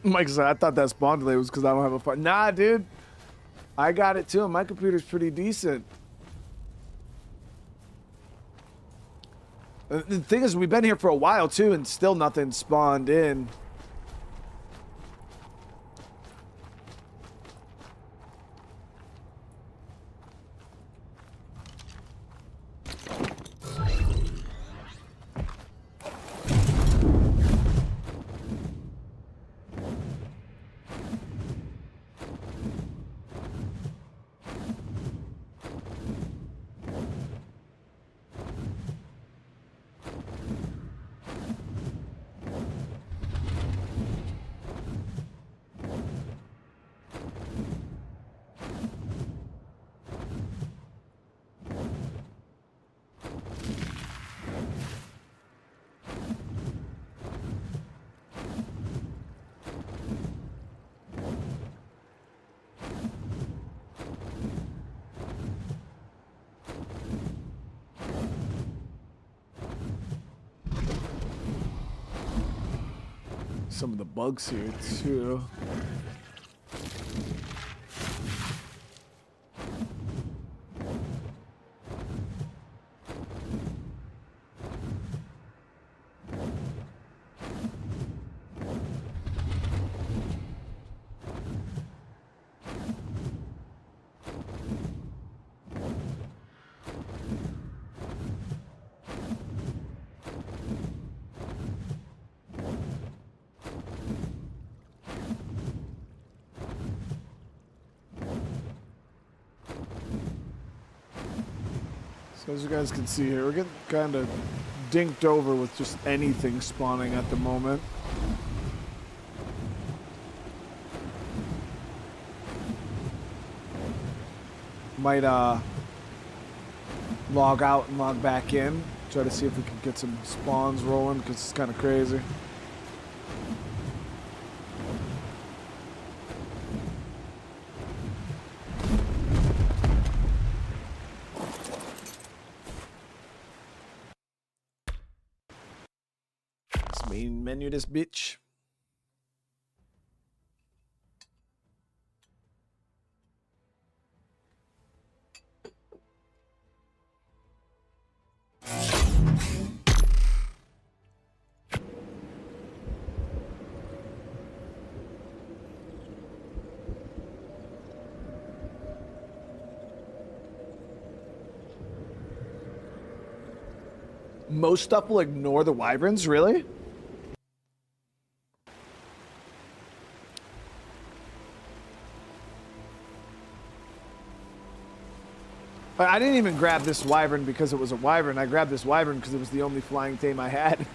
Mike said, I thought that spawn delay was because I don't have a phone. Nah, dude. I got it too. My computer's pretty decent. The thing is, we've been here for a while too, and still nothing spawned in. Some of the bugs here too. As you guys can see here, we're getting kind of dinked over with just anything spawning at the moment. Might log out and log back in, try to see if we can get some spawns rolling, because it's kind of crazy. Main menu this bitch. Most stuff will ignore the wyverns, really? I didn't even grab this wyvern because it was a wyvern. I grabbed this wyvern because it was the only flying tame I had.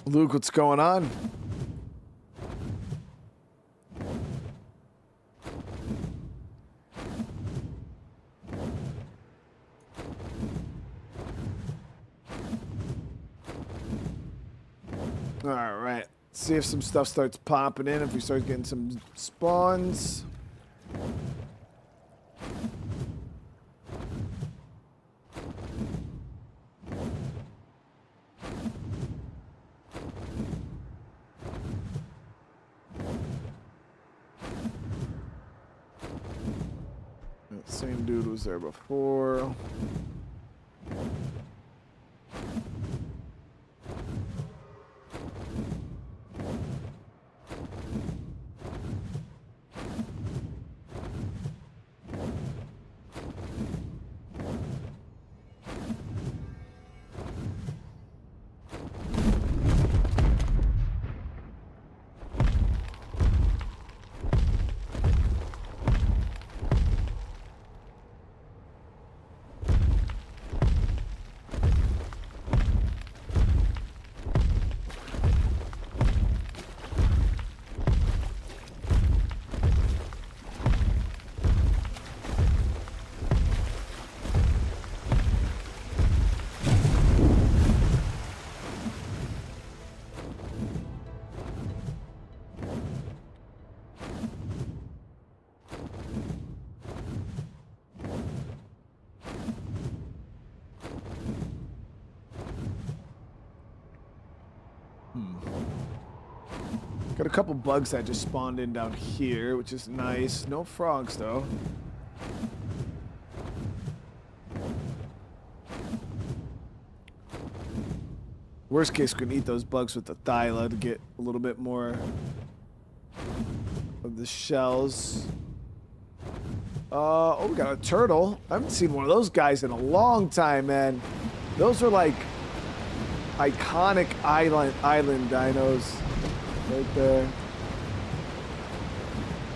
Luke, what's going on? All right, see if some stuff starts popping in, if we start getting some spawns. That same dude was there before. Got a couple bugs that just spawned in down here, which is nice. No frogs, though. Worst case, we can eat those bugs with the thyla to get a little bit more of the shells. Oh, we got a turtle. I haven't seen one of those guys in a long time, man. Those are like iconic island dinos right there.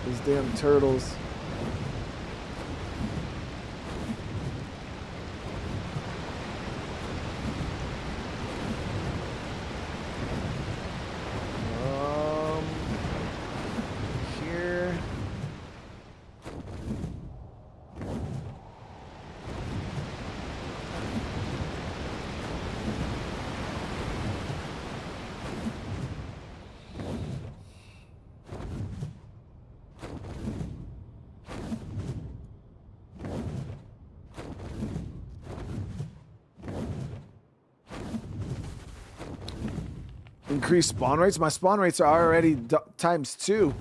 Those damn turtles. Here. Increased spawn rates? My spawn rates are already ×2.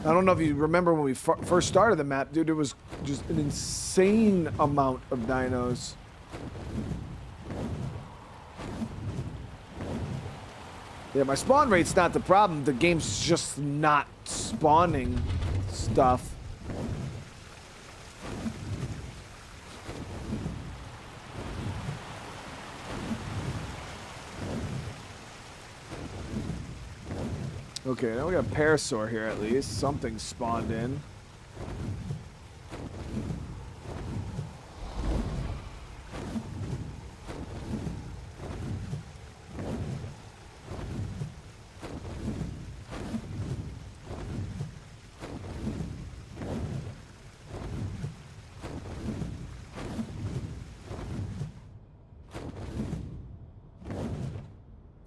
I don't know if you remember when we first started the map, dude, there was just an insane amount of dinos. Yeah, my spawn rate's not the problem. The game's just not spawning stuff. Okay, now we got a parasaur here at least. Something spawned in.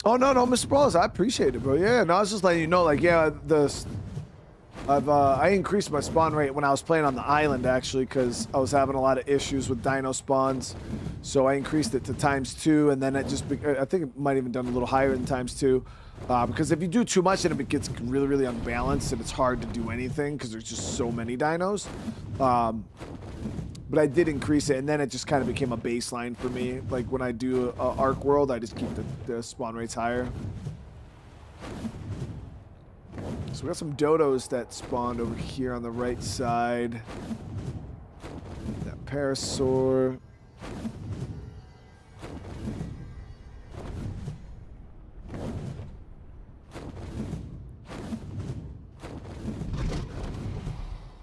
Oh no, Mr. Brawls, I appreciate it, bro. Yeah, no, I was just letting you know, like, yeah, I increased my spawn rate when I was playing on the island actually, because I was having a lot of issues with dino spawns, so I increased it to ×2, and then I think it might even done a little higher than ×2, because if you do too much, then it gets really, really unbalanced, and it's hard to do anything because there's just so many dinos. but I did increase it, and then it just kind of became a baseline for me. Like when I do a ARK world, I just keep the spawn rates higher. So we got some dodos that spawned over here on the right side. That parasaur.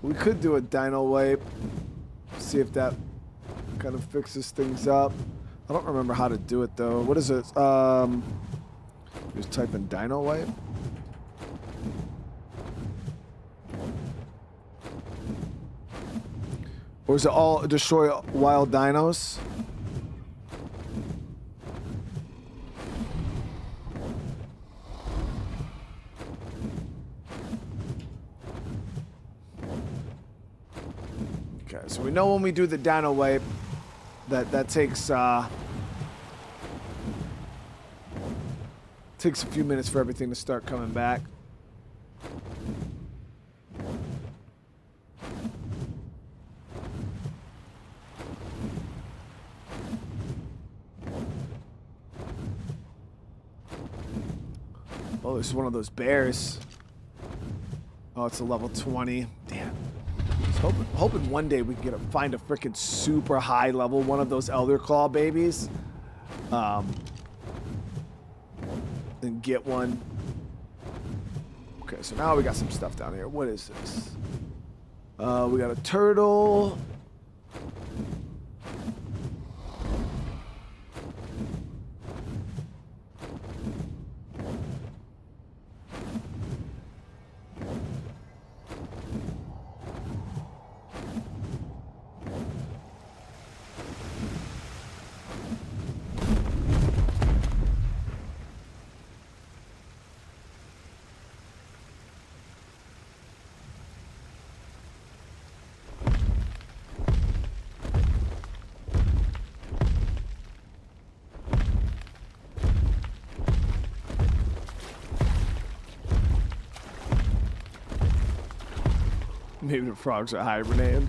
We could do a dino wipe. See if that kind of fixes things up. I don't remember how to do it though. What is it? Just type in dino wipe. Or is it all destroy wild dinos? Okay, so we know when we do the dino wipe that takes takes a few minutes for everything to start coming back. Oh, this is one of those bears. Oh, it's a level 20. Damn. I was hoping one day we can find a freaking super high level one of those Elder Claw babies. And get one. Okay, so now we got some stuff down here. What is this? We got a turtle. Maybe the frogs are hibernating.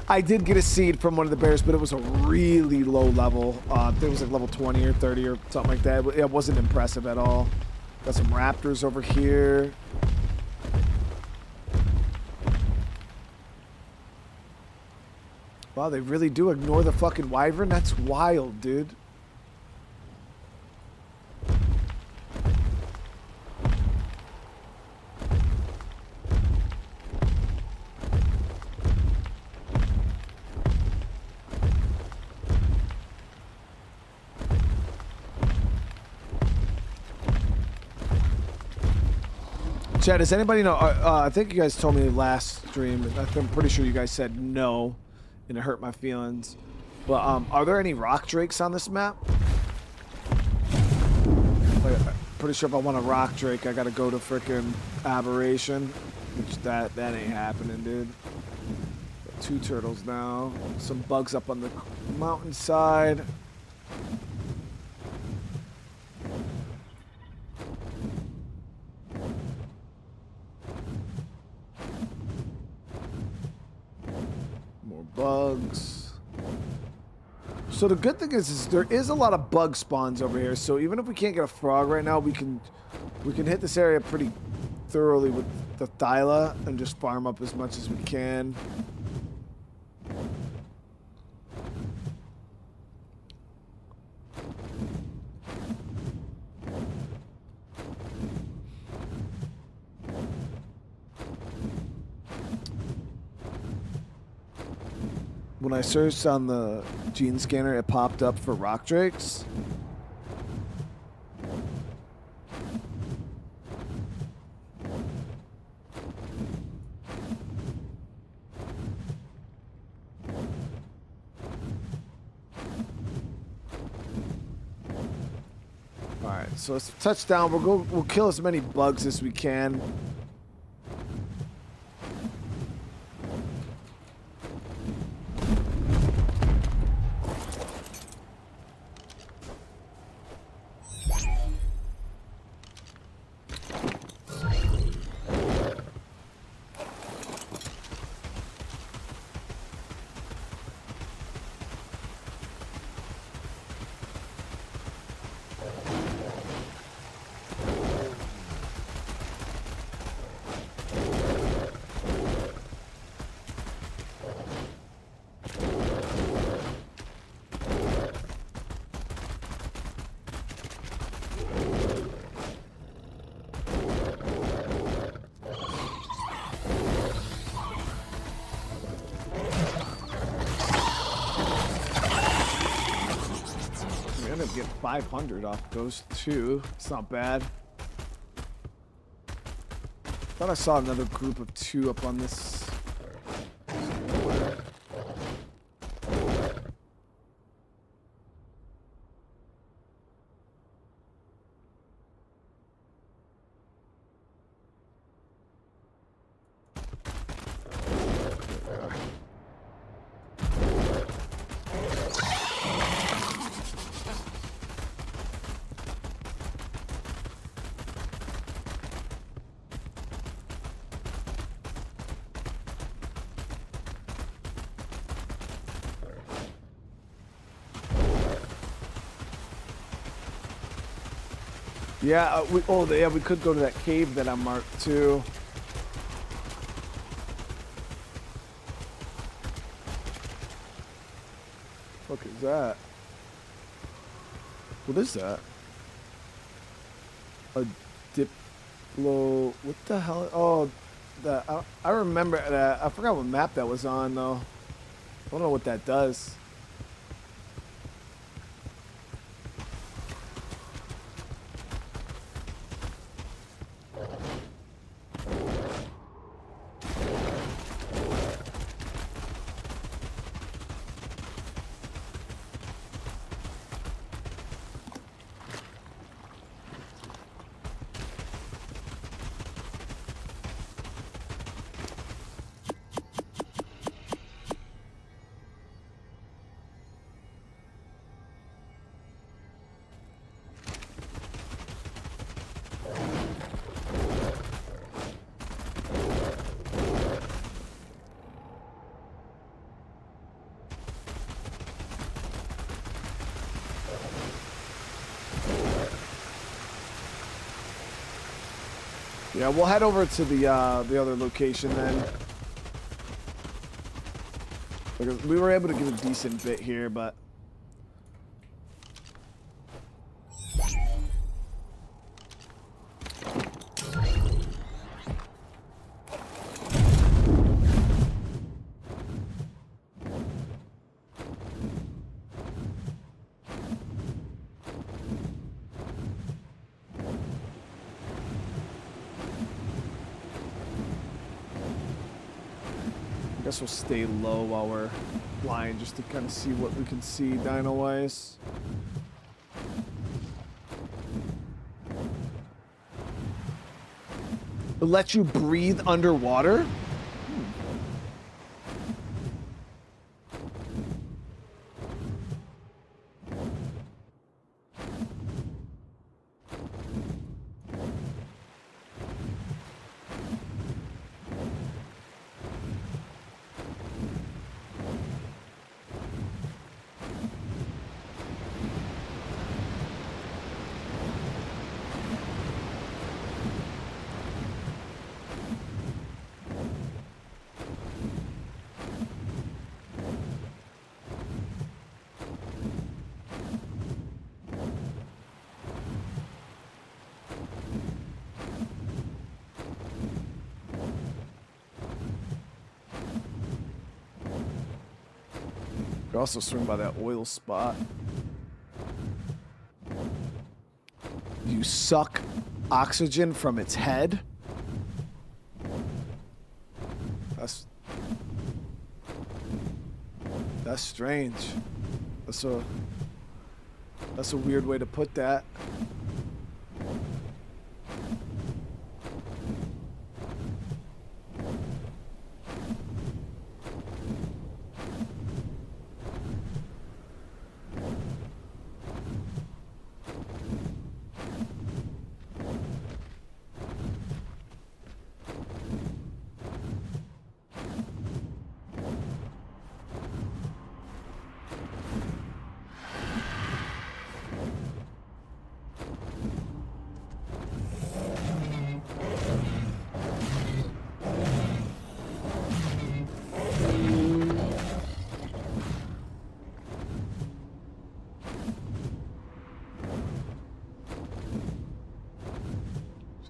I did get a seed from one of the bears, but it was a really low level. I think it was like level 20 or 30 or something like that. It wasn't impressive at all. Got some raptors over here. Wow, they really do ignore the fucking wyvern? That's wild, dude. Chad, does anybody know? I think you guys told me last stream. I'm pretty sure you guys said no, and it hurt my feelings. But are there any rock drakes on this map? Like, I'm pretty sure if I want a rock drake, I gotta go to frickin' Aberration, which that ain't happening, dude. Got 2 turtles now. Some bugs up on the mountainside. Bugs. So the good thing is there is a lot of bug spawns over here. So even if we can't get a frog right now, we can hit this area pretty thoroughly with the Thyla and just farm up as much as we can. When I searched on the gene scanner, it popped up for rock drakes. All right, so let's touch down. We'll kill as many bugs as we can. ended up getting 500 off those two. It's not bad. Thought I saw another group of 2 up on this. Yeah, we could go to that cave that I marked too. What is that? What is that? A diplo. What the hell? Oh, I remember that. I forgot what map that was on though. I don't know what that does. Yeah, we'll head over to the other location then. Because we were able to get a decent bit here, but I guess we'll stay low while we're flying just to kind of see what we can see dino-wise. It lets you breathe underwater? You also swing by that oil spot. You suck oxygen from its head. That's strange. That's a weird way to put that.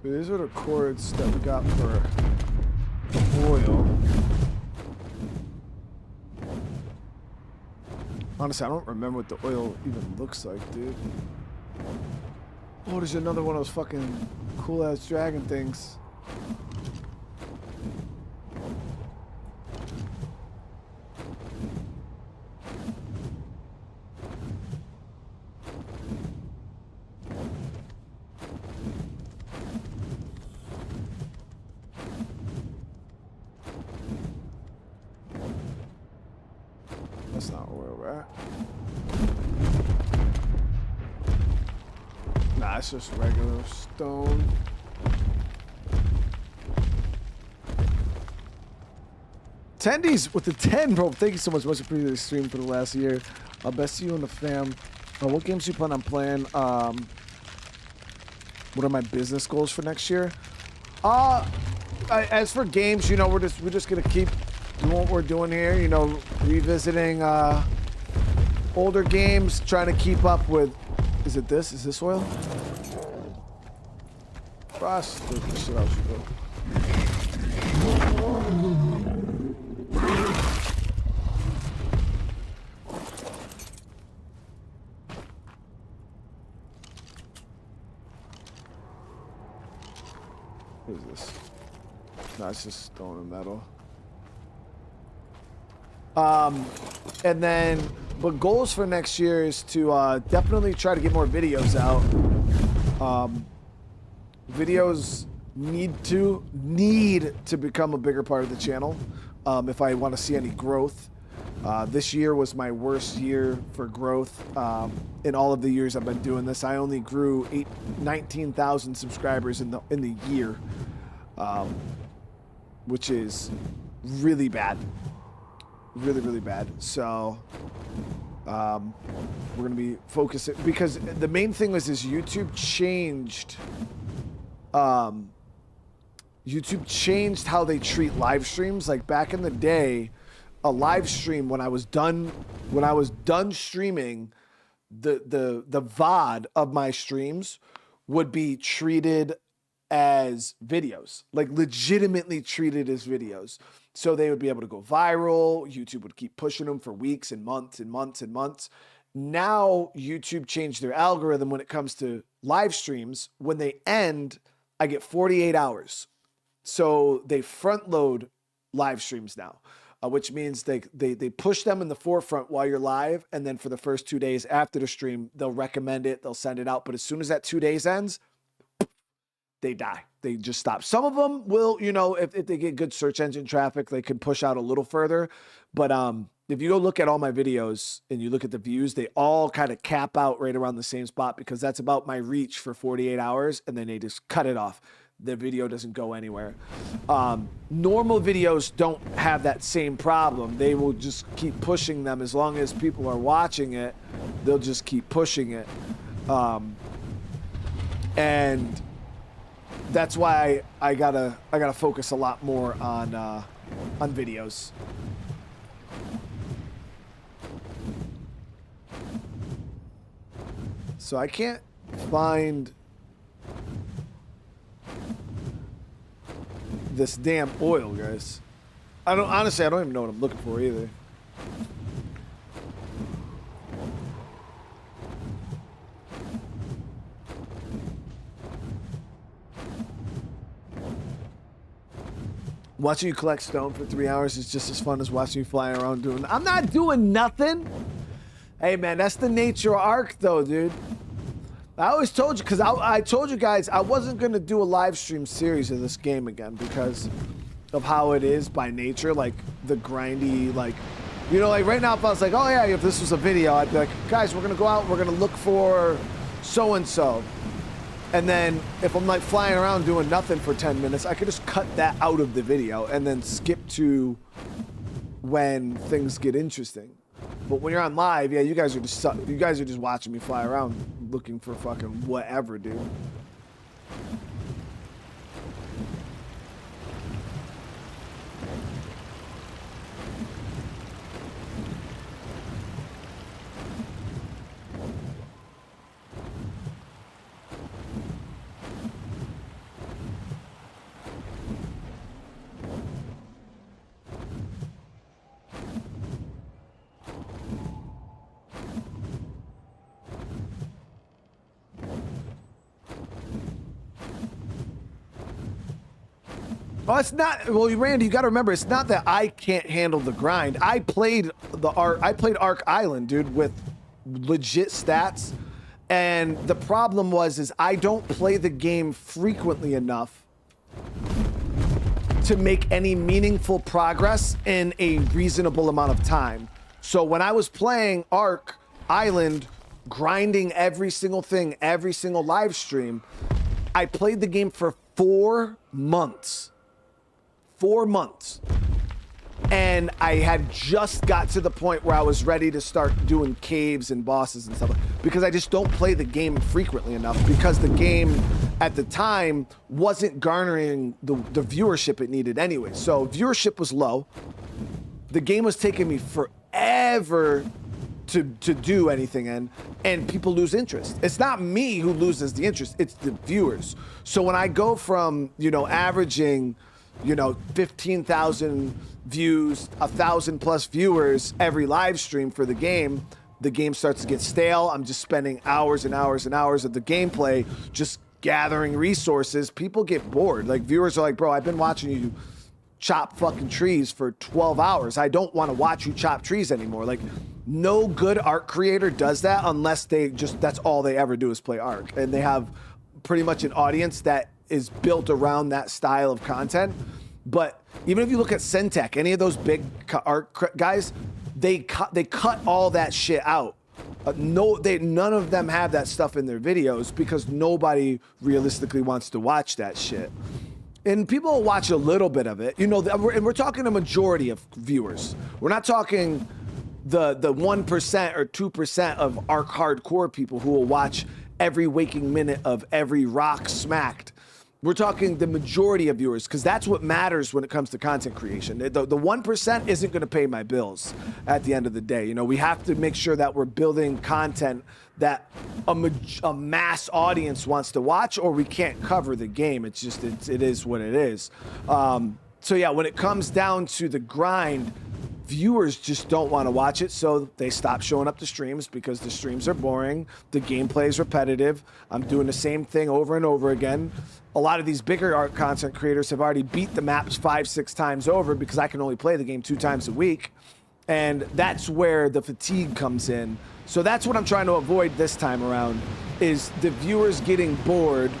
So these are the cords that we got for oil. Honestly, I don't remember what the oil even looks like, dude. Oh, there's another one of those fucking cool-ass dragon things. That's not where we're at. Nah, it's just regular stone. Tendies with the 10, bro. Thank you so much. Much appreciated the stream for the last year. Best to you and the fam. What games do you plan on playing? What are my business goals for next year? As for games, you know, we're just gonna keep doing what we're doing here. You know, revisiting older games, trying to keep up with. Is it this? Is this oil? Frost. The shit out should go. What is this? No, it's just stone and metal. And then, but goals for next year is to definitely try to get more videos out. Videos need to become a bigger part of the channel if I want to see any growth. This year was my worst year for growth in all of the years I've been doing this. I only grew 19,000 subscribers in the year, which is really bad. Really bad. So we're gonna be focusing, because the main thing was YouTube changed how they treat live streams. Like back in the day, a live stream, when I was done streaming, the VOD of my streams would be treated as videos, like legitimately treated as videos. So they would be able to go viral. YouTube would keep pushing them for weeks and months and months and months. Now YouTube changed their algorithm when it comes to live streams. When they end, I get 48 hours. So they front load live streams now, which means they push them in the forefront while you're live. And then for the first 2 days after the stream, they'll recommend it. They'll send it out. But as soon as that 2 days ends, they die. They just stop. Some of them will, you know, if they get good search engine traffic, they can push out a little further. But if you go look at all my videos and you look at the views, they all kind of cap out right around the same spot, because that's about my reach for 48 hours. And then they just cut it off. The video doesn't go anywhere. Normal videos don't have that same problem. They will just keep pushing them. As long as people are watching it, they'll just keep pushing it. And that's why I gotta focus a lot more on videos. So I can't find this damn oil, guys. Honestly, I don't even know what I'm looking for either. Watching you collect stone for 3 hours is just as fun as watching you fly around doing. I'm not doing nothing. Hey man, that's the nature of ARK though, dude. I always told you, because I told you guys I wasn't going to do a live stream series of this game again because of how it is by nature, like the grindy, like, you know, like right now if I was like, oh yeah, if this was a video, I'd be like, guys, we're going to go out, we're going to look for so-and-so. And then if I'm like flying around doing nothing for 10 minutes, I could just cut that out of the video and then skip to when things get interesting. But when you're on live, yeah, you guys are just watching me fly around looking for fucking whatever, dude. Well, it's not. Well, Randy, you got to remember, it's not that I can't handle the grind. I played ARK Island, dude, with legit stats, and the problem is I don't play the game frequently enough to make any meaningful progress in a reasonable amount of time. So when I was playing ARK Island, grinding every single thing, every single live stream, I played the game for 4 months. 4 months. And I had just got to the point where I was ready to start doing caves and bosses and stuff, because I just don't play the game frequently enough, because the game at the time wasn't garnering the viewership it needed anyway. So viewership was low. The game was taking me forever to do anything in, and people lose interest. It's not me who loses the interest, it's the viewers. So when I go from, averaging 15,000 views, 1,000 plus viewers every live stream for the game starts to get stale. I'm just spending hours and hours and hours of the gameplay just gathering resources. People get bored. Like, viewers are like, bro, I've been watching you chop fucking trees for 12 hours. I don't want to watch you chop trees anymore. Like, no good ARK creator does that unless that's all they ever do is play ARK. And they have pretty much an audience that is built around that style of content. But even if you look at Syntech, any of those big ARK guys, they cut all that shit out. None of them have that stuff in their videos because nobody realistically wants to watch that shit. And people will watch a little bit of it, and we're talking a majority of viewers. We're not talking the 1% or 2% of ARK hardcore people who will watch every waking minute of every rock smacked. We're talking the majority of viewers, because that's what matters when it comes to content creation. The 1% isn't going to pay my bills at the end of the day. We have to make sure that we're building content that a mass audience wants to watch, or we can't cover the game. It is what it is. So yeah, when it comes down to the grind, viewers just don't want to watch it, so they stop showing up to streams because the streams are boring, the gameplay is repetitive, I'm doing the same thing over and over again. A lot of these bigger ARK content creators have already beat the maps 5-6 times over because I can only play the game 2 times a week, and that's where the fatigue comes in. So that's what I'm trying to avoid this time around, is the viewers getting bored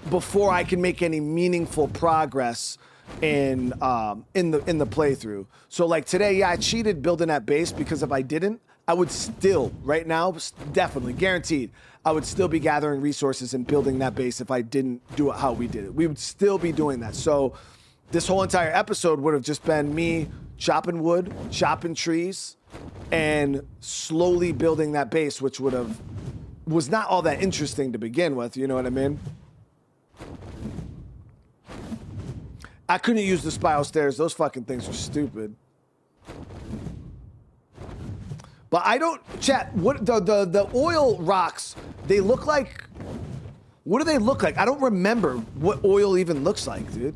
before I can make any meaningful progress in the playthrough. So like today, yeah, I cheated building that base, because if I didn't, I would still, right now, definitely guaranteed, I would still be gathering resources and building that base if I didn't do it how we did it. We would still be doing that. So this whole entire episode would have just been me chopping wood, chopping trees, and slowly building that base, which was not all that interesting to begin with, you know what I mean? I couldn't use the spiral stairs. Those fucking things are stupid. But I don't, chat, what the oil rocks, they look like, what do they look like? I don't remember what oil even looks like, dude.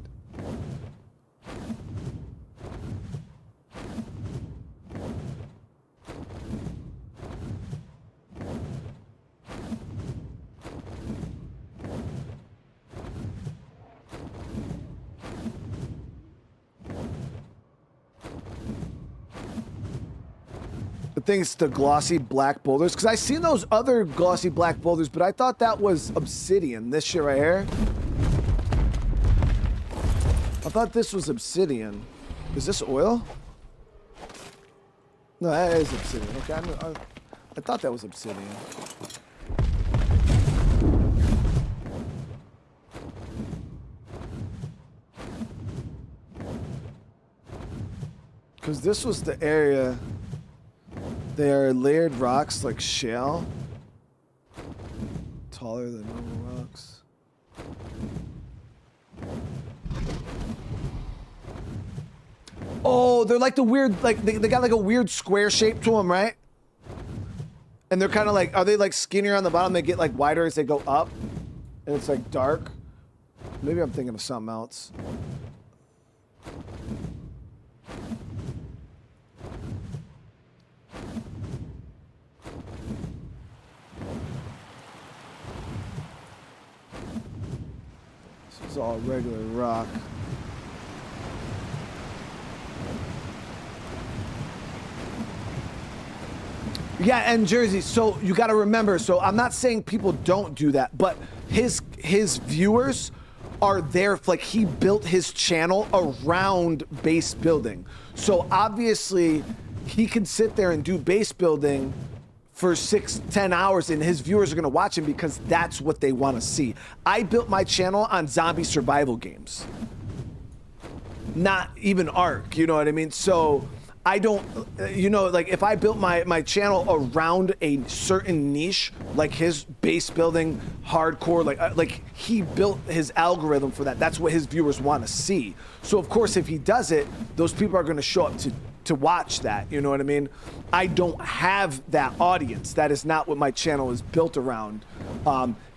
I think it's the glossy black boulders, because I seen those other glossy black boulders, but I thought that was obsidian. This shit right here. I thought this was obsidian. Is this oil? No, that is obsidian. Okay, I thought that was obsidian. Because this was the area. They are layered rocks like shale. Taller than normal rocks. Oh, they're like the weird, like they got like a weird square shape to them, right? And they're kind of like, are they like skinnier on the bottom? They get like wider as they go up, and it's like dark. Maybe I'm thinking of something else. all regular rock. Yeah, and Jersey, so you got to remember, so I'm not saying people don't do that, but his viewers are there, like he built his channel around base building. So obviously he can sit there and do base building for 6-10 hours and his viewers are gonna watch him because that's what they wanna see. I built my channel on zombie survival games, not even ARK, you know what I mean? So I don't, you know, like if I built my channel around a certain niche, like his base building, hardcore, like he built his algorithm for that. That's what his viewers want to see. So of course, if he does it, those people are going to show up to watch that. You know what I mean? I don't have that audience. That is not what my channel is built around.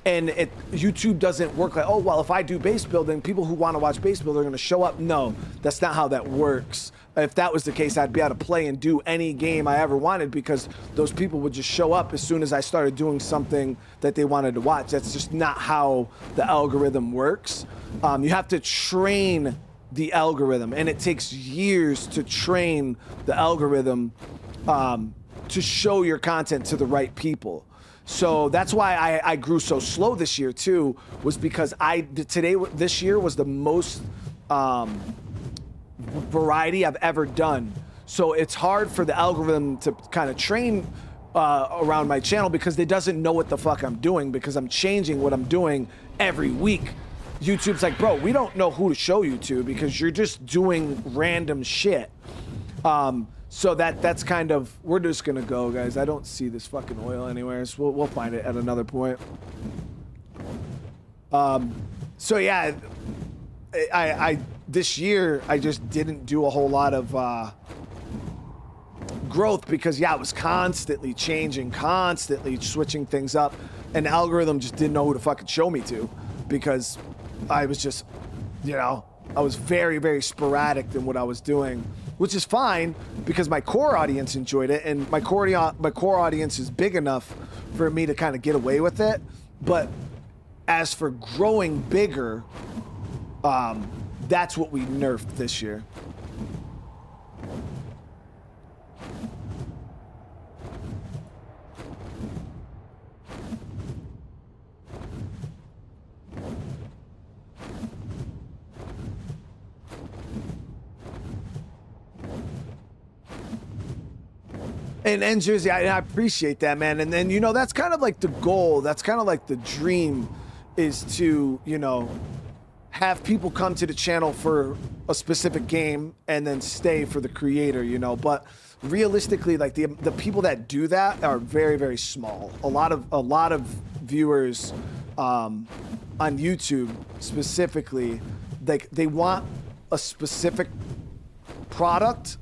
And YouTube doesn't work like, oh, well, if I do base building, people who want to watch base building are going to show up. No, that's not how that works. If that was the case, I'd be able to play and do any game I ever wanted because those people would just show up as soon as I started doing something that they wanted to watch. That's just not how the algorithm works. You have to train the algorithm, and it takes years to train the algorithm to show your content to the right people. So that's why I grew so slow this year too, was because this year was the most variety I've ever done. So it's hard for the algorithm to kind of train around my channel because it doesn't know what the fuck I'm doing because I'm changing what I'm doing every week. YouTube's like, bro, we don't know who to show you to because you're just doing random shit. So that's kind of, we're just gonna go, guys. I don't see this fucking oil anywhere, so we'll find it at another point. So yeah, I this year I just didn't do a whole lot of growth because yeah, it was constantly changing, constantly switching things up, and the algorithm just didn't know who to fucking show me to because I was just, you know, I was very, very sporadic in what I was doing, which is fine because my core audience enjoyed it, and my core audience is big enough for me to kind of get away with it. But as for growing bigger, that's what we nerfed this year. And Jersey, I appreciate that, man. And then, you know, that's kind of like the goal. That's kind of like the dream, is to, you know, have people come to the channel for a specific game and then stay for the creator, you know. But realistically, like the people that do that are very, very small. A lot of viewers on YouTube specifically, like they want a specific product.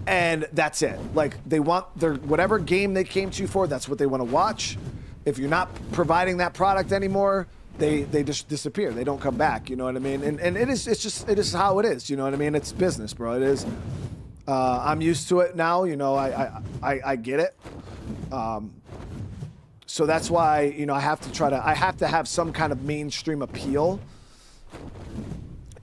And that's it. Like they want their whatever game they came to you for, that's what they want to watch. If you're not providing that product anymore, they just disappear. They don't come back. You know what I mean? And it is how it is. You know what I mean? It's business, bro. It is. I'm used to it now. You know, I get it. So that's why, you know, I have to have some kind of mainstream appeal.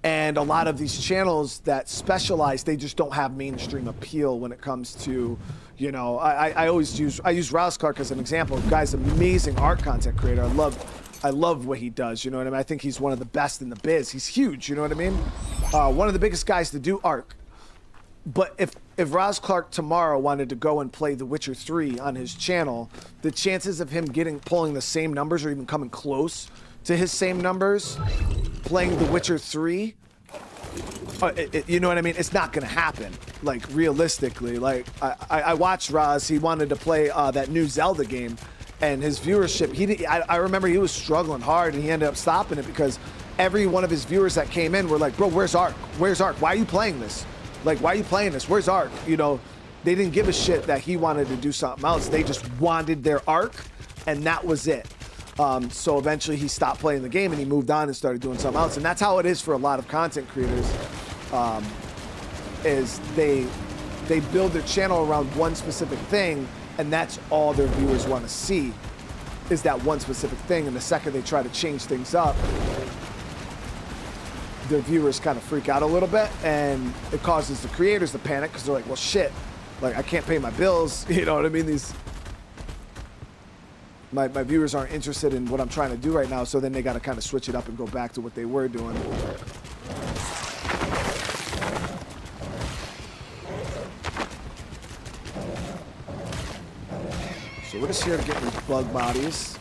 And a lot of these channels that specialize, they just don't have mainstream appeal when it comes to, you know, I use Rouse Clark as an example. The guy's an amazing art content creator. I love what he does, you know what I mean? I think he's one of the best in the biz. He's huge, you know what I mean? One of the biggest guys to do ARK. But if Rouse Clark tomorrow wanted to go and play The Witcher 3 on his channel, the chances of him pulling the same numbers or even coming close to his same numbers playing The Witcher 3, you know what I mean? It's not gonna happen. Like realistically, like I watched Roz. He wanted to play that new Zelda game, and his viewership. I remember he was struggling hard, and he ended up stopping it because every one of his viewers that came in were like, "Bro, where's ARK? Where's ARK? Why are you playing this? Like, why are you playing this? Where's ARK?" You know, they didn't give a shit that he wanted to do something else. They just wanted their ARK, and that was it. So eventually he stopped playing the game and he moved on and started doing something else. And that's how it is for a lot of content creators, is they build their channel around one specific thing, and that's all their viewers want to see, is that one specific thing. And the second they try to change things up, the viewers kind of freak out a little bit, and it causes the creators to panic because they're like, well, shit, like I can't pay my bills. You know what I mean? My viewers aren't interested in what I'm trying to do right now, so then they got to kind of switch it up and go back to what they were doing. So we're just here to get these bug bodies.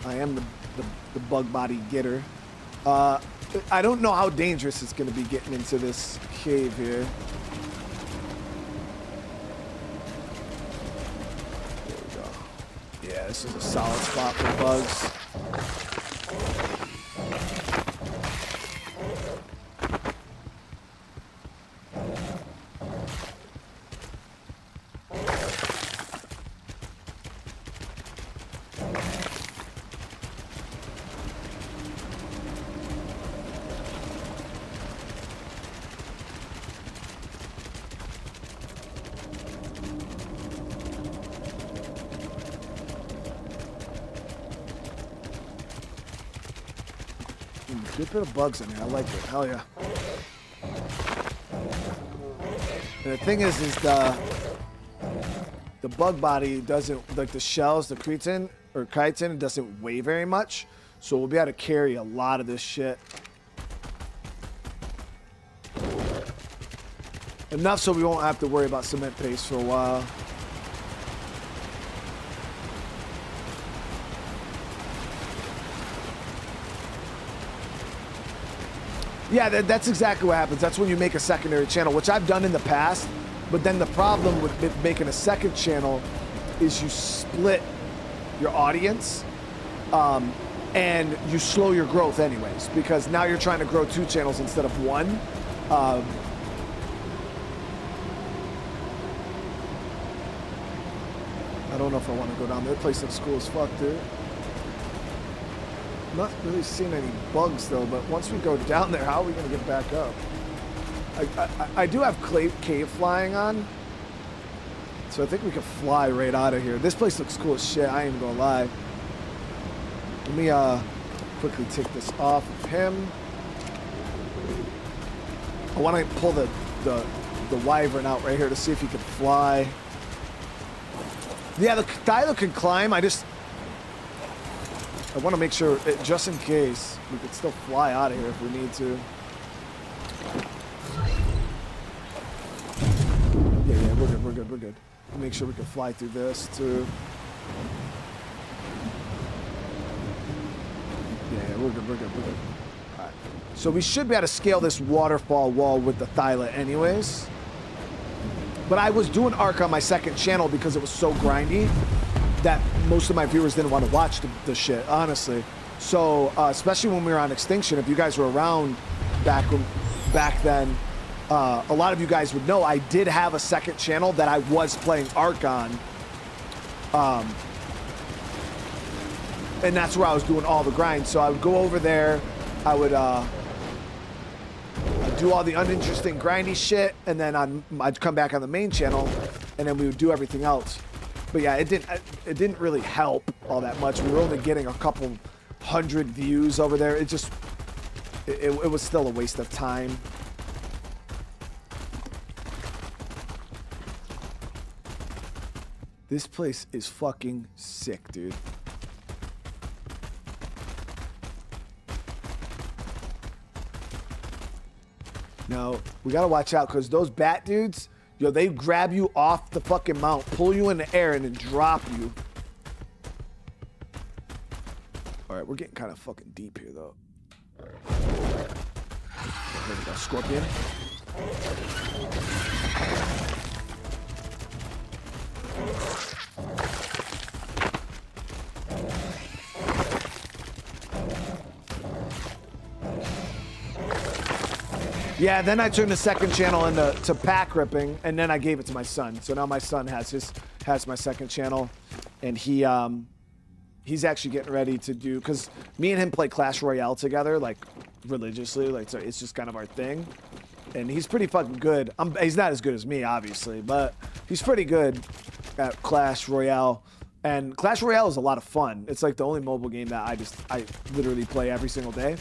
I am the bug body getter. I don't know how dangerous it's going to be getting into this cave here. There we go. Yeah, this is a solid spot for bugs. Good bit of bugs in here. I like it. Hell yeah. And the thing is the bug body doesn't, like the shells, the chitin, it doesn't weigh very much. So we'll be able to carry a lot of this shit. Enough so we won't have to worry about cement paste for a while. Yeah, that's exactly what happens. That's when you make a secondary channel, which I've done in the past. But then the problem with making a second channel is you split your audience and you slow your growth anyways, because now you're trying to grow 2 channels instead of 1. I don't know if I want to go down there. Place looks cool as fuck, dude. Not really seeing any bugs though, but once we go down there, how are we gonna get back up? I do have cave flying on, so I think we can fly right out of here. This place looks cool as shit, I ain't gonna lie. Let me quickly take this off of him. I want to pull the wyvern out right here to see if he can fly. Yeah, the dino can climb. I want to make sure, just in case, we could still fly out of here if we need to. Yeah, we're good. Make sure we can fly through this, too. Yeah, we're good. All right. So we should be able to scale this waterfall wall with the thyla anyways. But I was doing ARK on my second channel because it was so grindy that most of my viewers didn't want to watch the shit, honestly. So, especially when we were on Extinction, if you guys were around back then, a lot of you guys would know I did have a second channel that I was playing ARK on. And that's where I was doing all the grind. So I would go over there, I would I'd do all the uninteresting grindy shit, and then I'd come back on the main channel, and then we would do everything else. But yeah, it didn't really help all that much. We were only getting a couple hundred views over there. It was still a waste of time. This place is fucking sick, dude. Now, we gotta watch out, because those bat dudes, yo, they grab you off the fucking mount, pull you in the air, and then drop you. All right, we're getting kind of fucking deep here, though. There we go, scorpion. Yeah, then I turned the second channel into pack ripping, and then I gave it to my son. So now my son has my second channel, and he's actually getting ready to do, because me and him play Clash Royale together, like religiously, like, so it's just kind of our thing. And he's pretty fucking good. He's not as good as me, obviously, but he's pretty good at Clash Royale. And Clash Royale is a lot of fun. It's like the only mobile game that I literally play every single day.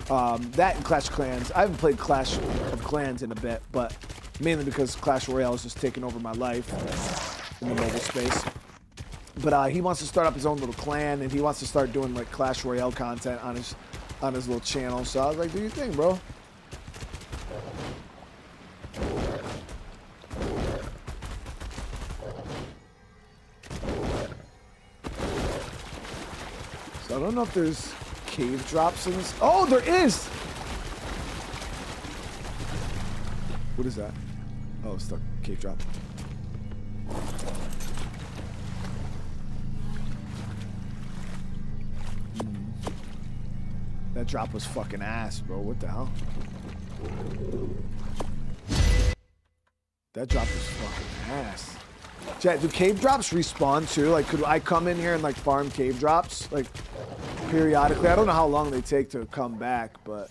That and Clash of Clans. I haven't played Clash of Clans in a bit, but mainly because Clash Royale is just taking over my life in the mobile space. But he wants to start up his own little clan, and he wants to start doing like Clash Royale content on his little channel. So I was like, do your thing, bro. So I don't know if there's cave drops in this. Oh, there is! What is that? Oh, stuck. Cave drop. That drop was fucking ass, bro. What the hell? That drop was fucking ass. Chat, do cave drops respawn too? Like, could I come in here and like farm cave drops? Like, periodically? I don't know how long they take to come back, but...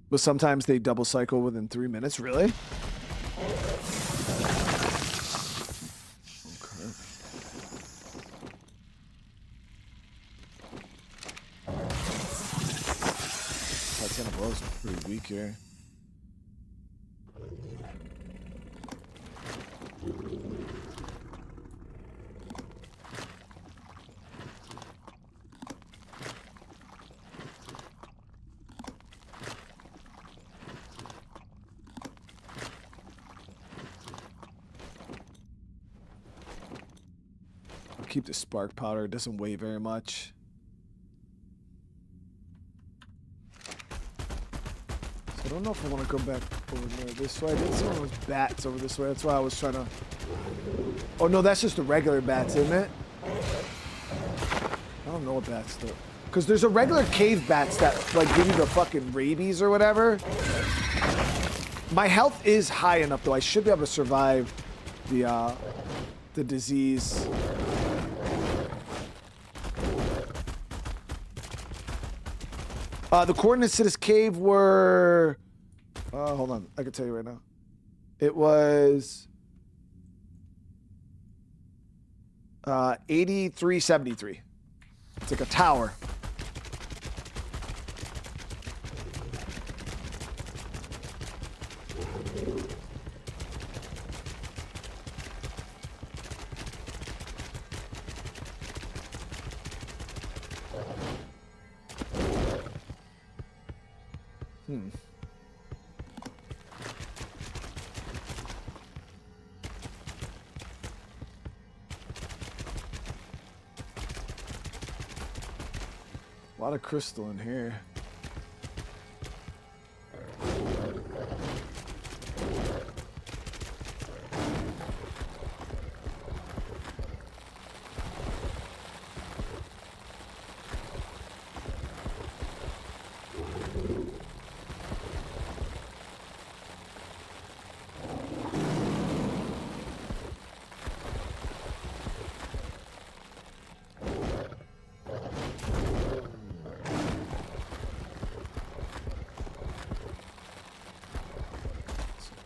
But sometimes they double cycle within 3 minutes. Really? Okay. That 10 blows pretty weak here. Keep the spark powder. It doesn't weigh very much. So I don't know if I want to go back over there this way. I did see one of those bats over this way. That's why I was trying to... Oh, no, that's just the regular bats, isn't it? I don't know what bats do. Because there's a regular cave bats that, like, give you the fucking rabies or whatever. My health is high enough, though. I should be able to survive the disease. The coordinates to this cave were... hold on. I can tell you right now. It was... 8373. It's like a tower. A lot of crystal in here.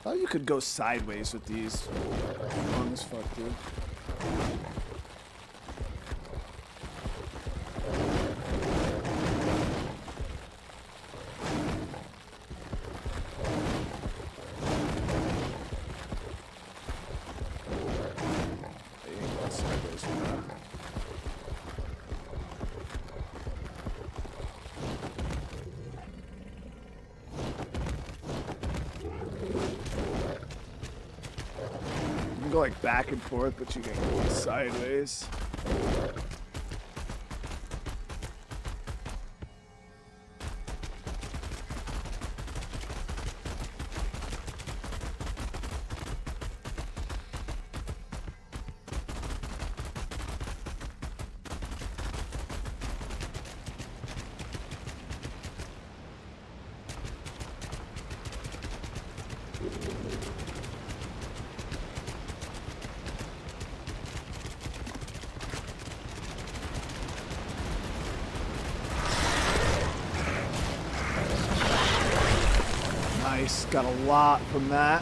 Oh, you could go sideways with these. Long as fuck, dude. They ain't going sideways with that. Go like back and forth, but you can go sideways. Got a lot from that.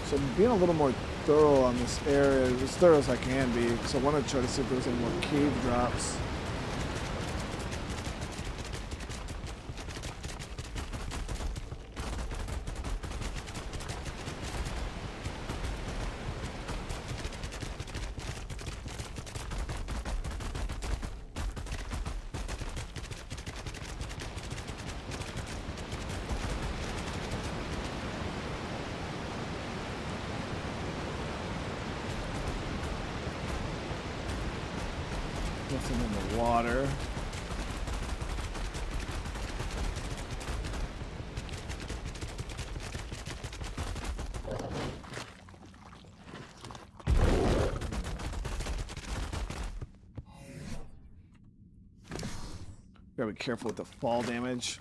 So I'm being a little more thorough on this area, as thorough as I can be, because I want to try to see if there's any more cave drops. Nothing in the water. Gotta be careful with the fall damage.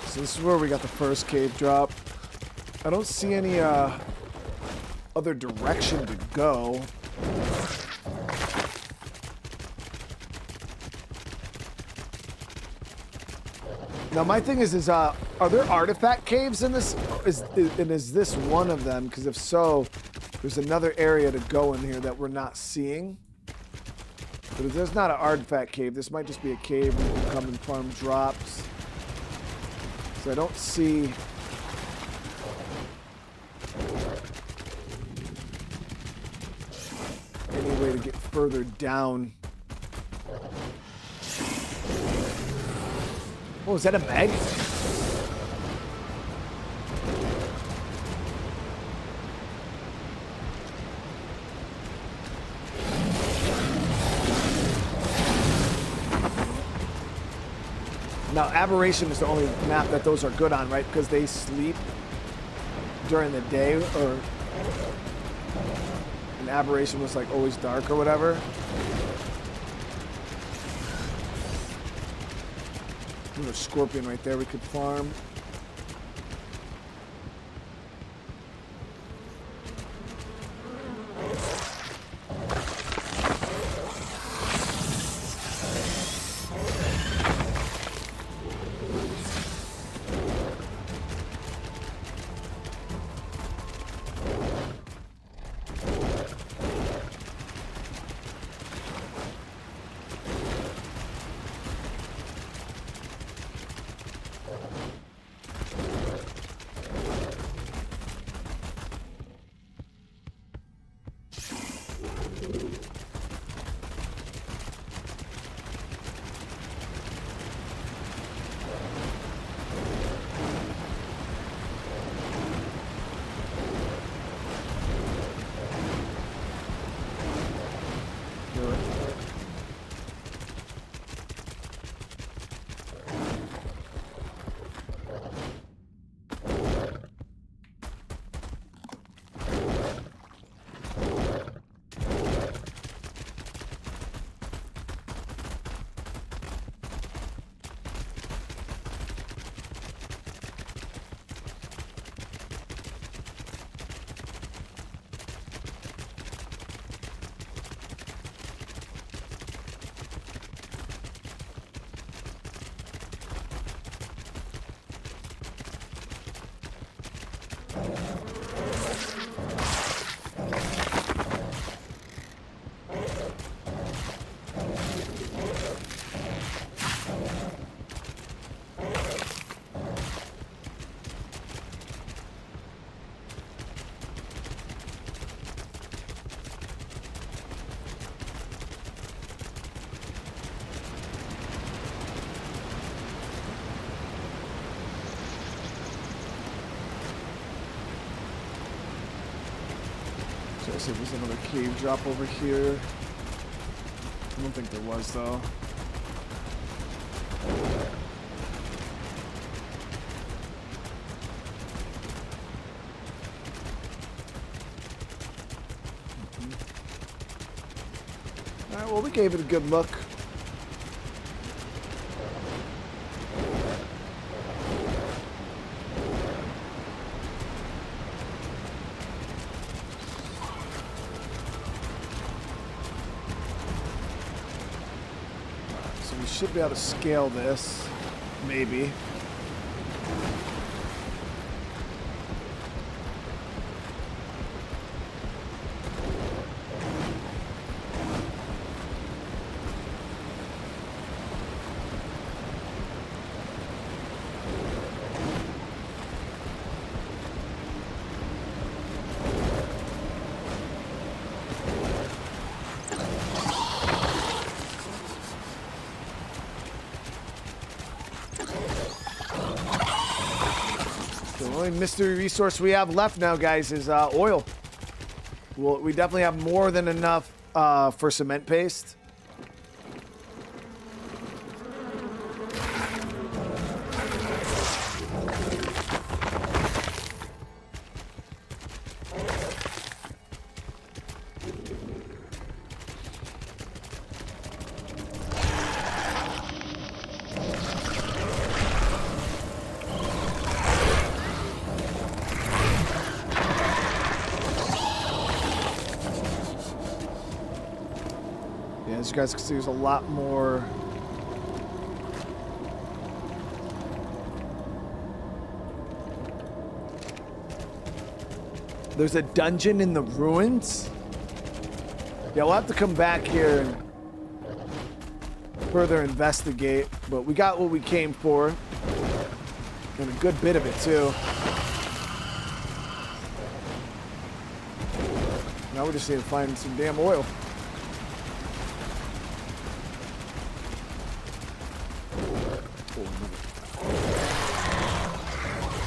So this is where we got the first cave drop. I don't see any other direction to go. Now my thing is are there artifact caves in this? Is this one of them? Because if so, there's another area to go in here that we're not seeing. But if there's not an artifact cave, this might just be a cave where you can come and farm drops. So I don't see any way to get further down. Oh, is that a meg? Now, Aberration is the only map that those are good on, right? Because they sleep during the day, or an Aberration was like always dark or whatever. There's a scorpion right there we could farm. I said there's another cave drop over here. I don't think there was though. Alright, well we gave it a good look. Should be able to scale this, maybe. Mystery resource we have left now, guys, is oil. Well, we definitely have more than enough for cement paste. As you guys can see, there's a lot more. There's a dungeon in the ruins. Yeah, we'll have to come back here and further investigate, but we got what we came for. And a good bit of it, too. Now we just need to find some damn oil.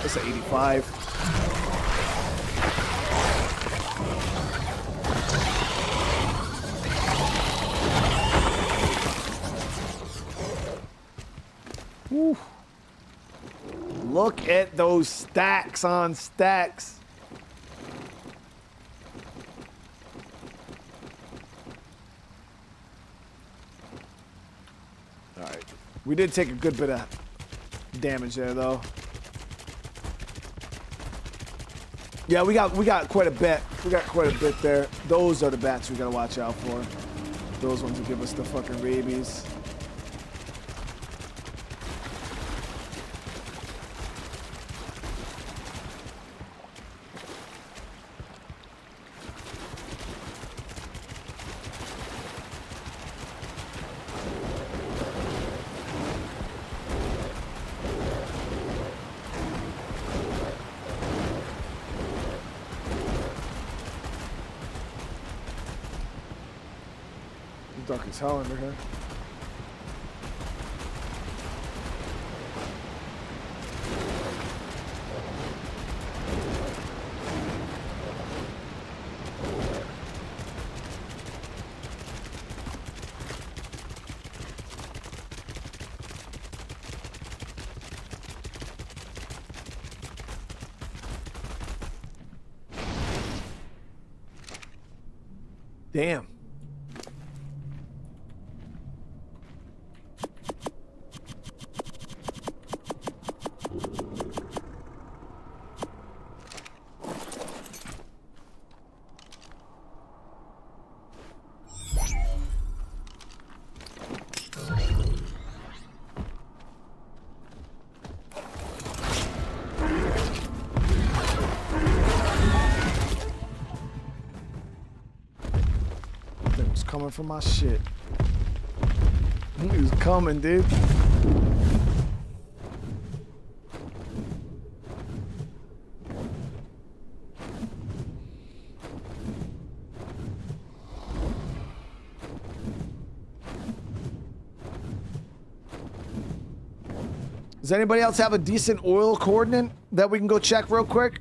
That's at 85. Woo. Look at those stacks on stacks. All right. We did take a good bit of damage there, though. Yeah, we got quite a bit. We got quite a bit there. Those are the bats we gotta watch out for. Those ones will give us the fucking rabies. Dark as hell under here. Damn. Coming from my shit. He was coming, dude. Does anybody else have a decent oil coordinate that we can go check real quick?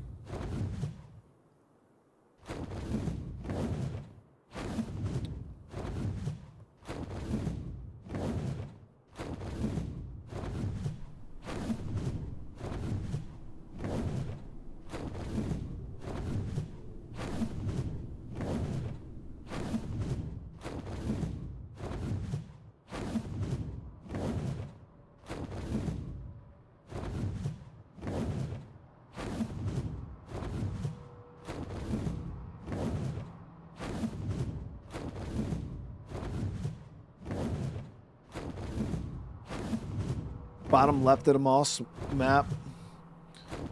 Bottom left of the mall map.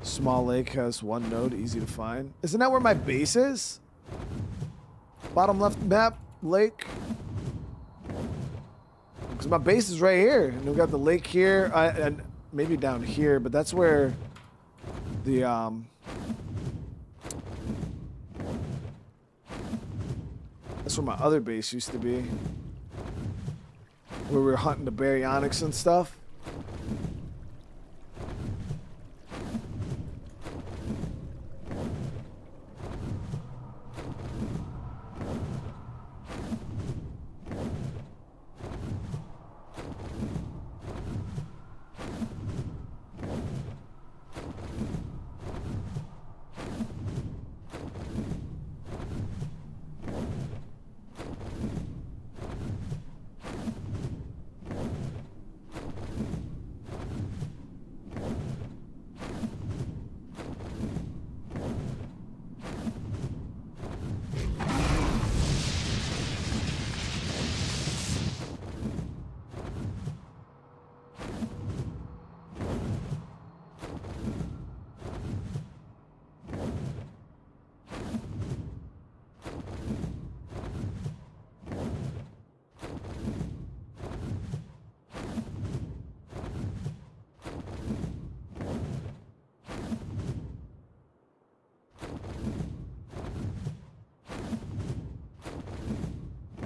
Small lake has 1 node, easy to find. Isn't that where my base is? Bottom left map, lake. Because my base is right here. And we got the lake here, and maybe down here, but that's where the that's where my other base used to be. Where we were hunting the baryonyx and stuff.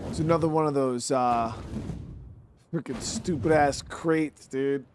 It's another one of those freaking stupid ass crates, dude.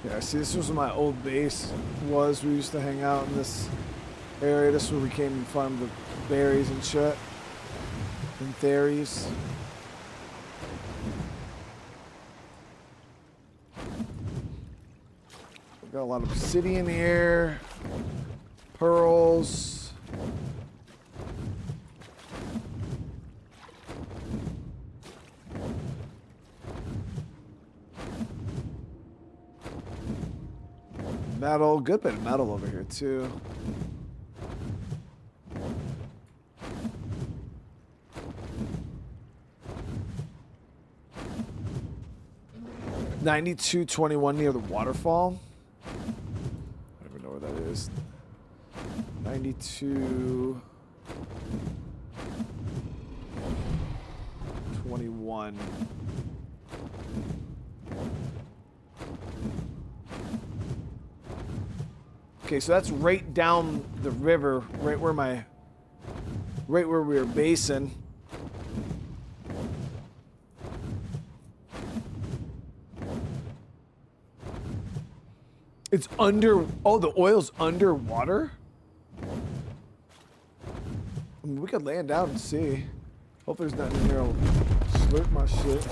Yeah, see, this was where my old base was. We used to hang out in this area. This is where we came and farmed the berries and shit. And theories. We got a lot of obsidian here. Pearls. Metal, good bit of metal over here too. $92.21 near the waterfall. I don't even know where that is. 92.21. Okay, so that's right down the river, right where we were basing. It's under, oh, the oil's underwater? I mean, we could land down and see. Hope there's nothing in here that'll slurp my shit.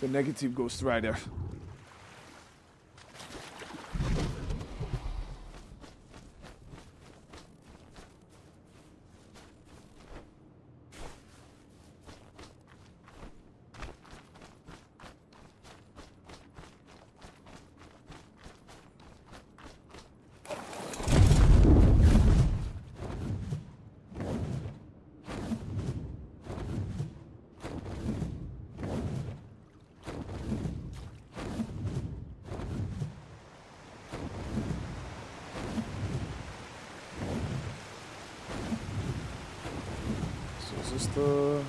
The negative Ghost Rider. Is this the...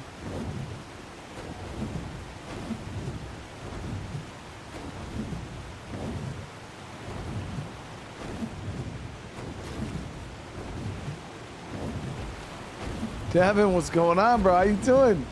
Devin, what's going on, bro? How you doing?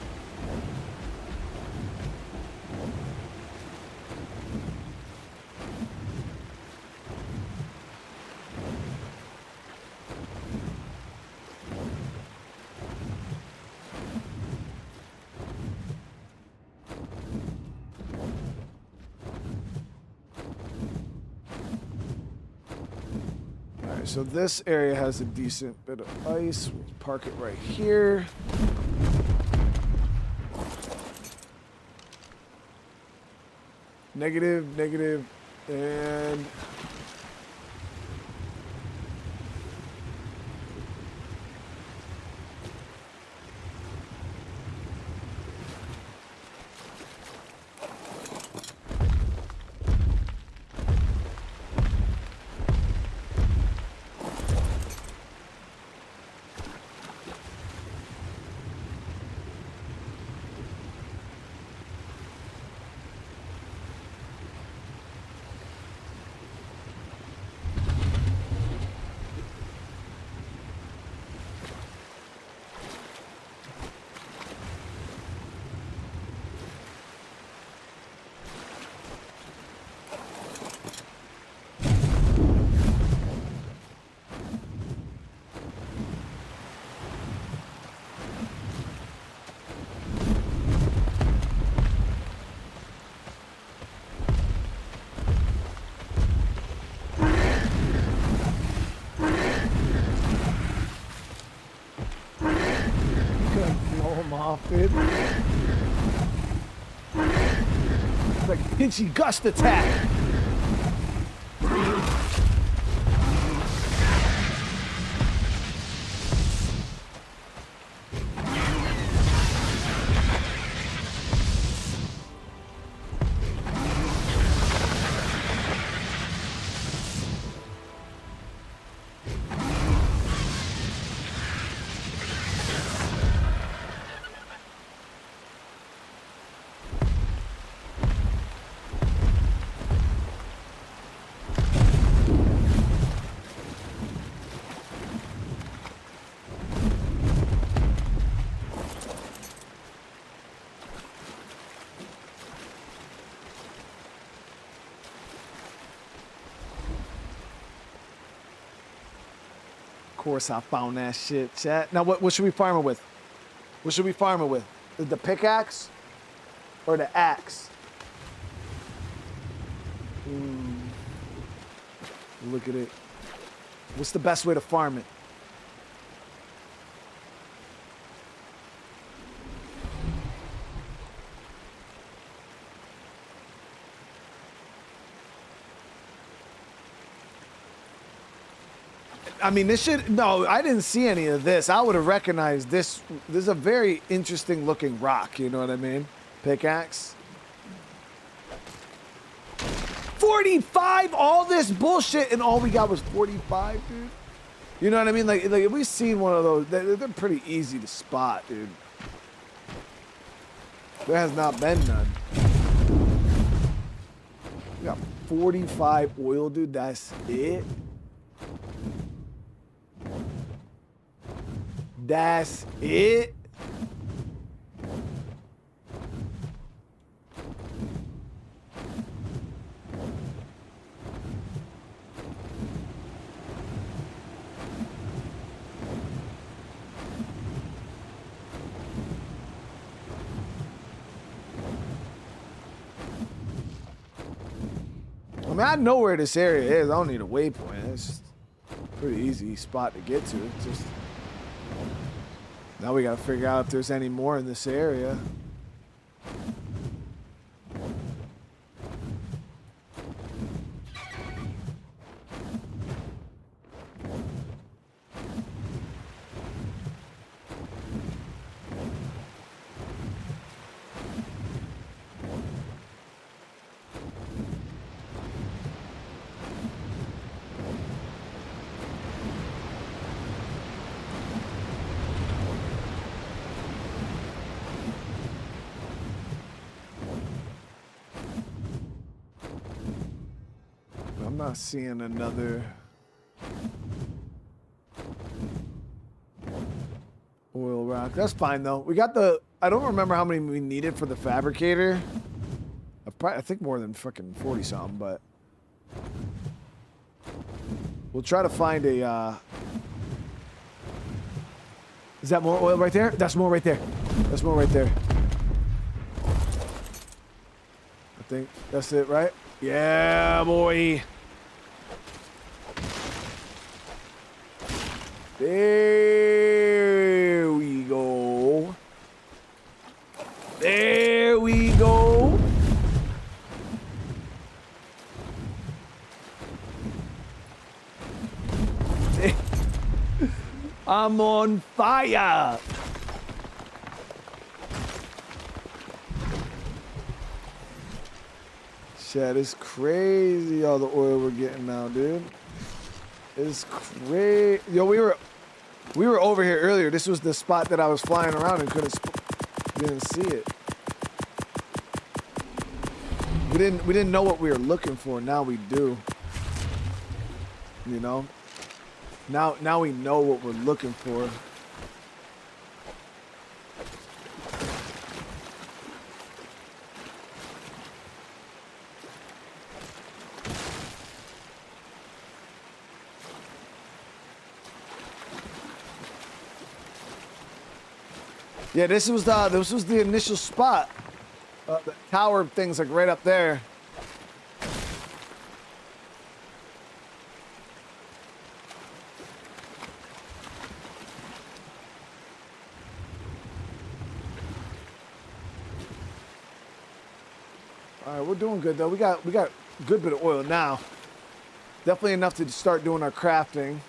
So this area has a decent bit of ice. We'll park it right here. Negative, negative, and... Dude. It's like pinchy gust attack. Of course I found that shit, chat. Now what should we farm it with? What should we farm it with? The pickaxe or the axe? Look at it. What's the best way to farm it? I mean, this should... No, I didn't see any of this. I would have recognized this. This is a very interesting looking rock, you know what I mean? Pickaxe. 45! All this bullshit and all we got was 45, dude. You know what I mean? Like if we've seen one of those, they're pretty easy to spot, dude. There has not been none. We got 45 oil, dude. That's it. That's it. I mean, I know where this area is. I don't need a waypoint. It's just a pretty easy spot to get to. It's just now we gotta figure out if there's any more in this area. I'm not seeing another oil rock. That's fine though. We got the. I don't remember how many we needed for the fabricator. I think more than fucking 40 something, but we'll try to find a. Is that more oil right there? That's more right there. That's more right there. I think that's it, right? Yeah, boy. There we go. There we go. I'm on fire. Shit, it's crazy all the oil we're getting now, dude. It's crazy. Yo, we were over here earlier. This was the spot that I was flying around and didn't see it. We didn't know what we were looking for. Now we do. You know? Now we know what we're looking for. Yeah, this was the initial spot. The tower thing's like right up there. All right, we're doing good though. We got a good bit of oil now. Definitely enough to start doing our crafting.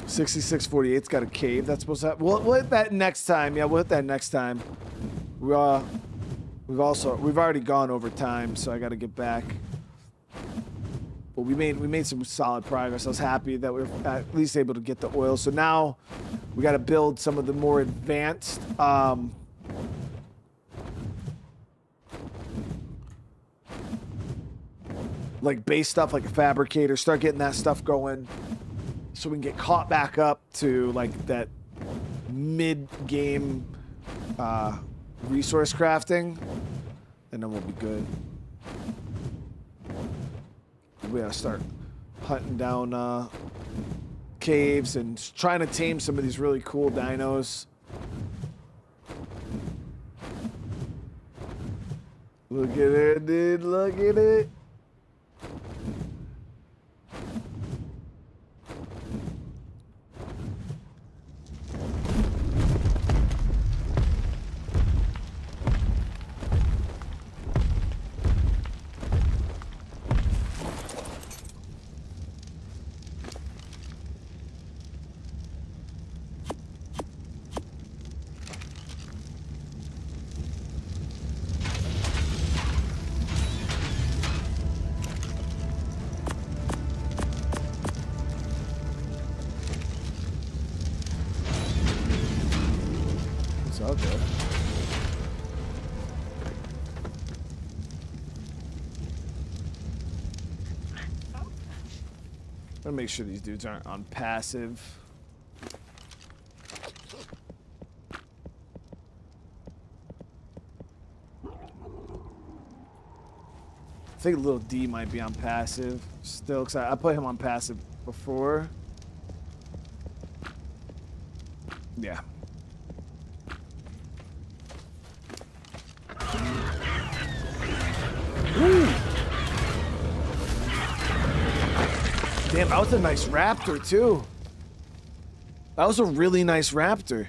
$66.48's got a cave that's supposed to have. We'll hit that next time. Yeah, we'll hit that next time. We've already gone over time, so I got to get back. But we made some solid progress. I was happy that we were at least able to get the oil. So now we got to build some of the more advanced like base stuff, like a fabricator. Start getting that stuff going, so we can get caught back up to like that mid-game resource crafting, and then we'll be good. We gotta start hunting down caves and trying to tame some of these really cool dinos. Look at it, dude. Look at it. Okay. I'm gonna make sure these dudes aren't on passive. think little D might be on passive still, because I put him on passive before. Yeah. Woo! Damn, that was a nice raptor, too. That was a really nice raptor.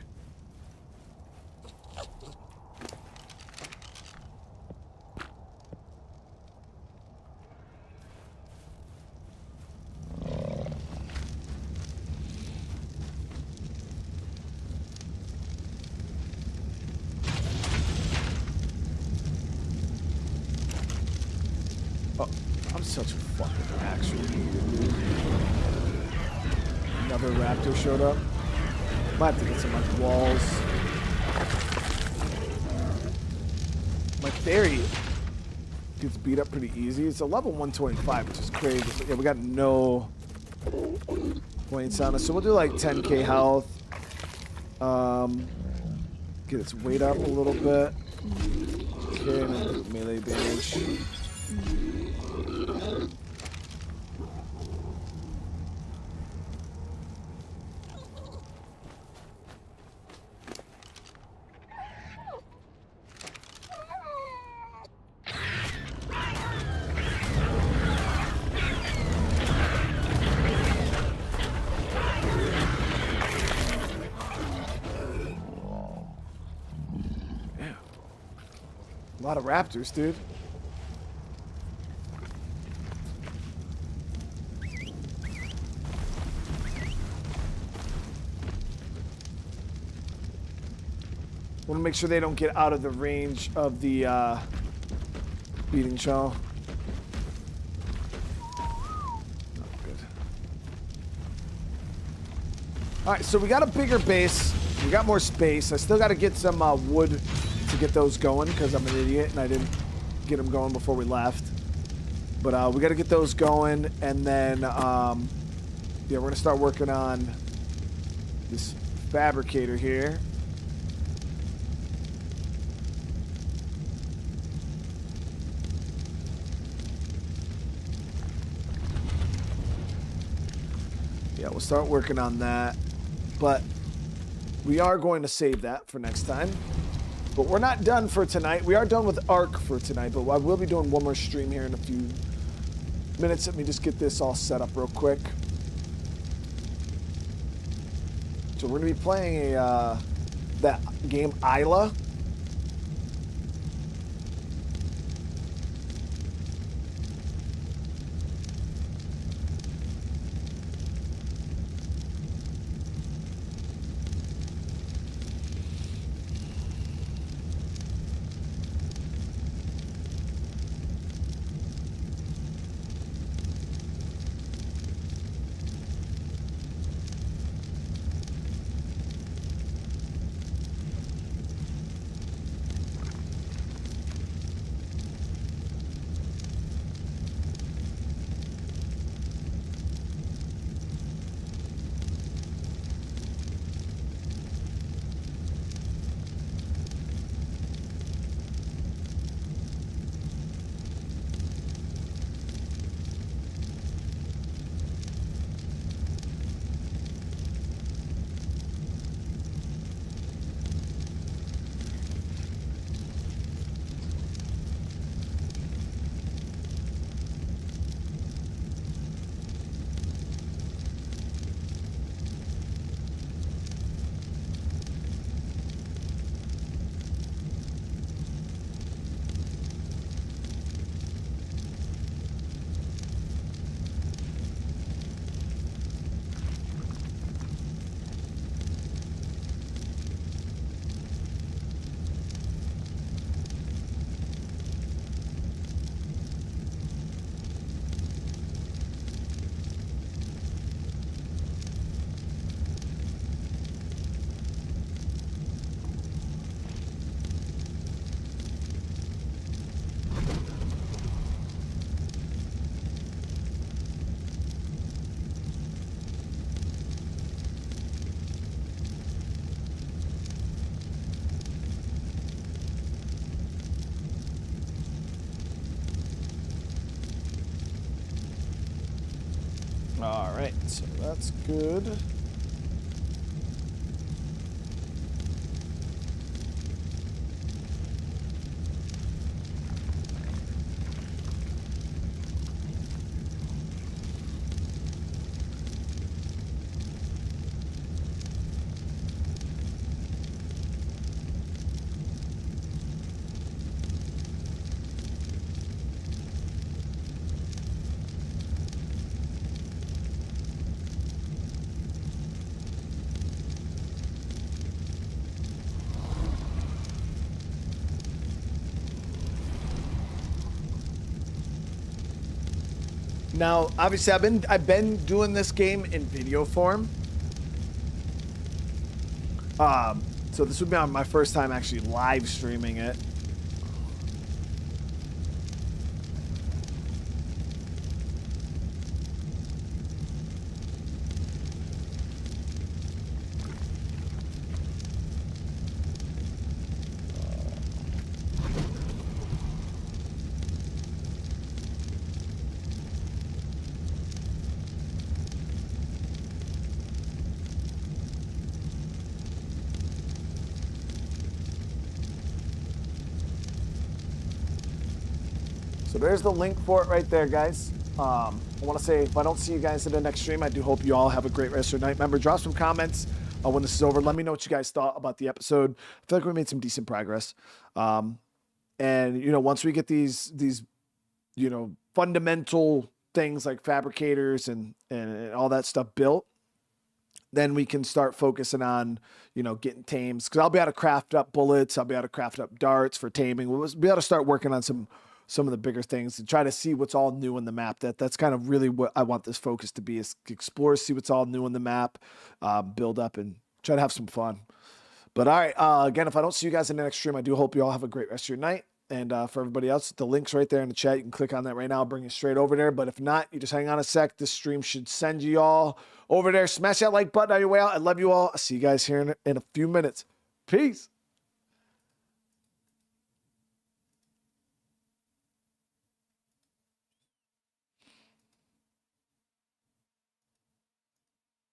Oh, I'm such a fucking actual. Another raptor showed up. Might have to get some like walls. My fairy gets beat up pretty easy. It's a level 125, which is crazy. So, yeah, we got no points on us. So we'll do like 10k health. Get its weight up a little bit. Okay, and then melee damage. A lot of raptors, dude. Want to make sure they don't get out of the range of the beating shell. Not good. All right, so we got a bigger base. We got more space. I still got to get some wood to get those going because I'm an idiot and I didn't get them going before we left. But we got to get those going, and then yeah, we're gonna start working on this fabricator here. Yeah, we'll start working on that, but we are going to save that for next time. But we're not done for tonight. We are done with ARK for tonight, but I will be doing one more stream here in a few minutes. Let me just get this all set up real quick. So we're going to be playing that game Isla. right, so that's good. Now, obviously, I've been doing this game in video form. So this would be my first time actually live streaming it. So there's the link for it right there, guys. I want to say, if I don't see you guys in the next stream, I do hope you all have a great rest of your night. Remember, drop some comments when this is over. Let me know what you guys thought about the episode. I feel like we made some decent progress. And, you know, once we get these you know, fundamental things like fabricators and all that stuff built, then we can start focusing on, you know, getting tames. Because I'll be able to craft up bullets. I'll be able to craft up darts for taming. We'll be able to start working on some of the bigger things and try to see what's all new in the map. That's kind of really what I want this focus to be, is explore, see what's all new in the map, build up, and try to have some fun. But all right, again, if I don't see you guys in the next stream, I do hope you all have a great rest of your night. And for everybody else, the link's right there in the chat. You can click on that right now. I'll bring you straight over there. But if not, you just hang on a sec. This stream should send you all over there. Smash that like button on your way out. I love you all. I'll see you guys here in a few minutes. Peace.